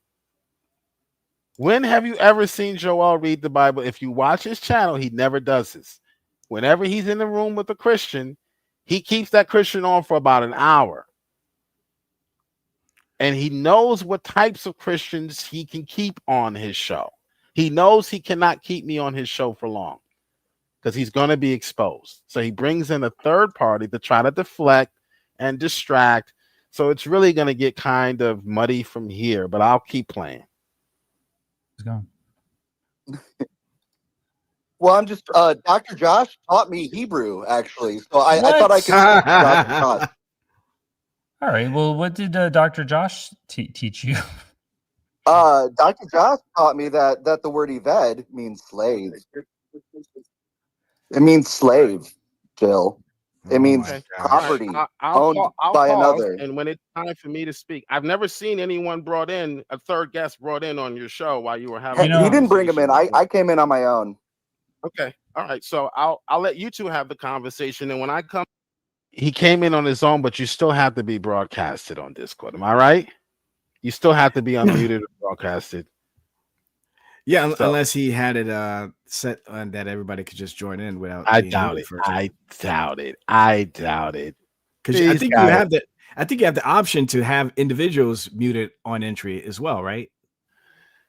When have you ever seen Joel read the Bible? If you watch his channel, he never does this. Whenever he's in the room with a Christian, he keeps that Christian on for about an hour. And he knows what types of Christians he can keep on his show. He knows he cannot keep me on his show for long because he's going to be exposed. So he brings in a third party to try to deflect and distract. So it's really going to get kind of muddy from here, but I'll keep playing. going? Well, I'm just Dr. Josh taught me Hebrew, actually. So I thought I could speak to Dr. Josh. All right. Well, what did Dr. Josh teach you? Dr. Josh taught me that the word Eved means slave. It means slave, Jill. It means property owned by another. And when it's time for me to speak, I've never seen anyone a third guest brought in on your show while you were having. He didn't bring him in. I came in on my own. Okay. All right. So I'll let you two have the conversation. And when I come. He came in on his own, but you still have to be broadcasted on Discord. Am I right? You still have to be unmuted or broadcasted. Yeah, unless he had it set on that everybody could just join in without. I doubt it. I doubt it. Because I think you have the. I think you have the option to have individuals muted on entry as well, right?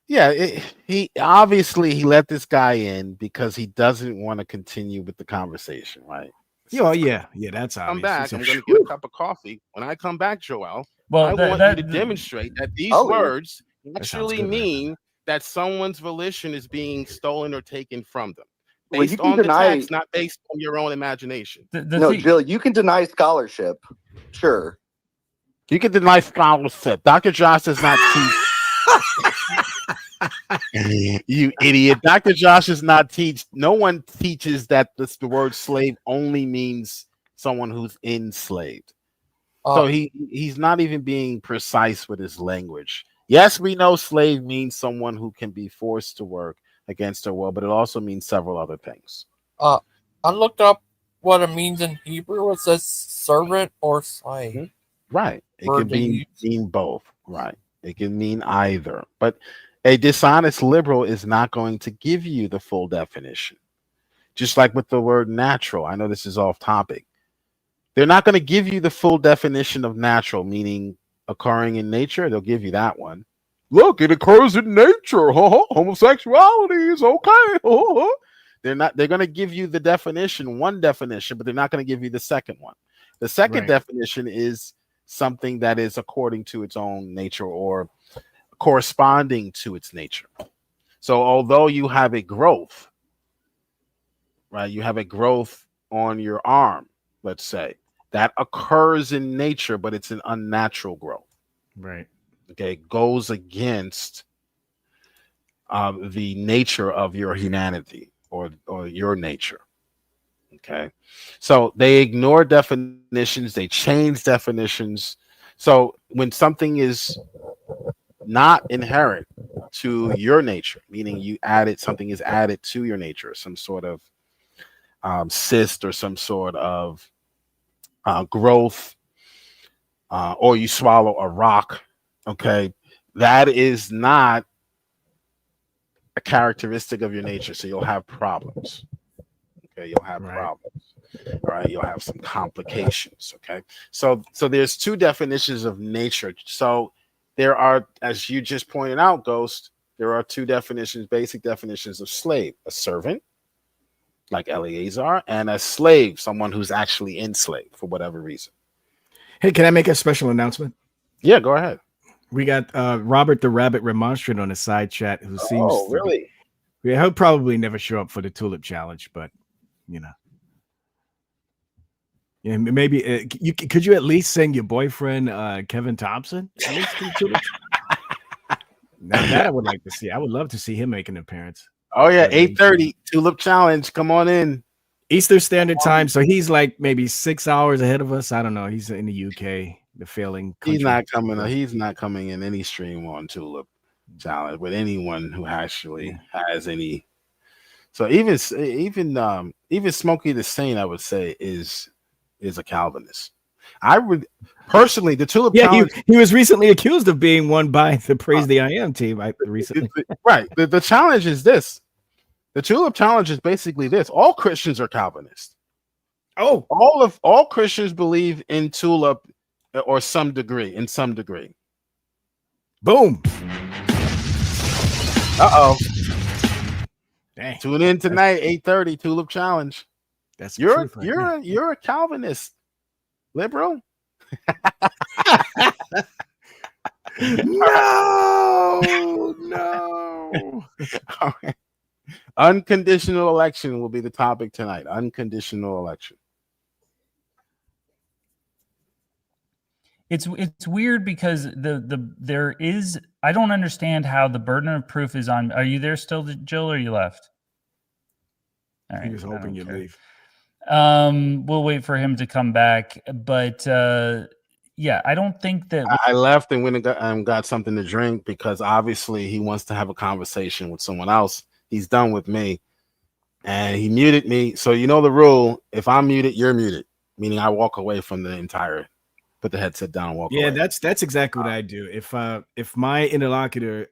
Yeah, he obviously he let this guy in because he doesn't want to continue with the conversation, right? Yeah, that's obvious. Come back. I'm going to get a cup of coffee. When I come back, Joel, I want you to demonstrate that these words actually mean that someone's volition is being stolen or taken from them. Based on the text, not based on your own imagination. Jill, you can deny scholarship. Sure. You can deny scholarship. Dr. Josh does not teach. You idiot. Dr. Josh does not teach. No one teaches that the word slave only means someone who's enslaved. So he's not even being precise with his language. Yes, we know slave means someone who can be forced to work against their will, but it also means several other things. I looked up what it means in Hebrew. It says servant or slave. Right. It can mean both. Right. It can mean either. But a dishonest liberal is not going to give you the full definition. Just like with the word natural. I know this is off topic. They're not going to give you the full definition of natural, meaning occurring in nature. They'll give you that one. Look, it occurs in nature. Homosexuality is okay. They're going to give you the definition, one definition, but they're not going to give you the second one. The second definition is something that is according to its own nature or corresponding to its nature. So although you have a growth, right? You have a growth on your arm, let's say, that occurs in nature, but it's an unnatural growth. Right. Okay. It goes against the nature of your humanity or your nature. Okay. So they ignore definitions. They change definitions. So when something is not inherent to your nature, meaning something is added to your nature, some sort of cyst or some sort of growth, or you swallow a rock, okay, that is not a characteristic of your nature. So you'll have problems. Okay, you'll have problems. All right, you'll have some complications. Okay, so there's two definitions of nature. So there are, as you just pointed out, Ghost, there are two definitions, basic definitions of slave: a servant, like Eleazar, and a slave, someone who's actually enslaved for whatever reason. Hey, can I make a special announcement? Yeah, go ahead. We got Robert the Rabbit Remonstrant on the side chat who seems really? Yeah, he'll probably never show up for the Tulip Challenge, but you know. Yeah, maybe could you at least sing your boyfriend Kevin Thompson? At least now that I would like to see. I would love to see him make an appearance. Oh yeah, 8:30 Tulip Challenge. Come on in. Eastern Standard Time. So he's like maybe 6 hours ahead of us. I don't know. He's in the UK. the failing He's country. not coming. He's not coming in any stream on Tulip Challenge with anyone who actually has any. So even Smokey the Saint, I would say, is a Calvinist. I would personally the Tulip Challenge. He was recently accused of being one by the Praise the I Am team. Recently, right. The challenge is this. The Tulip Challenge is basically this. All Christians are Calvinists. Oh, all Christians believe in Tulip or in some degree. Boom. Uh-oh. Dang. Tune in tonight, 8:30, Tulip Challenge. That's you're a Calvinist, liberal. No. All right. Unconditional election will be the topic tonight. Unconditional election. It's weird because there is, I don't understand how the burden of proof is on. Are you there still, Jill, or you left? All right, he was hoping you'd leave. We'll wait for him to come back, but yeah, I don't think that I left and went and got something to drink because obviously he wants to have a conversation with someone else. He's done with me, and he muted me. So you know the rule: if I'm muted, you're muted. Meaning I walk away from the entire. Put the headset down. Walk away. That's exactly what I do. If my interlocutor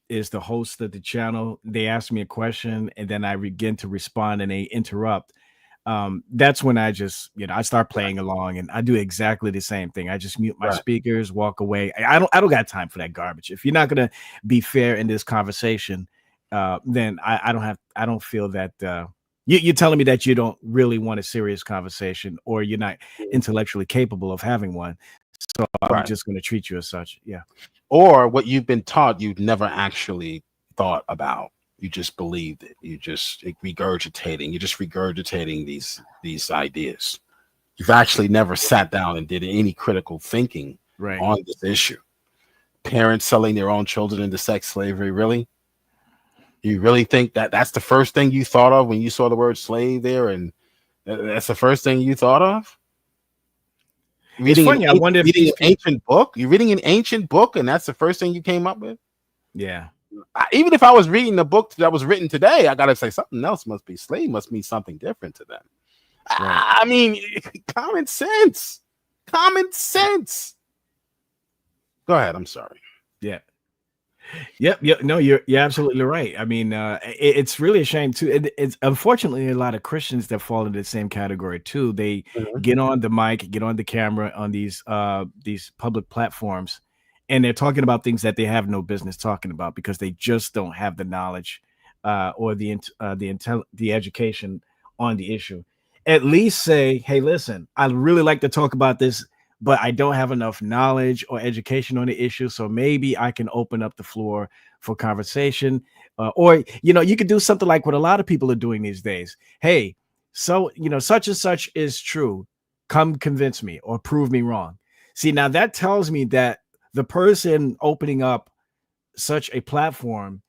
is the host of the channel, they ask me a question and then I begin to respond and they interrupt. That's when I just I start playing along and I do exactly the same thing. I just mute my speakers, walk away. I don't got time for that garbage. If you're not gonna be fair in this conversation, then I don't feel that. You're telling me that you don't really want a serious conversation or you're not intellectually capable of having one. So I'm just going to treat you as such. Yeah. Or what you've been taught, you've never actually thought about. You just believed it. You're just regurgitating these ideas. You've actually never sat down and did any critical thinking on this issue. Parents selling their own children into sex slavery, really? You really think that that's the first thing you thought of when you saw the word slave there, and that's the first thing you thought of? Reading an ancient book? You're reading an ancient book, and that's the first thing you came up with? Yeah. Even if I was reading a book that was written today, I gotta say something else must be slave, must mean something different to them. I mean, common sense. Common sense. Go ahead. I'm sorry. Yeah. Yep. No, you're absolutely right. I mean, it's really a shame too. It's unfortunately a lot of Christians that fall into the same category too. They get on the mic, get on the camera on these public platforms, and they're talking about things that they have no business talking about because they just don't have the knowledge or the education on the issue. At least say, hey, listen, I'd really like to talk about this, but I don't have enough knowledge or education on the issue. So maybe I can open up the floor for conversation. Or, you could do something like what a lot of people are doing these days. Hey, so, such and such is true. Come convince me or prove me wrong. See, now that tells me that the person opening up such a platform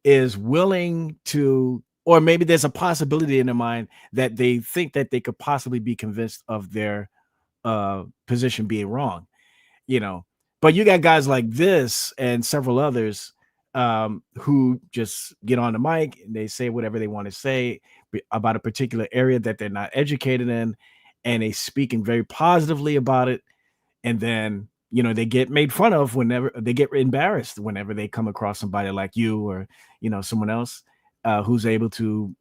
is willing to, or maybe there's a possibility in their mind that they think that they could possibly be convinced of their position being wrong, but you got guys like this and several others who just get on the mic and they say whatever they want to say about a particular area that they're not educated in, and they speaking very positively about it, and then they get made fun of whenever they get embarrassed whenever they come across somebody like you or someone else who's able to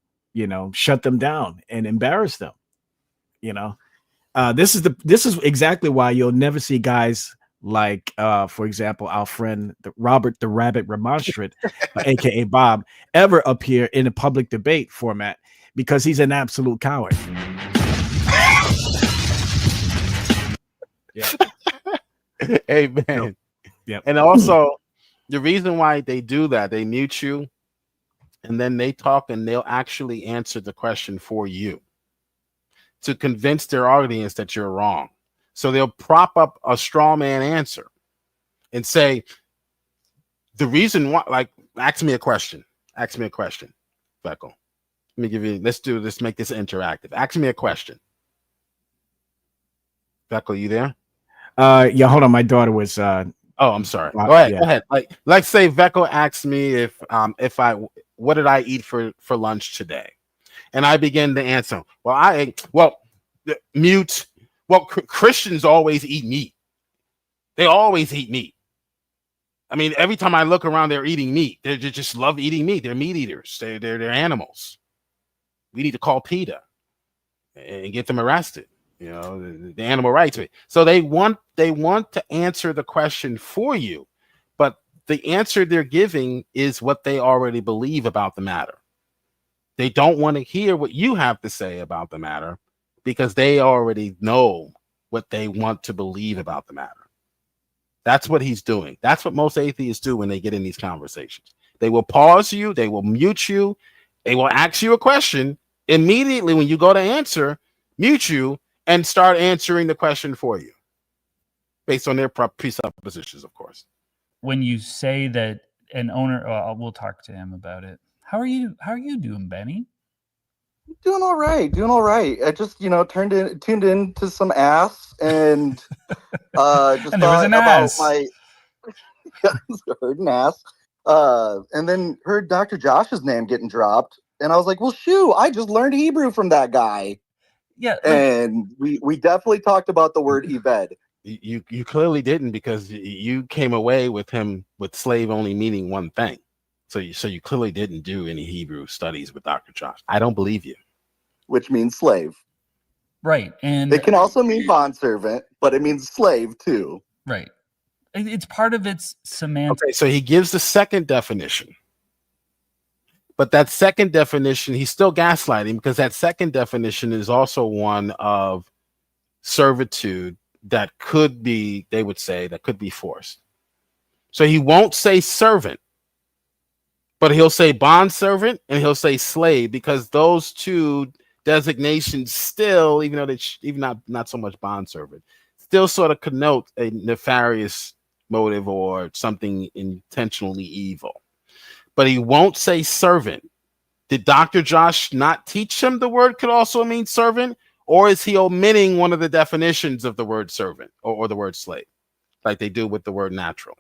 shut them down and embarrass them. This is exactly why you'll never see guys like, for example, our friend Robert the Rabbit Remonstrant, aka Bob, ever appear in a public debate format because he's an absolute coward. Yeah. Hey man. Yeah. And also, the reason why they do that, they mute you, and then they talk, and they'll actually answer the question for you, to convince their audience that you're wrong. So they'll prop up a straw man answer and say, the reason why, like, ask me a question, Beckle. Let's make this interactive. Ask me a question. Beckle, you there? Yeah, hold on. My daughter was. Oh, I'm sorry. Go ahead. Yeah. Go ahead. Like say Vecco asked me if what did I eat for lunch today, and I begin to answer. Mute. Well, Christians always eat meat. They always eat meat. I mean, every time I look around, they're eating meat. They just love eating meat. They're meat eaters. They're animals. We need to call PETA and get them arrested. You know, the animal rights. So they want to answer the question for you, but the answer they're giving is what they already believe about the matter. They don't want to hear what you have to say about the matter because they already know what they want to believe about the matter. That's what he's doing. That's what most atheists do when they get in these conversations. They will pause you. They will mute you. They will ask you a question. Immediately when you go to answer, mute you and start answering the question for you based on their presuppositions, of course. When you say that an owner, we'll talk to him about it. How are you doing, Benny? Doing all right. I just, tuned into some ass and just and there was thought an about ass. heard an ass. And then heard Dr. Josh's name getting dropped. And I was like, well, shoo, I just learned Hebrew from that guy. Yeah. And we definitely talked about the word Eved. You clearly didn't, because you came away with him with slave only meaning one thing. So you clearly didn't do any Hebrew studies with Dr. Josh. I don't believe you. Which means slave. Right. And it can also mean bondservant, but it means slave too. Right. It's part of its semantics. Okay, so he gives the second definition. But that second definition, he's still gaslighting, because that second definition is also one of servitude that could be, they would say, that could be forced. So he won't say servant, but he'll say bondservant and he'll say slave, because those two designations still, even though even not so much bondservant, still sort of connote a nefarious motive or something intentionally evil. But he won't say servant. Did Dr. Josh not teach him the word could also mean servant? Or is he omitting one of the definitions of the word servant or the word slave, like they do with the word natural?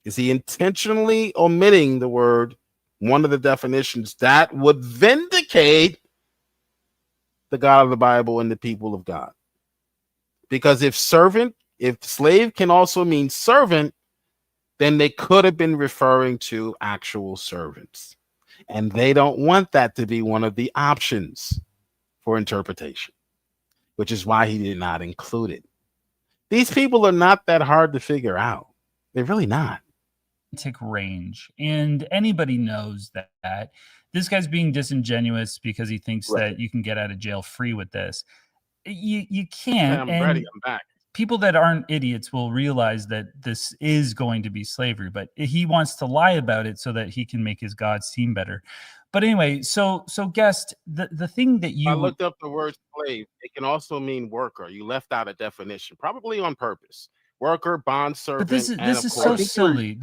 Is he intentionally omitting the word, one of the definitions that would vindicate the God of the Bible and the people of God? Because if slave can also mean servant, then they could have been referring to actual servants. And they don't want that to be one of the options for interpretation, which is why he did not include it. These people are not that hard to figure out. They're really not. Range, and anybody knows that this guy's being disingenuous because he thinks that you can get out of jail free with this. You can't. I'm ready. I'm back. People that aren't idiots will realize that this is going to be slavery, but he wants to lie about it so that he can make his God seem better. But anyway, so guest, the thing that you... I looked up the word slave. It can also mean worker. You left out a definition, probably on purpose. Worker, bond servant. But this is so silly.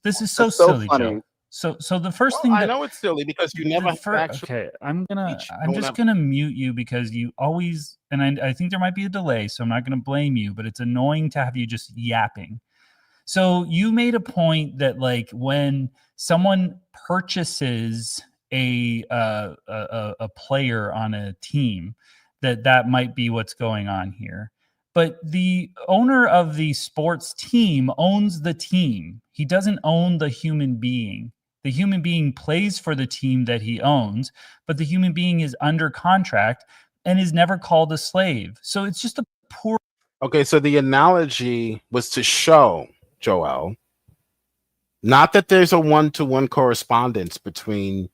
This is so silly, Joe. So the first thing I know it's silly because you never okay, I'm just gonna mute you because you always, and I think there might be a delay, so I'm not gonna blame you, but it's annoying to have you just yapping. So you made a point that, like, when someone purchases a player on a team, that might be what's going on here. But the owner of the sports team owns the team. He doesn't own the human being. The human being plays for the team that he owns, but the human being is under contract and is never called a slave. So it's just a poor... Okay, so the analogy was to show, Joel, not that there's a one-to-one correspondence between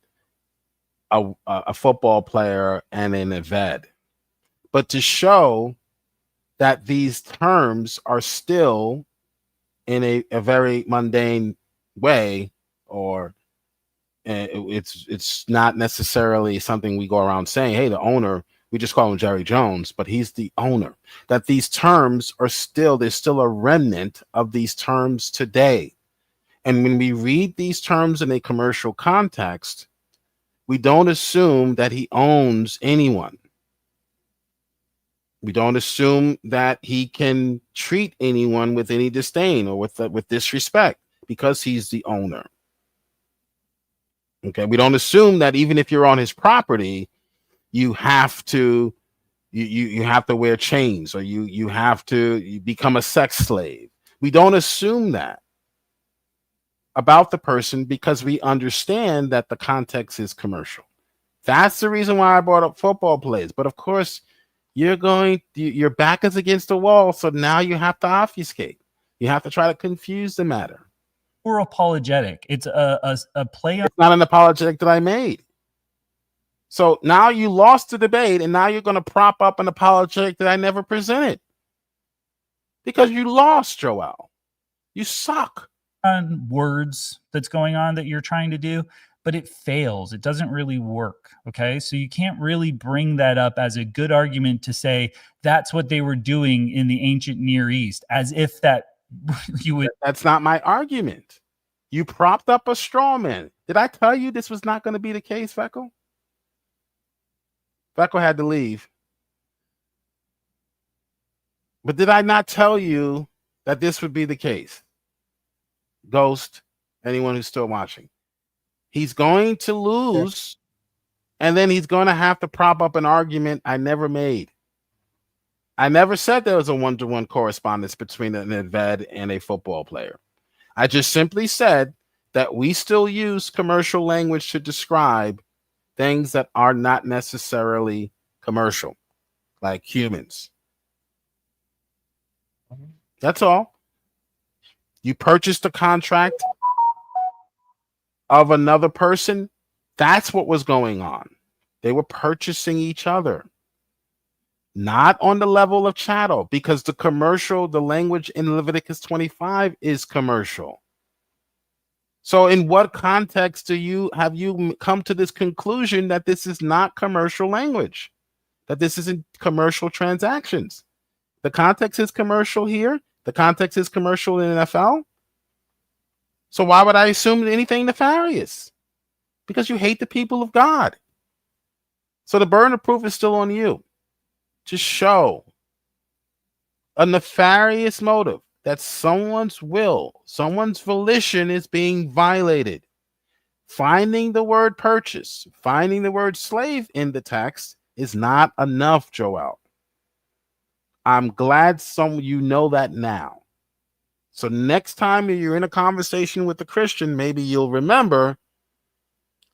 a football player and an eved, but to show that these terms are still, in a very mundane way, or it's not necessarily something we go around saying, hey, the owner, we just call him Jerry Jones, but he's the owner. That these terms are still, there's still a remnant of these terms today. And when we read these terms in a commercial context, we don't assume that he owns anyone. We don't assume that he can treat anyone with any disdain or with disrespect because he's the owner. Okay, we don't assume that even if you're on his property, you have to you have to wear chains, or you have to become a sex slave. We don't assume that about the person because we understand that the context is commercial. That's the reason why I brought up football players. But of course, your back is against the wall, so now you have to obfuscate. You have to try to confuse the matter. Or apologetic. It's a play on. It's not an apologetic that I made. So now you lost the debate, and now you're going to prop up an apologetic that I never presented. Because you lost, Joel. You suck. On words that's going on that you're trying to do, but it fails. It doesn't really work. Okay. So you can't really bring that up as a good argument to say that's what they were doing in the ancient Near East, as if that you would. That's not my argument. You propped up a straw man. Did I tell you this was not going to be the case, Feckle? Feckle had to leave. But did I not tell you that this would be the case? Ghost, anyone who's still watching. He's going to lose, and then he's going to have to prop up an argument I never made. I never said there was a one-to-one correspondence between an Aved and a football player. I just simply said that we still use commercial language to describe things that are not necessarily commercial, like humans. That's all. You purchased a contract of another person. That's what was going on. They were purchasing each other. Not on the level of chattel, because the language in Leviticus 25 is commercial. So in what context have you come to this conclusion that this is not commercial language, that this isn't commercial transactions? The context is commercial here. The context is commercial in NFL. So why would I assume anything nefarious? Because you hate the people of God. So the burden of proof is still on you to show a nefarious motive, that someone's will, someone's volition is being violated. Finding the word purchase, finding the word slave in the text is not enough, Joel. I'm glad you know that now. So next time you're in a conversation with a Christian, maybe you'll remember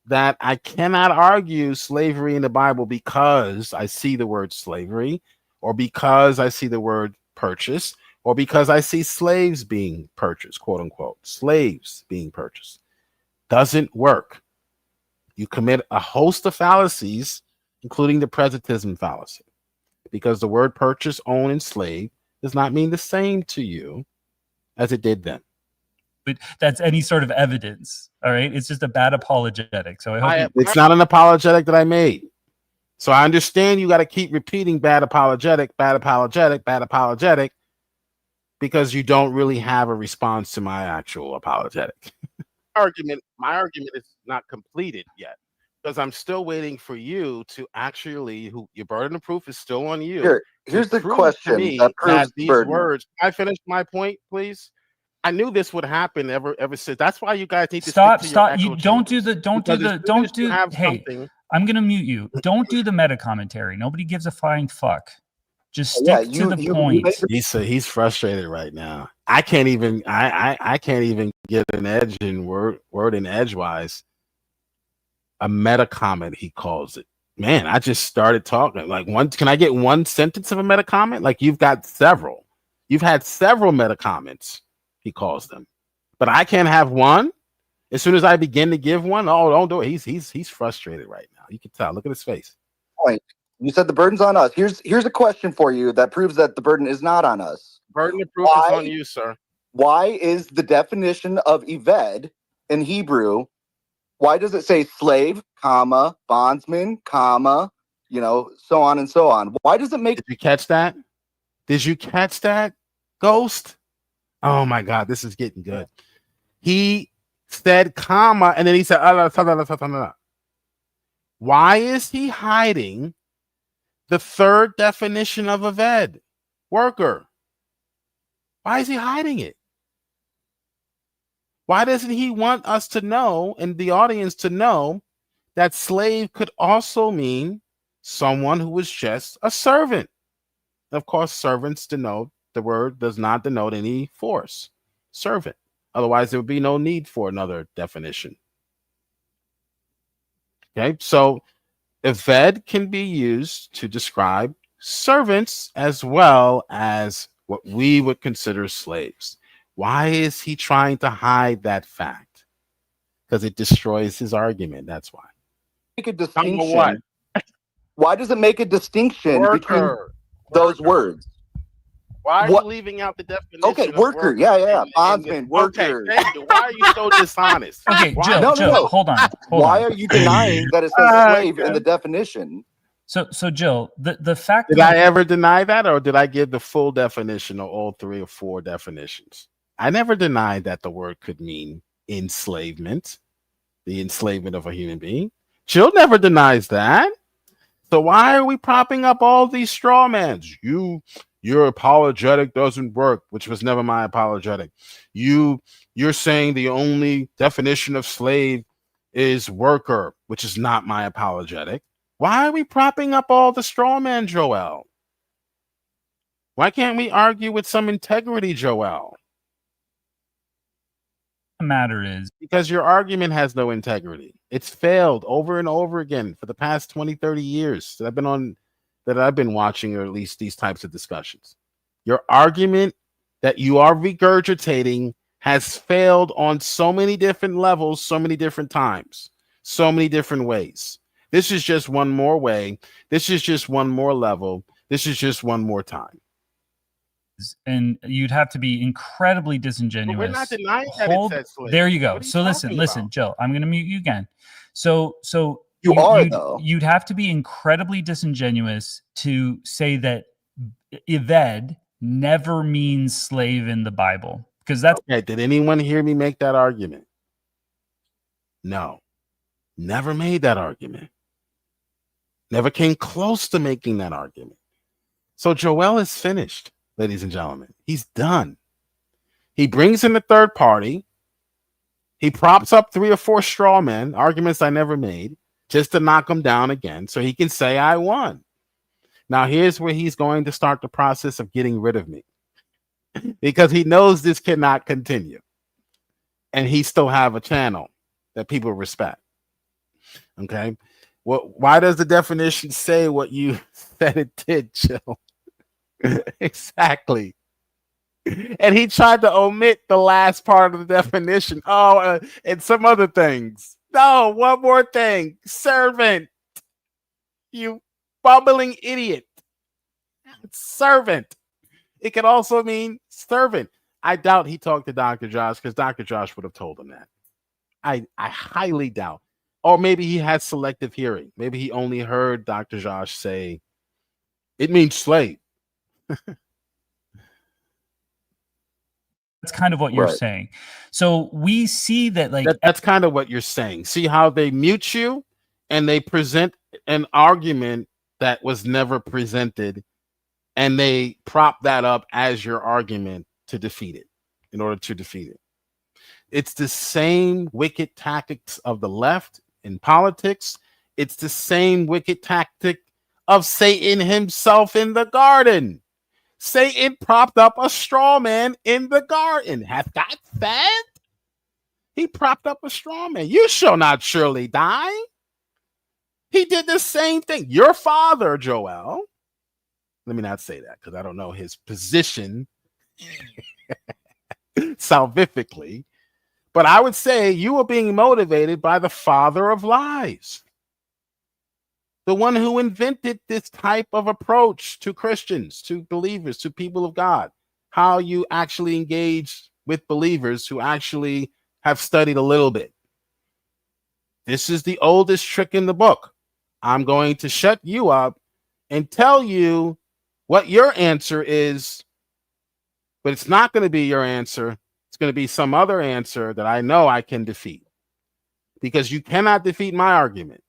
that I cannot argue slavery in the Bible because I see the word slavery, or because I see the word purchase, or because I see slaves being purchased, quote unquote, slaves being purchased. Doesn't work. You commit a host of fallacies, including the presentism fallacy, because the word purchase, own, and slave does not mean the same to you as it did then. But that's any sort of evidence. All right. It's just a bad apologetic. So I hope it's not an apologetic that I made. So I understand you got to keep repeating bad apologetic, because you don't really have a response to my actual apologetic. My argument is not completed yet, because I'm still waiting for you to actually, your burden of proof is still on you. Here's the question that proves these burden. words. I finished my point, please. I knew this would happen ever since. That's why you guys need to stop. You don't do. Hey, I'm gonna mute you. Don't do the meta commentary. Nobody gives a flying fuck. Just stick to the point. He's frustrated right now. I can't even get an edge in word in edgewise. A meta comment, he calls it. Man, I just started talking. Like, can I get one sentence of a meta comment? Like, you've got several. You've had several meta comments, he calls them. But I can't have one. As soon as I begin to give one, don't do it. He's frustrated right now. You can tell. Look at his face. Point. You said the burden's on us. Here's a question for you that proves that the burden is not on us. Burden of proof is on you, sir. Why is the definition of Eved in Hebrew, why does it say slave, comma, bondsman, comma, so on and so on? Why does it make... Did you catch that? Did you catch that, Ghost? Oh my God, this is getting good. He said comma, and then he said, why is he hiding the third definition of Aved, worker. Why is he hiding it? Why doesn't he want us to know and the audience to know that slave could also mean someone who was just a servant? Of course, servants denote, the word does not denote any force. Servant. Otherwise, there would be no need for another definition. Okay, so Aved can be used to describe servants as well as what we would consider slaves. Why is he trying to hide that fact? Because it destroys his argument. That's why. Make a distinction. Why does it make a distinction between those words? Why are you leaving out the definition? Okay, worker. Yeah. Bondsman, worker. Okay, why are you so dishonest? Okay, Jill, hold on. Why are you denying that it says slave in the definition? So Jill, the fact did I ever deny that, or did I give the full definition of all 3 or 4 definitions? I never denied that the word could mean enslavement, the enslavement of a human being. Jill never denies that. So why are we propping up all these straw mans? Your apologetic doesn't work, which was never my apologetic. You're saying the only definition of slave is worker, which is not my apologetic. Why are we propping up all the straw man, Joel? Why can't we argue with some integrity, Joel? The matter is because your argument has no integrity. It's failed over and over again for the past 20, 30 years that I've been watching, or at least these types of discussions. Your argument that you are regurgitating has failed on so many different levels, so many different times, so many different ways. This is just one more way. This is just one more level. This is just one more time. And you'd have to be incredibly disingenuous. But we're not denying that it says slave. There you go. So listen, Jill, I'm going to mute you again. So you'd have to be incredibly disingenuous to say that Aved never means slave in the Bible, because that's okay. Did anyone hear me make that argument? No, never made that argument. Never came close to making that argument. So Joel is finished, ladies and gentlemen. He's done. He brings in the third party. He props up 3 or 4 straw men, arguments I never made, just to knock them down again so he can say I won. Now, here's where he's going to start the process of getting rid of me, because he knows this cannot continue. And he still have a channel that people respect. Okay? Well, why does the definition say what you said it did, Jill? Exactly. And he tried to omit the last part of the definition. And some other things. No, one more thing. Servant. You bumbling idiot. Servant. It can also mean servant. I doubt he talked to Dr. Josh, because Dr. Josh would have told him that. I highly doubt. Or maybe he had selective hearing. Maybe he only heard Dr. Josh say, it means slave. That's kind of what you're saying. So we see that, like, that's kind of what you're saying. See how they mute you and they present an argument that was never presented, and they prop that up as your argument to defeat it, in order to defeat it. It's the same wicked tactics of the left in politics. It's the same wicked tactic of Satan himself in the garden. Satan propped up a straw man in the garden. Hath God said? He propped up a straw man. You shall not surely die. He did the same thing. Your father, Joel. Let me not say that, because I don't know his position salvifically. But I would say you were being motivated by the father of lies. The one who invented this type of approach to Christians, to believers, to people of God. How you actually engage with believers who actually have studied a little bit. This is the oldest trick in the book. I'm going to shut you up and tell you what your answer is, but it's not going to be your answer. It's going to be some other answer that I know I can defeat, because you cannot defeat my argument.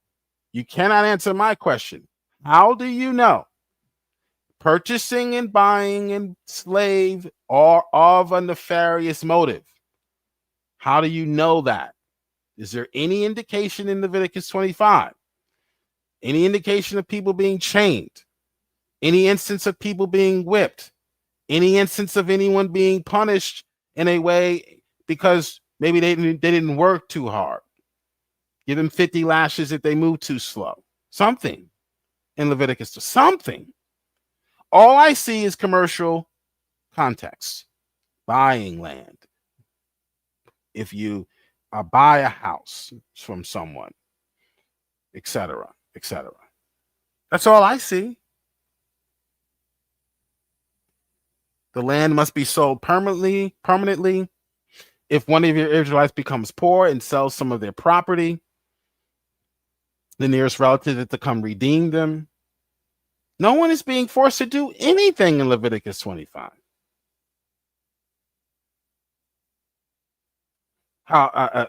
You cannot answer my question. How do you know purchasing and buying and slave are of a nefarious motive? How do you know that? Is there any indication in Leviticus 25? Any indication of people being chained? Any instance of people being whipped? Any instance of anyone being punished in a way because maybe they didn't work too hard? Give them 50 lashes if they move too slow. Something in Leviticus, something. All I see is commercial context, buying land. If you buy a house from someone, etc., etc. That's all I see. The land must be sold permanently. If one of your Israelites becomes poor and sells some of their property, the nearest relative is to come redeem them. No one is being forced to do anything in Leviticus 25.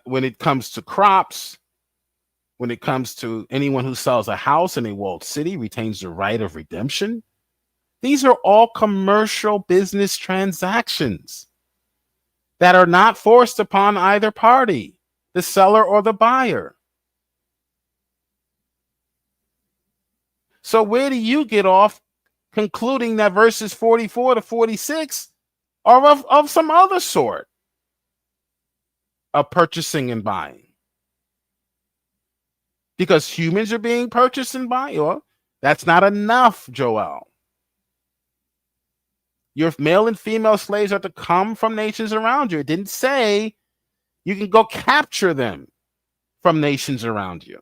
When it comes to crops, when it comes to anyone who sells a house in a walled city retains the right of redemption. These are all commercial business transactions that are not forced upon either party, the seller or the buyer. So where do you get off concluding that verses 44 to 46 are of some other sort of purchasing and buying? Because humans are being purchased and bought? Well, that's not enough, Joel. Your male and female slaves are to come from nations around you. It didn't say you can go capture them from nations around you.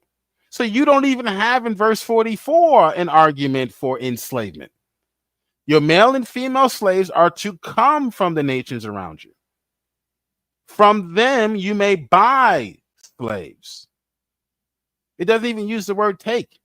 So you don't even have in verse 44 an argument for enslavement. Your male and female slaves are to come from the nations around you. From them you may buy slaves. It doesn't even use the word take.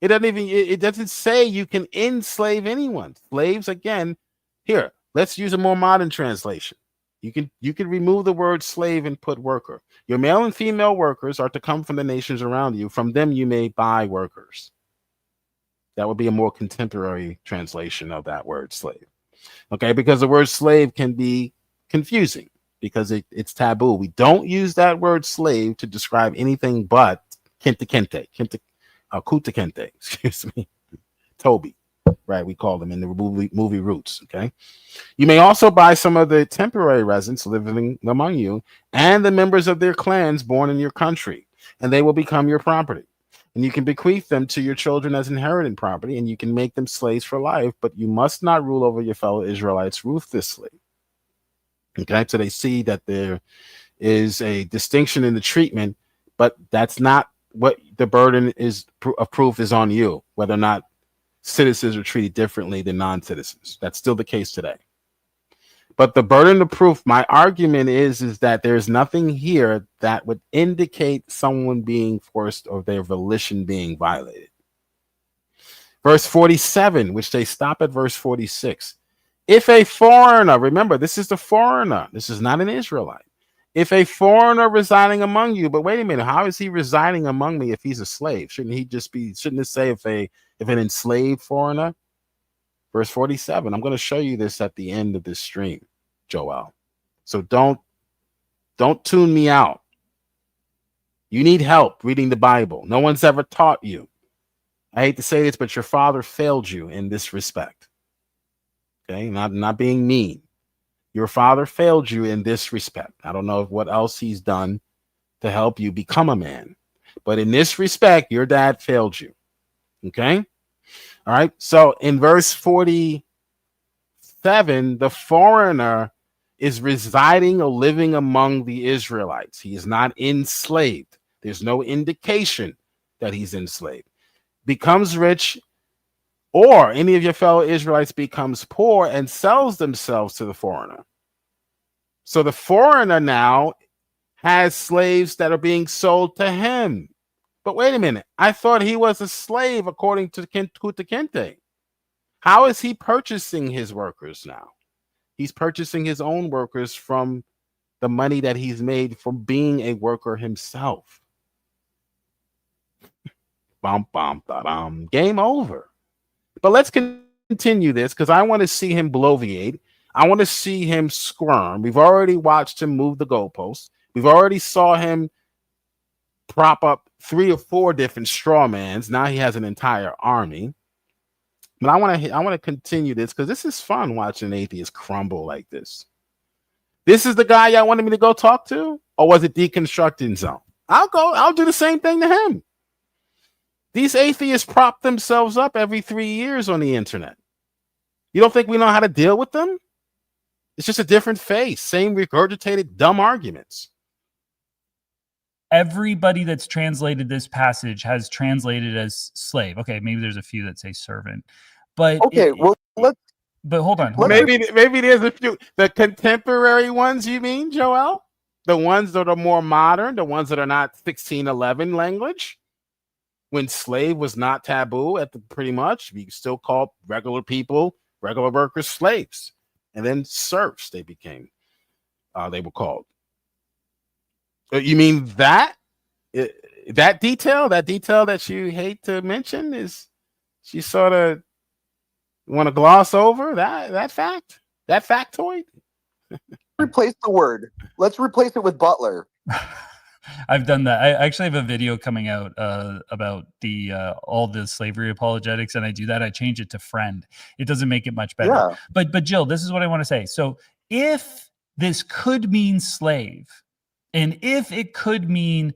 It doesn't say you can enslave anyone. Slaves, again, here, let's use a more modern translation. You can remove the word slave and put worker. Your male and female workers are to come from the nations around you. From them you may buy workers. That would be a more contemporary translation of that word slave. Okay, because the word slave can be confusing because it's taboo. We don't use that word slave to describe anything but kuta kente, excuse me, Toby, right? We call them in the movie Roots. Okay, you may also buy some of the temporary residents living among you and the members of their clans born in your country, and they will become your property. And you can bequeath them to your children as inherited property, and you can make them slaves for life, but you must not rule over your fellow Israelites ruthlessly. Okay, so they see that there is a distinction in the treatment, but that's not what the burden is of proof is on you, whether or not citizens are treated differently than non-citizens. That's still the case today. But the burden of proof, my argument is that there's nothing here that would indicate someone being forced or their volition being violated. Verse 47, which they stop at verse 46. If a foreigner, remember, this is the foreigner. This is not an Israelite. If a foreigner residing among you, but wait a minute, how is he residing among me if he's a slave? Shouldn't it say if an enslaved foreigner? Verse 47. I'm going to show you this at the end of this stream, Joel. So don't tune me out. You need help reading the Bible. No one's ever taught you. I hate to say this, but your father failed you in this respect. Okay, not being mean. Your father failed you in this respect. I don't know what else he's done to help you become a man, but in this respect, your dad failed you. Okay, all right. So in verse 47, the foreigner is residing or living among the Israelites. He is not enslaved. There's no indication that he's enslaved. Becomes rich, or any of your fellow Israelites becomes poor and sells themselves to the foreigner. So the foreigner now has slaves that are being sold to him. But wait a minute. I thought he was a slave according to Kuta Kente. How is he purchasing his workers now? He's purchasing his own workers from the money that he's made from being a worker himself. Game over. But let's continue this because I want to see him bloviate. I want to see him squirm. We've already watched him move the goalposts. We've already saw him prop up 3 or 4 different straw mans. Now he has an entire army. But I want to continue this because this is fun watching atheists crumble like this. This is the guy y'all wanted me to go talk to, or was it Deconstructing Zone? I'll do the same thing to him. These atheists prop themselves up every 3 years on the internet. You don't think we know how to deal with them? It's just a different face, same regurgitated dumb arguments. Everybody that's translated this passage has translated as slave. Okay, maybe there's a few that say servant, but okay, but hold on. Maybe there's a few. The contemporary ones, you mean, Joel? The ones that are more modern, the ones that are not 1611 language, when slave was not taboo pretty much. We still called regular people, regular workers, slaves, and then serfs. They became. They were called. You mean that detail that you hate to mention is she sort of want to gloss over that factoid? Replace the word. Let's replace it with butler. I've done that. I actually have a video coming out about all the slavery apologetics, and I do that. I change it to friend. It doesn't make it much better. Yeah. But Jill, this is what I want to say. So if this could mean slave, and if it could mean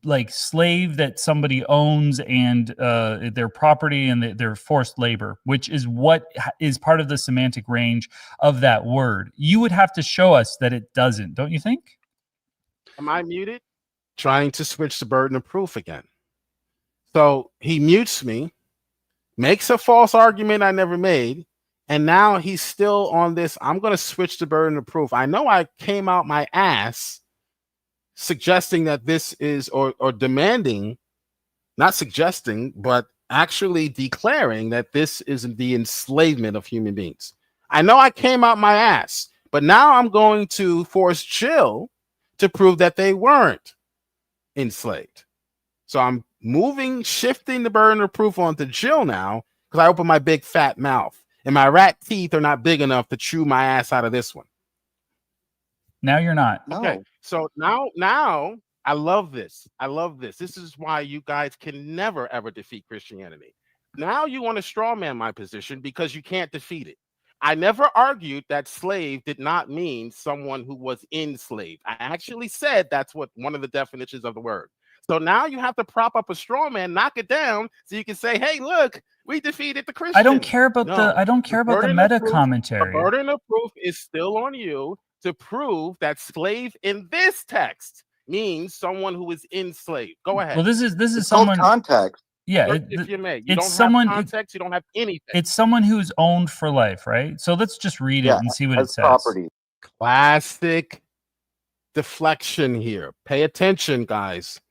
like slave that somebody owns and their property and their forced labor, which is what is part of the semantic range of that word, you would have to show us that it doesn't, don't you think? Am I muted? Trying to switch the burden of proof again. So he mutes me, makes a false argument I never made, and now he's still on this. I'm going to switch the burden of proof. I know I came out my ass suggesting that this is, or demanding, not suggesting, but actually declaring that this is the enslavement of human beings. I know I came out my ass, but now I'm going to force Jill to prove that they weren't enslaved. So I'm shifting the burden of proof onto Jill now because I open my big fat mouth and my rat teeth are not big enough to chew my ass out of this one. Now you're not. Okay. So now I love this. This is why you guys can never ever defeat Christianity. Now you want to straw man my position because you can't defeat it. I never argued that slave did not mean someone who was enslaved. I actually said that's what one of the definitions of the word. So now you have to prop up a straw man, knock it down, so you can say, "Hey, look, we defeated the Christians." I don't care about the meta commentary. The burden of proof is still on you to prove that slave in this text means someone who is enslaved. Go ahead. Well, this is someone context. Yeah, if you may. You don't someone, have context, you don't have anything. It's someone who's owned for life, right? So let's just read it and see what it says. Property. Classic deflection here. Pay attention, guys.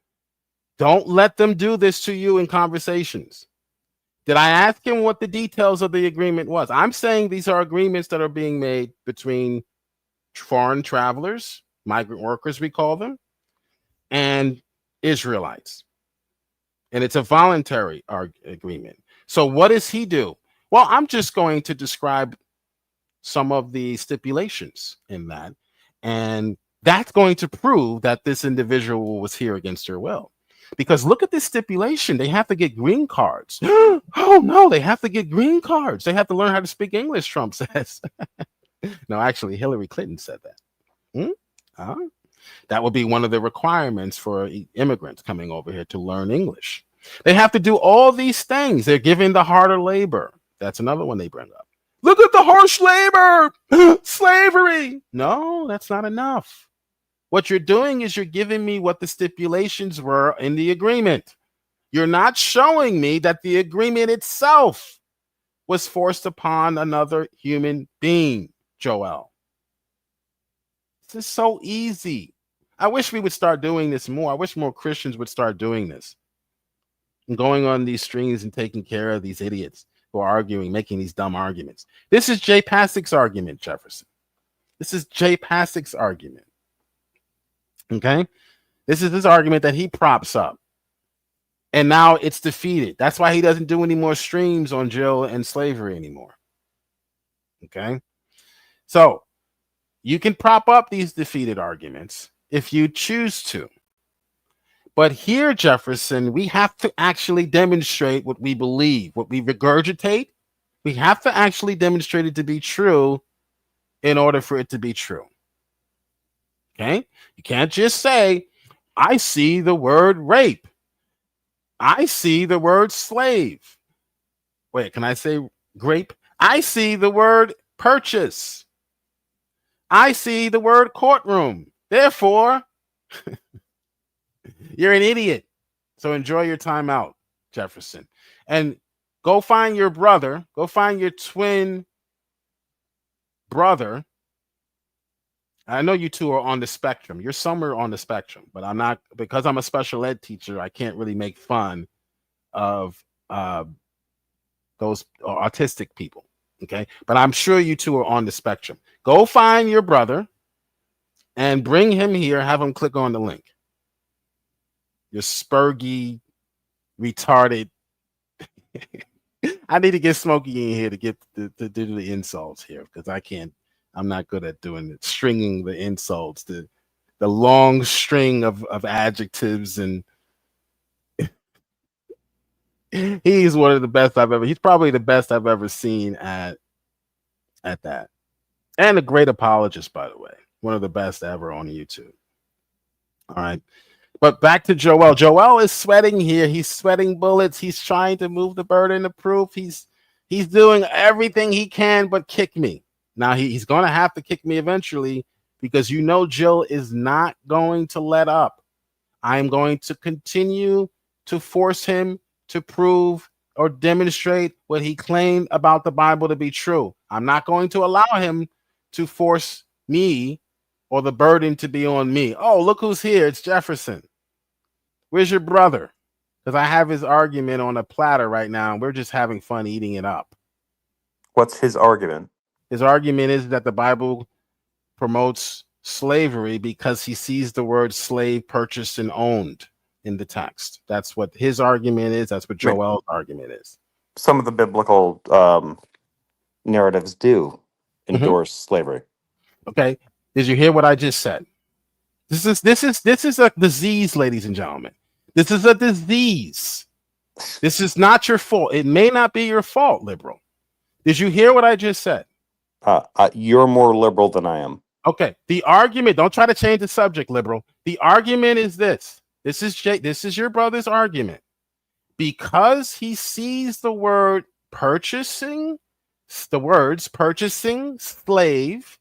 Don't let them do this to you in conversations. Did I ask him what the details of the agreement was? I'm saying these are agreements that are being made between foreign travelers, migrant workers, we call them, and Israelites. And it's a voluntary agreement. So what does he do? Well, I'm just going to describe some of the stipulations in that. And that's going to prove that this individual was here against their will. Because look at this stipulation. They have to get green cards. Oh, no, they have to get green cards. They have to learn how to speak English, Trump says. No, actually, Hillary Clinton said that. That would be one of the requirements for immigrants coming over here to learn English. They have to do all these things. They're giving the harder labor. That's another one they bring up. Look at the harsh labor, slavery. No, that's not enough. What you're doing is you're giving me what the stipulations were in the agreement. You're not showing me that the agreement itself was forced upon another human being, Joel. This is so easy. I wish we would start doing this more. I wish more Christians would start doing this. And going on these streams and taking care of these idiots who are arguing, making these dumb arguments. This is Jay Passick's argument, Jefferson. This is Jay Passick's argument. Okay? This is his argument that he props up. And now it's defeated. That's why he doesn't do any more streams on Jill and slavery anymore. Okay. So you can prop up these defeated arguments if you choose to. But here, Jefferson, we have to actually demonstrate what we believe, what we regurgitate. We have to actually demonstrate it to be true in order for it to be true. Okay? You can't just say, I see the word rape. I see the word slave. Wait, can I say grape? I see the word purchase. I see the word courtroom. Therefore, you're an idiot. So enjoy your time out, Jefferson. And go find your brother. Go find your twin brother. I know you two are on the spectrum. You're somewhere on the spectrum, but I'm not, because I'm a special ed teacher, I can't really make fun of those autistic people. Okay. But I'm sure you two are on the spectrum. Go find your brother and bring him here. Have him click on the link. You're spurgy, retarded. I need to get Smokey in here to get to do the insults here, because I can't. I'm not good at doing it. Stringing the insults, the long string of adjectives, and he's one of the best I've ever. He's probably the best I've ever seen at that, and a great apologist, by the way. One of the best ever on YouTube. All right. But back to Joel. Joel is sweating here. He's sweating bullets. He's trying to move the burden of proof. He's doing everything he can but kick me. Now he's going to have to kick me eventually, because you know Jill is not going to let up. I'm going to continue to force him to prove or demonstrate what he claimed about the Bible to be true. I'm not going to allow him to force me or the burden to be on me. Oh, look who's here. It's Jefferson. Where's your brother? Because I have his argument on a platter right now, and we're just having fun eating it up. What's his argument? His argument is that the Bible promotes slavery because he sees the word slave, purchased, and owned in the text. That's what his argument is. That's what Joel's argument is. Some of the biblical narratives do endorse slavery. Okay. Did you hear what I just said? This is a disease, ladies and gentlemen. This is a disease. This is not your fault. It may not be your fault, liberal. Did you hear what I just said? You're more liberal than I am. Okay. The argument, don't try to change the subject, liberal. The argument is this. This is your brother's argument. Because he sees the word purchasing, the words purchasing, slave,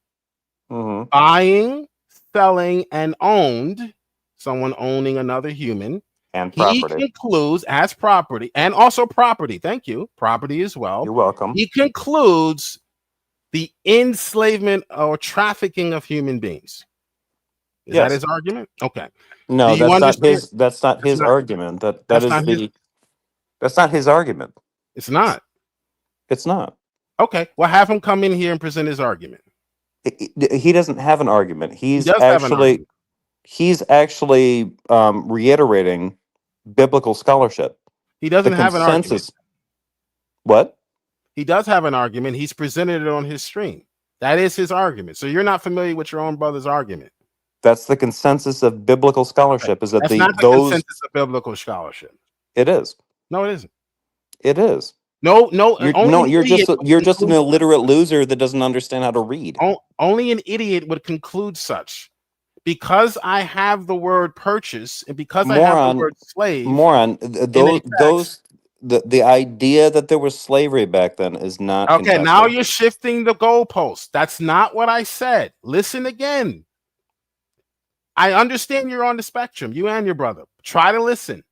buying, selling, and owned, someone owning another human, and property. He concludes as property, and also property. Thank you. Property as well. You're welcome. He concludes the enslavement or trafficking of human beings. Is that his argument? Okay. No, that's not his argument. That's not his argument. It's not. It's not. Okay. Well, have him come in here and present his argument. He doesn't have an argument. He's actually reiterating biblical scholarship. He doesn't have an argument. What? He does have an argument. He's presented it on his stream. That is his argument. So you're not familiar with your own brother's argument. That's the consensus of biblical scholarship. Is that That's not the consensus of biblical scholarship? It is. No, it isn't. It is. No. You're just an illiterate loser that doesn't understand how to read. Only an idiot would conclude such. Because I have the word purchase, and because I have the word slave, the idea that there was slavery back then is not okay. contested. Now you're shifting the goalpost. That's not what I said. Listen again. I understand you're on the spectrum, you and your brother. Try to listen.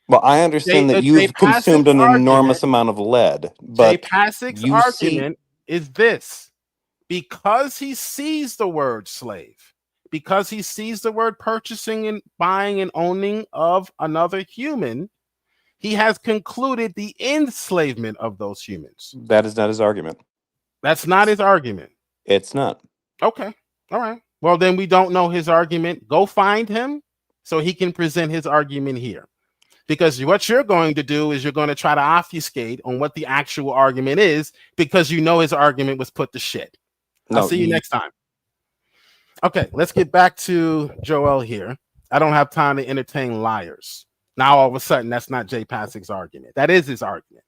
Well, I understand that you've consumed an enormous amount of lead, but Pasik's argument is this: because he sees the word slave, because he sees the word purchasing and buying and owning of another human, he has concluded the enslavement of those humans. That is not his argument. That's not his argument. It's not. Okay. All right. Well, then we don't know his argument. Go find him so he can present his argument here. Because what you're going to do is you're going to try to obfuscate on what the actual argument is because you know his argument was put to shit. I'll see you next time. Okay, let's get back to Joel here. I don't have time to entertain liars. Now, all of a sudden, that's not Jay Passik's argument. That is his argument.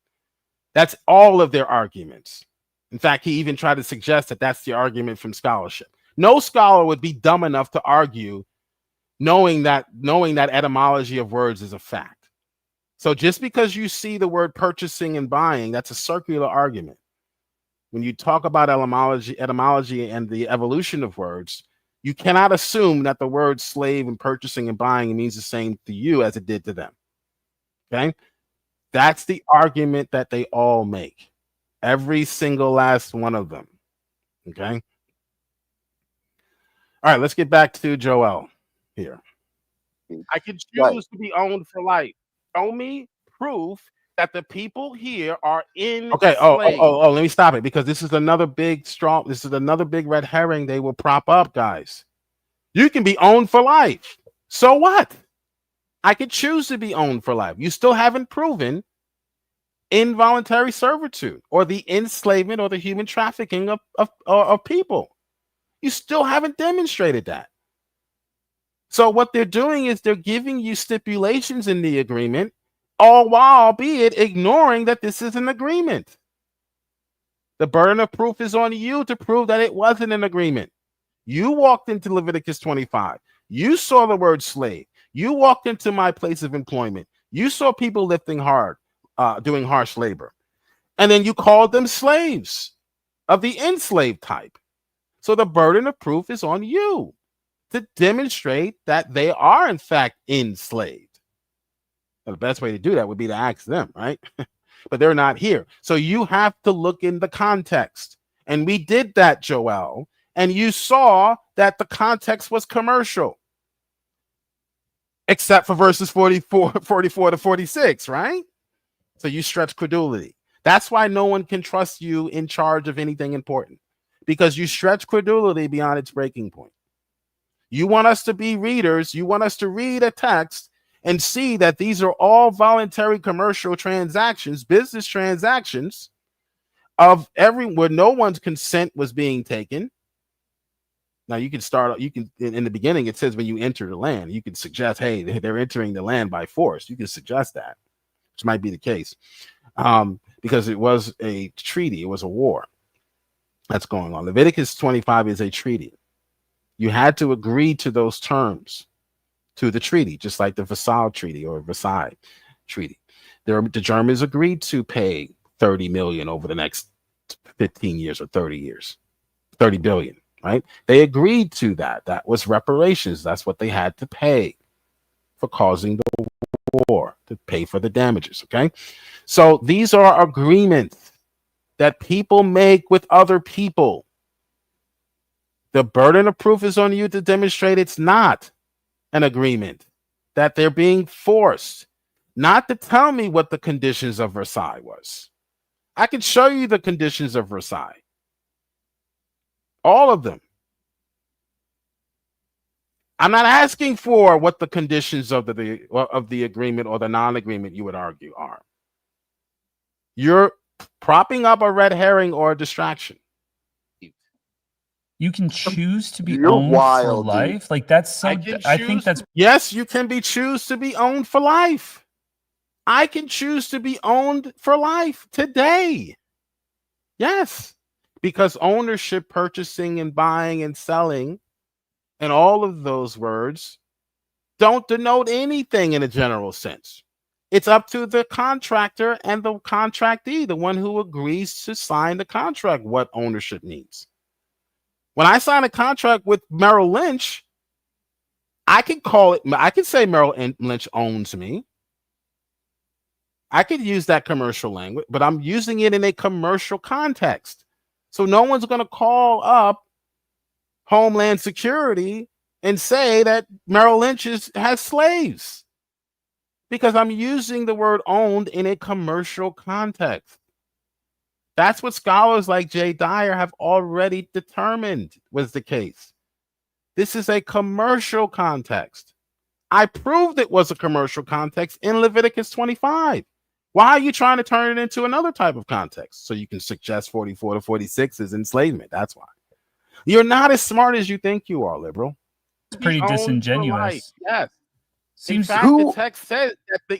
That's all of their arguments. In fact, he even tried to suggest that that's the argument from scholarship. No scholar would be dumb enough to argue knowing that etymology of words is a fact. So just because you see the word purchasing and buying, that's a circular argument. When you talk about etymology and the evolution of words, you cannot assume that the word slave and purchasing and buying means the same to you as it did to them. Okay? That's the argument that they all make. Every single last one of them. Okay? All right, let's get back to Joel here. I can choose to be owned for life. Show me proof that the people here are in. Okay. Oh, let me stop it because this is another big red herring they will prop up, guys. You can be owned for life. So what? I could choose to be owned for life. You still haven't proven involuntary servitude or the enslavement or the human trafficking of people. You still haven't demonstrated that. So what they're doing is they're giving you stipulations in the agreement, all while, albeit, ignoring that this is an agreement. The burden of proof is on you to prove that it wasn't an agreement. You walked into Leviticus 25. You saw the word slave. You walked into my place of employment. You saw people lifting hard, doing harsh labor. And then you called them slaves of the enslaved type. So the burden of proof is on you to demonstrate that they are, in fact, enslaved. Now, the best way to do that would be to ask them, right? But they're not here. So you have to look in the context. And we did that, Joel. And you saw that the context was commercial. Except for verses 44 to 46, right? So you stretch credulity. That's why no one can trust you in charge of anything important. Because you stretch credulity beyond its breaking point. You want us to be readers. You want us to read a text and see that these are all voluntary commercial transactions, business transactions of where no one's consent was being taken. Now you can in the beginning, it says when you enter the land, you can suggest, hey, they're entering the land by force. You can suggest that, which might be the case because it was a treaty. It was a war that's going on. Leviticus 25 is a treaty. You had to agree to those terms, to the treaty, just like the Versailles Treaty or Versailles Treaty. The Germans agreed to pay 30 million over the next 15 years or 30 years, 30 billion, right? They agreed to that. That was reparations. That's what they had to pay for causing the war, to pay for the damages, okay? So these are agreements that people make with other people. The burden of proof is on you to demonstrate it's not an agreement, that they're being forced, not to tell me what the conditions of Versailles was. I can show you the conditions of Versailles. All of them. I'm not asking for what the conditions of the agreement or the non-agreement you would argue are. You're propping up a red herring or a distraction. You can choose to be owned for life. Dude. Like that's so. I think that's yes. You can choose to be owned for life. I can choose to be owned for life today. Yes, because ownership, purchasing, and buying and selling, and all of those words don't denote anything in a general sense. It's up to the contractor and the contractee, the one who agrees to sign the contract, what ownership means. When I sign a contract with Merrill Lynch, I can say Merrill Lynch owns me. I could use that commercial language, but I'm using it in a commercial context. So no one's going to call up Homeland Security and say that Merrill Lynch has slaves because I'm using the word owned in a commercial context. That's what scholars like Jay Dyer have already determined was the case. This is a commercial context. I proved it was a commercial context in Leviticus 25. Why are you trying to turn it into another type of context? So you can suggest 44 to 46 is enslavement. That's why. You're not as smart as you think you are, liberal. It's pretty disingenuous. Yes. Seems in fact, the text says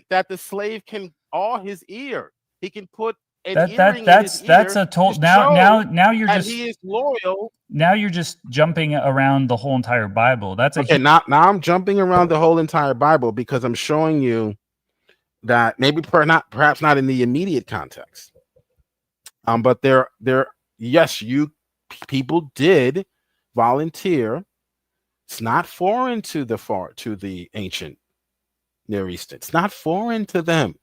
that the slave can awe his ear. He can put an earring in his ear. That's a total. Now you're just. He is loyal. Now you're just jumping around the whole entire Bible. That's a okay. Now I'm jumping around the whole entire Bible because I'm showing you that maybe perhaps not in the immediate context. But yes, you people did volunteer. It's not foreign to the ancient Near East. It's not foreign to them.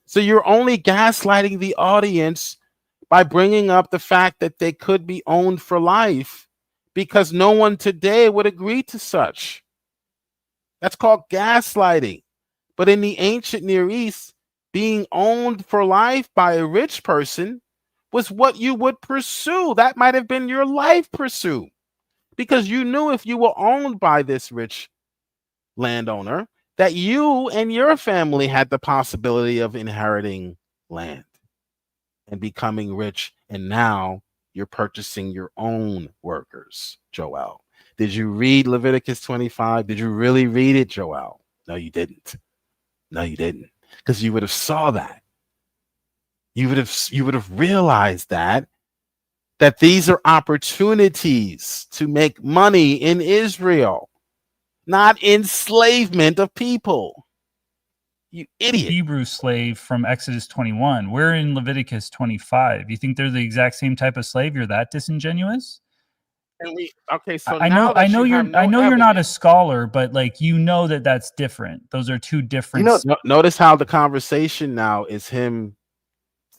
So you're only gaslighting the audience by bringing up the fact that they could be owned for life, because no one today would agree to such. That's called gaslighting. But in the ancient Near East, being owned for life by a rich person was what you would pursue. That might have been your life pursuit, because you knew if you were owned by this rich landowner, that you and your family had the possibility of inheriting land and becoming rich. And now you're purchasing your own workers, Joel. Did you read Leviticus 25? Did you really read it, Joel? No, you didn't. No, you didn't. Because you would have saw that. You would have realized that these are opportunities to make money in Israel, not enslavement of people. You idiot. Hebrew slave from Exodus 21. We're in Leviticus 25. You think they're the exact same type of slave? You're that disingenuous? So I know you're not a scholar, but like, you know that that's different. Those are two different. Notice how the conversation now is him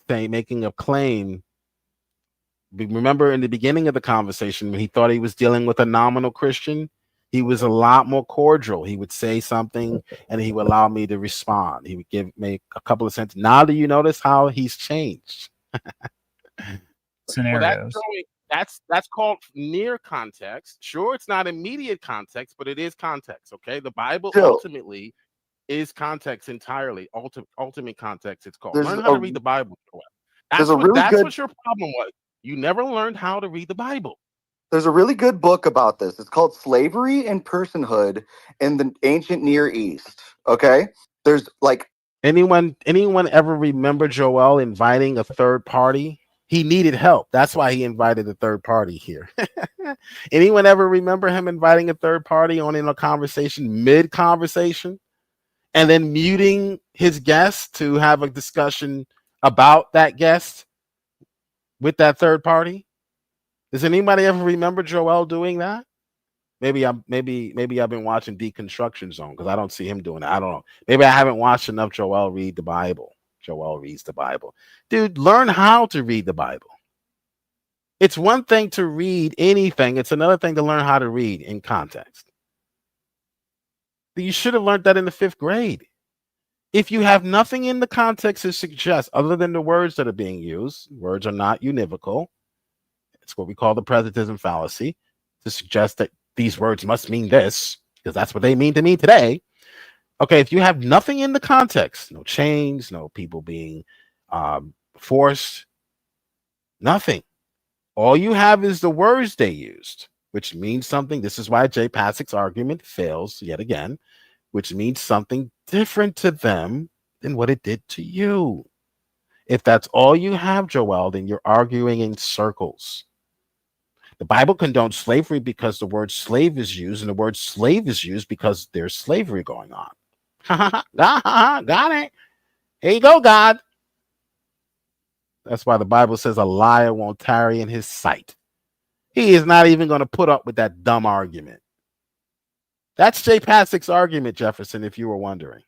making a claim. Remember in the beginning of the conversation when he thought he was dealing with a nominal Christian, he was a lot more cordial. He would say something and he would allow me to respond. He would make a couple of sentences. Now do you notice how he's changed? Scenarios. Well, that's called near context. Sure, it's not immediate context, but it is context. Okay, the Bible ultimately is context entirely. Ultimate context. It's called. Learn how to read the Bible. That's what your problem was. You never learned how to read the Bible. There's a really good book about this. It's called Slavery and Personhood in the Ancient Near East. Okay, there's like anyone ever remember Joel inviting a third party? He needed help. That's why he invited a third party here. Anyone ever remember him inviting a third party on in a conversation, mid-conversation, and then muting his guest to have a discussion about that guest with that third party? Does anybody ever remember Joel doing that? Maybe I've been watching Deconstruction Zone because I don't see him doing that. I don't know. Maybe I haven't watched enough Joel read the Bible. Joel reads the Bible. Dude, learn how to read the Bible. It's one thing to read anything. It's another thing to learn how to read in context. You should have learned that in the 5th grade. If you have nothing in the context to suggest, other than the words that are being used, words are not univocal. It's what we call the presentism fallacy, to suggest that these words must mean this, because that's what they mean to me today. Okay, if you have nothing in the context, no chains, no people being forced, nothing. All you have is the words they used, which means something. This is why J. Passick's argument fails yet again, which means something different to them than what it did to you. If that's all you have, Joel, then you're arguing in circles. The Bible condones slavery because the word slave is used, and the word slave is used because there's slavery going on. Got it. Here you go, God. That's why the Bible says a liar won't tarry in his sight. He is not even going to put up with that dumb argument. That's J. Passick's argument, Jefferson, if you were wondering.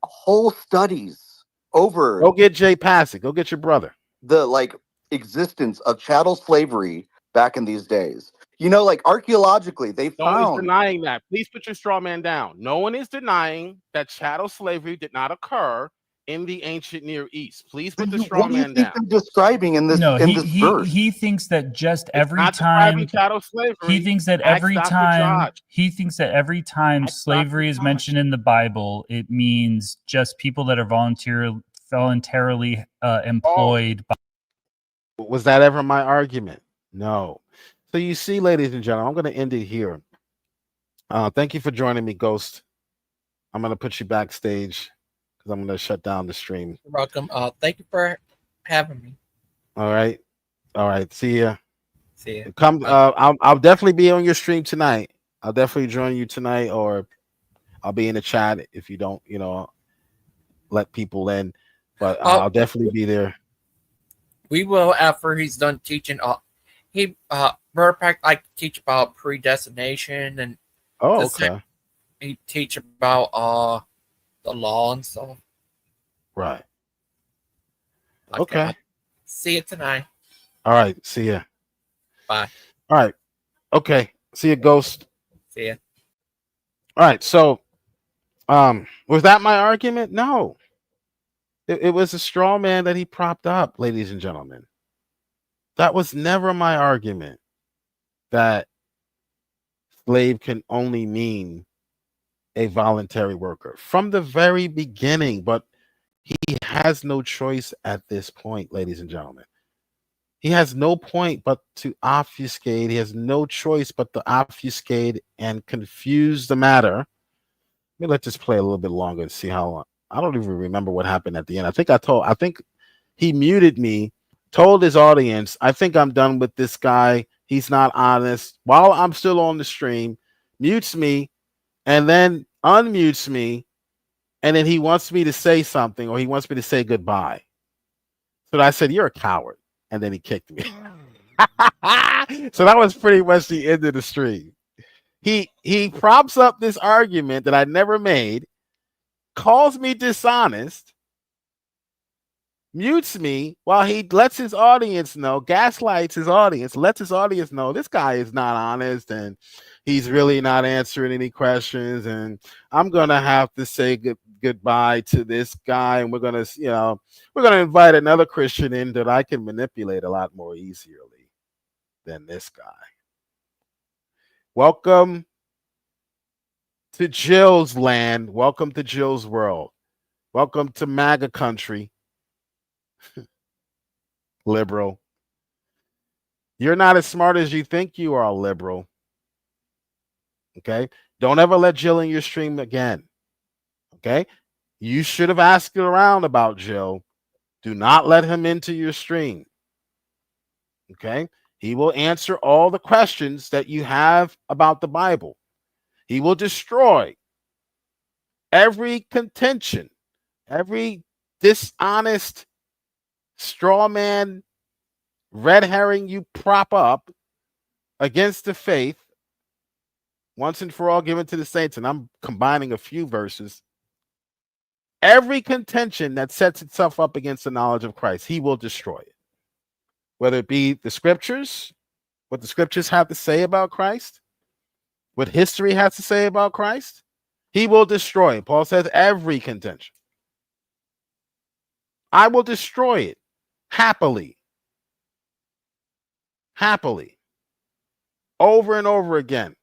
Whole studies over. Go get J. Passick. Go get your brother. The existence of chattel slavery back in these days. You know, archaeologically, they found. No one is denying that. Please put your straw man down. No one is denying that chattel slavery did not occur in the ancient Near East. Please put the What straw do you man think down. they're describing in this verse? He thinks that just every not time chattel slavery. he thinks that Ask every Dr. time Josh. he thinks that every time Ask slavery Dr. is Josh. mentioned in the Bible, it means just people that are voluntarily employed. Was that ever my argument? No. So you see, ladies and gentlemen, I'm going to end it here. Thank you for joining me, Ghost. I'm going to put you backstage because I'm going to shut down the stream. You're welcome. Thank you for having me. All right. All right. See ya. See ya. Come. I'll definitely be on your stream tonight. I'll definitely join you tonight, or I'll be in the chat if you don't, let people in. But I'll definitely be there. We will after he's done teaching. Brother Pack like to teach about predestination and. Oh, okay. He teach about the law and stuff. Right. Okay. See you tonight. All right. See ya. Bye. All right. Okay. See ya, Ghost. See ya. All right. So, was that my argument? No. It was a straw man that he propped up, ladies and gentlemen. That was never my argument. That slave can only mean a voluntary worker from the very beginning, but he has no choice at this point, ladies and gentlemen. He has no point but to obfuscate. He has no choice but to obfuscate and confuse the matter. Let me let this play a little bit longer and see how long. I don't even remember what happened at the end. I think he muted me, told his audience, I think I'm done with this guy. He's not honest. While I'm still on the stream, mutes me, and then unmutes me, and then he wants me to say something, or he wants me to say goodbye. So I said, you're a coward. And then he kicked me. So that was pretty much the end of the stream. He props up this argument that I never made, calls me dishonest, mutes me while he lets his audience know, gaslights his audience, lets his audience know this guy is not honest and he's really not answering any questions, and I'm gonna have to say goodbye to this guy, and we're gonna invite another Christian in that I can manipulate a lot more easily than this guy. Welcome to Jill's land. Welcome to Jill's world. Welcome to MAGA country. Liberal. You're not as smart as you think you are, liberal. Okay? Don't ever let Jill in your stream again. Okay? You should have asked around about Jill. Do not let him into your stream. Okay? He will answer all the questions that you have about the Bible. He will destroy every contention, every dishonest straw man, red herring you prop up against the faith once and for all given to the saints. And I'm combining a few verses. Every contention that sets itself up against the knowledge of Christ, he will destroy it. Whether it be the scriptures, what the scriptures have to say about Christ, what history has to say about Christ, he will destroy it. Paul says every contention. I will destroy it happily. Happily. Over and over again.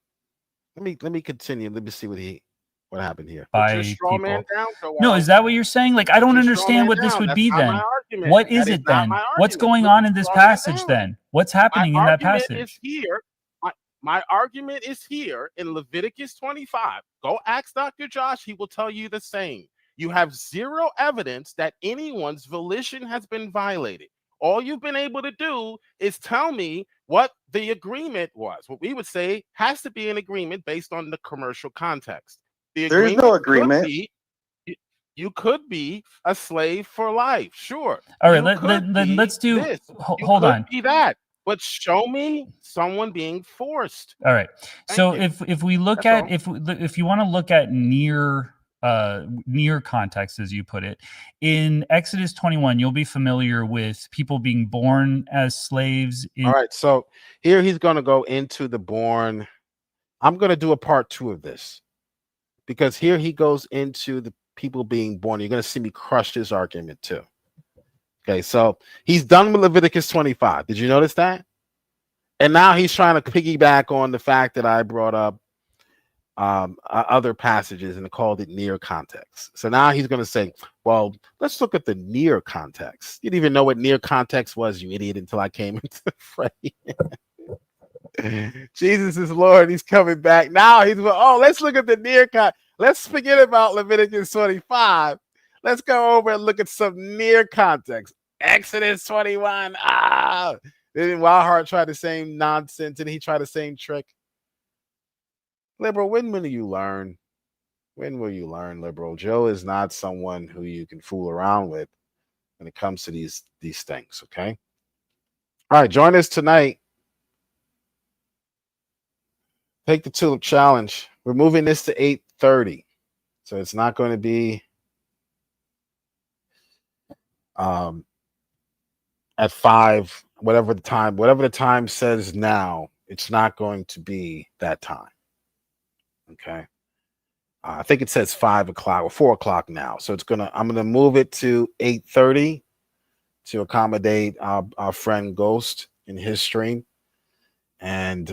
Let me continue. Let me see what happened here. By straw people. Man down, no, is that what you're saying? Like, I don't understand what this would be then. What is it then? What's going on in this passage then? What's happening in that passage? My argument is here in Leviticus 25. Go ask Dr. Josh. He will tell you the same. You have zero evidence that anyone's volition has been violated. All you've been able to do is tell me what the agreement was. What we would say has to be an agreement based on the commercial context. There is no agreement. You could be a slave for life. Sure. All right, let's do this. Hold on. Be that. But show me someone being forced. All right. So if we look at if you want to look at near context, as you put it, in Exodus 21, you'll be familiar with people being born as slaves. All right. So here he's going to go into the born. I'm going to do a part 2 of this, because here he goes into the people being born. You're going to see me crush this argument too. Okay, so he's done with Leviticus 25. Did you notice that? And now he's trying to piggyback on the fact that I brought up other passages and called it near context. So now he's going to say, well, let's look at the near context. You didn't even know what near context was, you idiot, until I came into the fray. Jesus is Lord. He's coming back. Now he's, let's look at the near context. Let's forget about Leviticus 25. Let's go over and look at some near context. Exodus 21. Then Wildheart tried the same nonsense and he tried the same trick. Liberal, when will you learn? When will you learn, Liberal? Joe is not someone who you can fool around with when it comes to these things, okay? All right, join us tonight. Take the Tulip Challenge. We're moving this to 8:30. So it's not going to be at 5, whatever the time says now, it's not going to be that time. Okay. I think it says 5 o'clock or 4 o'clock now. So I'm gonna move it to 8:30 to accommodate our friend Ghost in his stream. And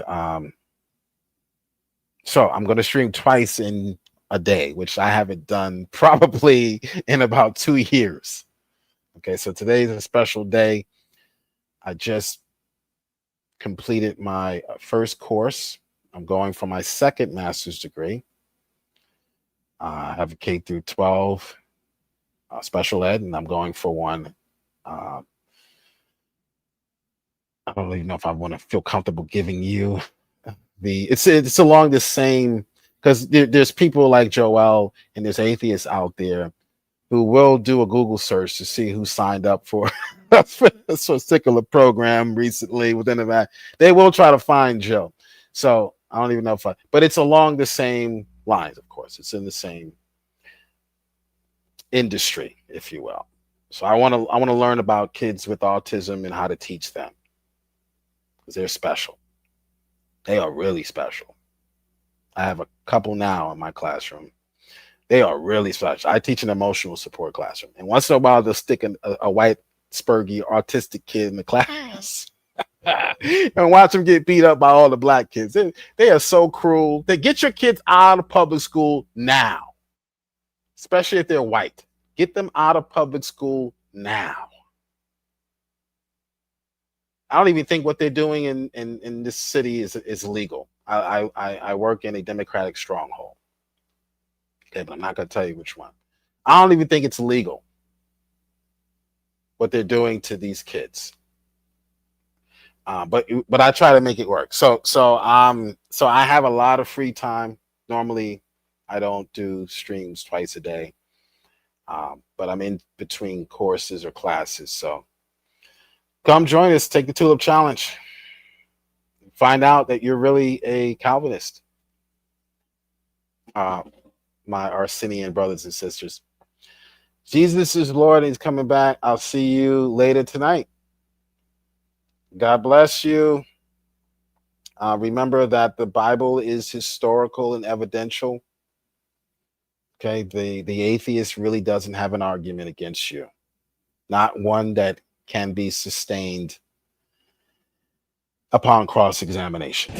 so I'm gonna stream twice in a day, which I haven't done probably in about 2 years. Okay, so today's a special day. I just completed my first course. I'm going for my second master's degree. I have a K through 12 special ed, and I'm going for one. I don't even know if I want to feel comfortable giving you it's along the same, because there's people like Joel and there's atheists out there who will do a Google search to see who signed up for a particular program recently within that. They will try to find Joe. So I don't even know but it's along the same lines, of course. It's in the same industry, if you will. So I want to learn about kids with autism and how to teach them, because they're special. They are really special. I have a couple now in my classroom. They are really special. I teach an emotional support classroom, and once in a while they'll stick a white, spurgy, autistic kid in the class and watch them get beat up by all the black kids. They are so cruel. They get your kids out of public school now, especially if they're white. Get them out of public school now. I don't even think what they're doing in this city is legal. I work in a Democratic stronghold. Okay, but I'm not going to tell you which one. I don't even think it's legal what they're doing to these kids. But I try to make it work. So I have a lot of free time. Normally, I don't do streams twice a day, but I'm in between courses or classes. So come join us. Take the Tulip Challenge. Find out that you're really a Calvinist. My Arsenian brothers and sisters. Jesus is Lord, and he's coming back. I'll see you later tonight. God bless you. Remember that the Bible is historical and evidential. Okay, the atheist really doesn't have an argument against you. Not one that can be sustained upon cross-examination.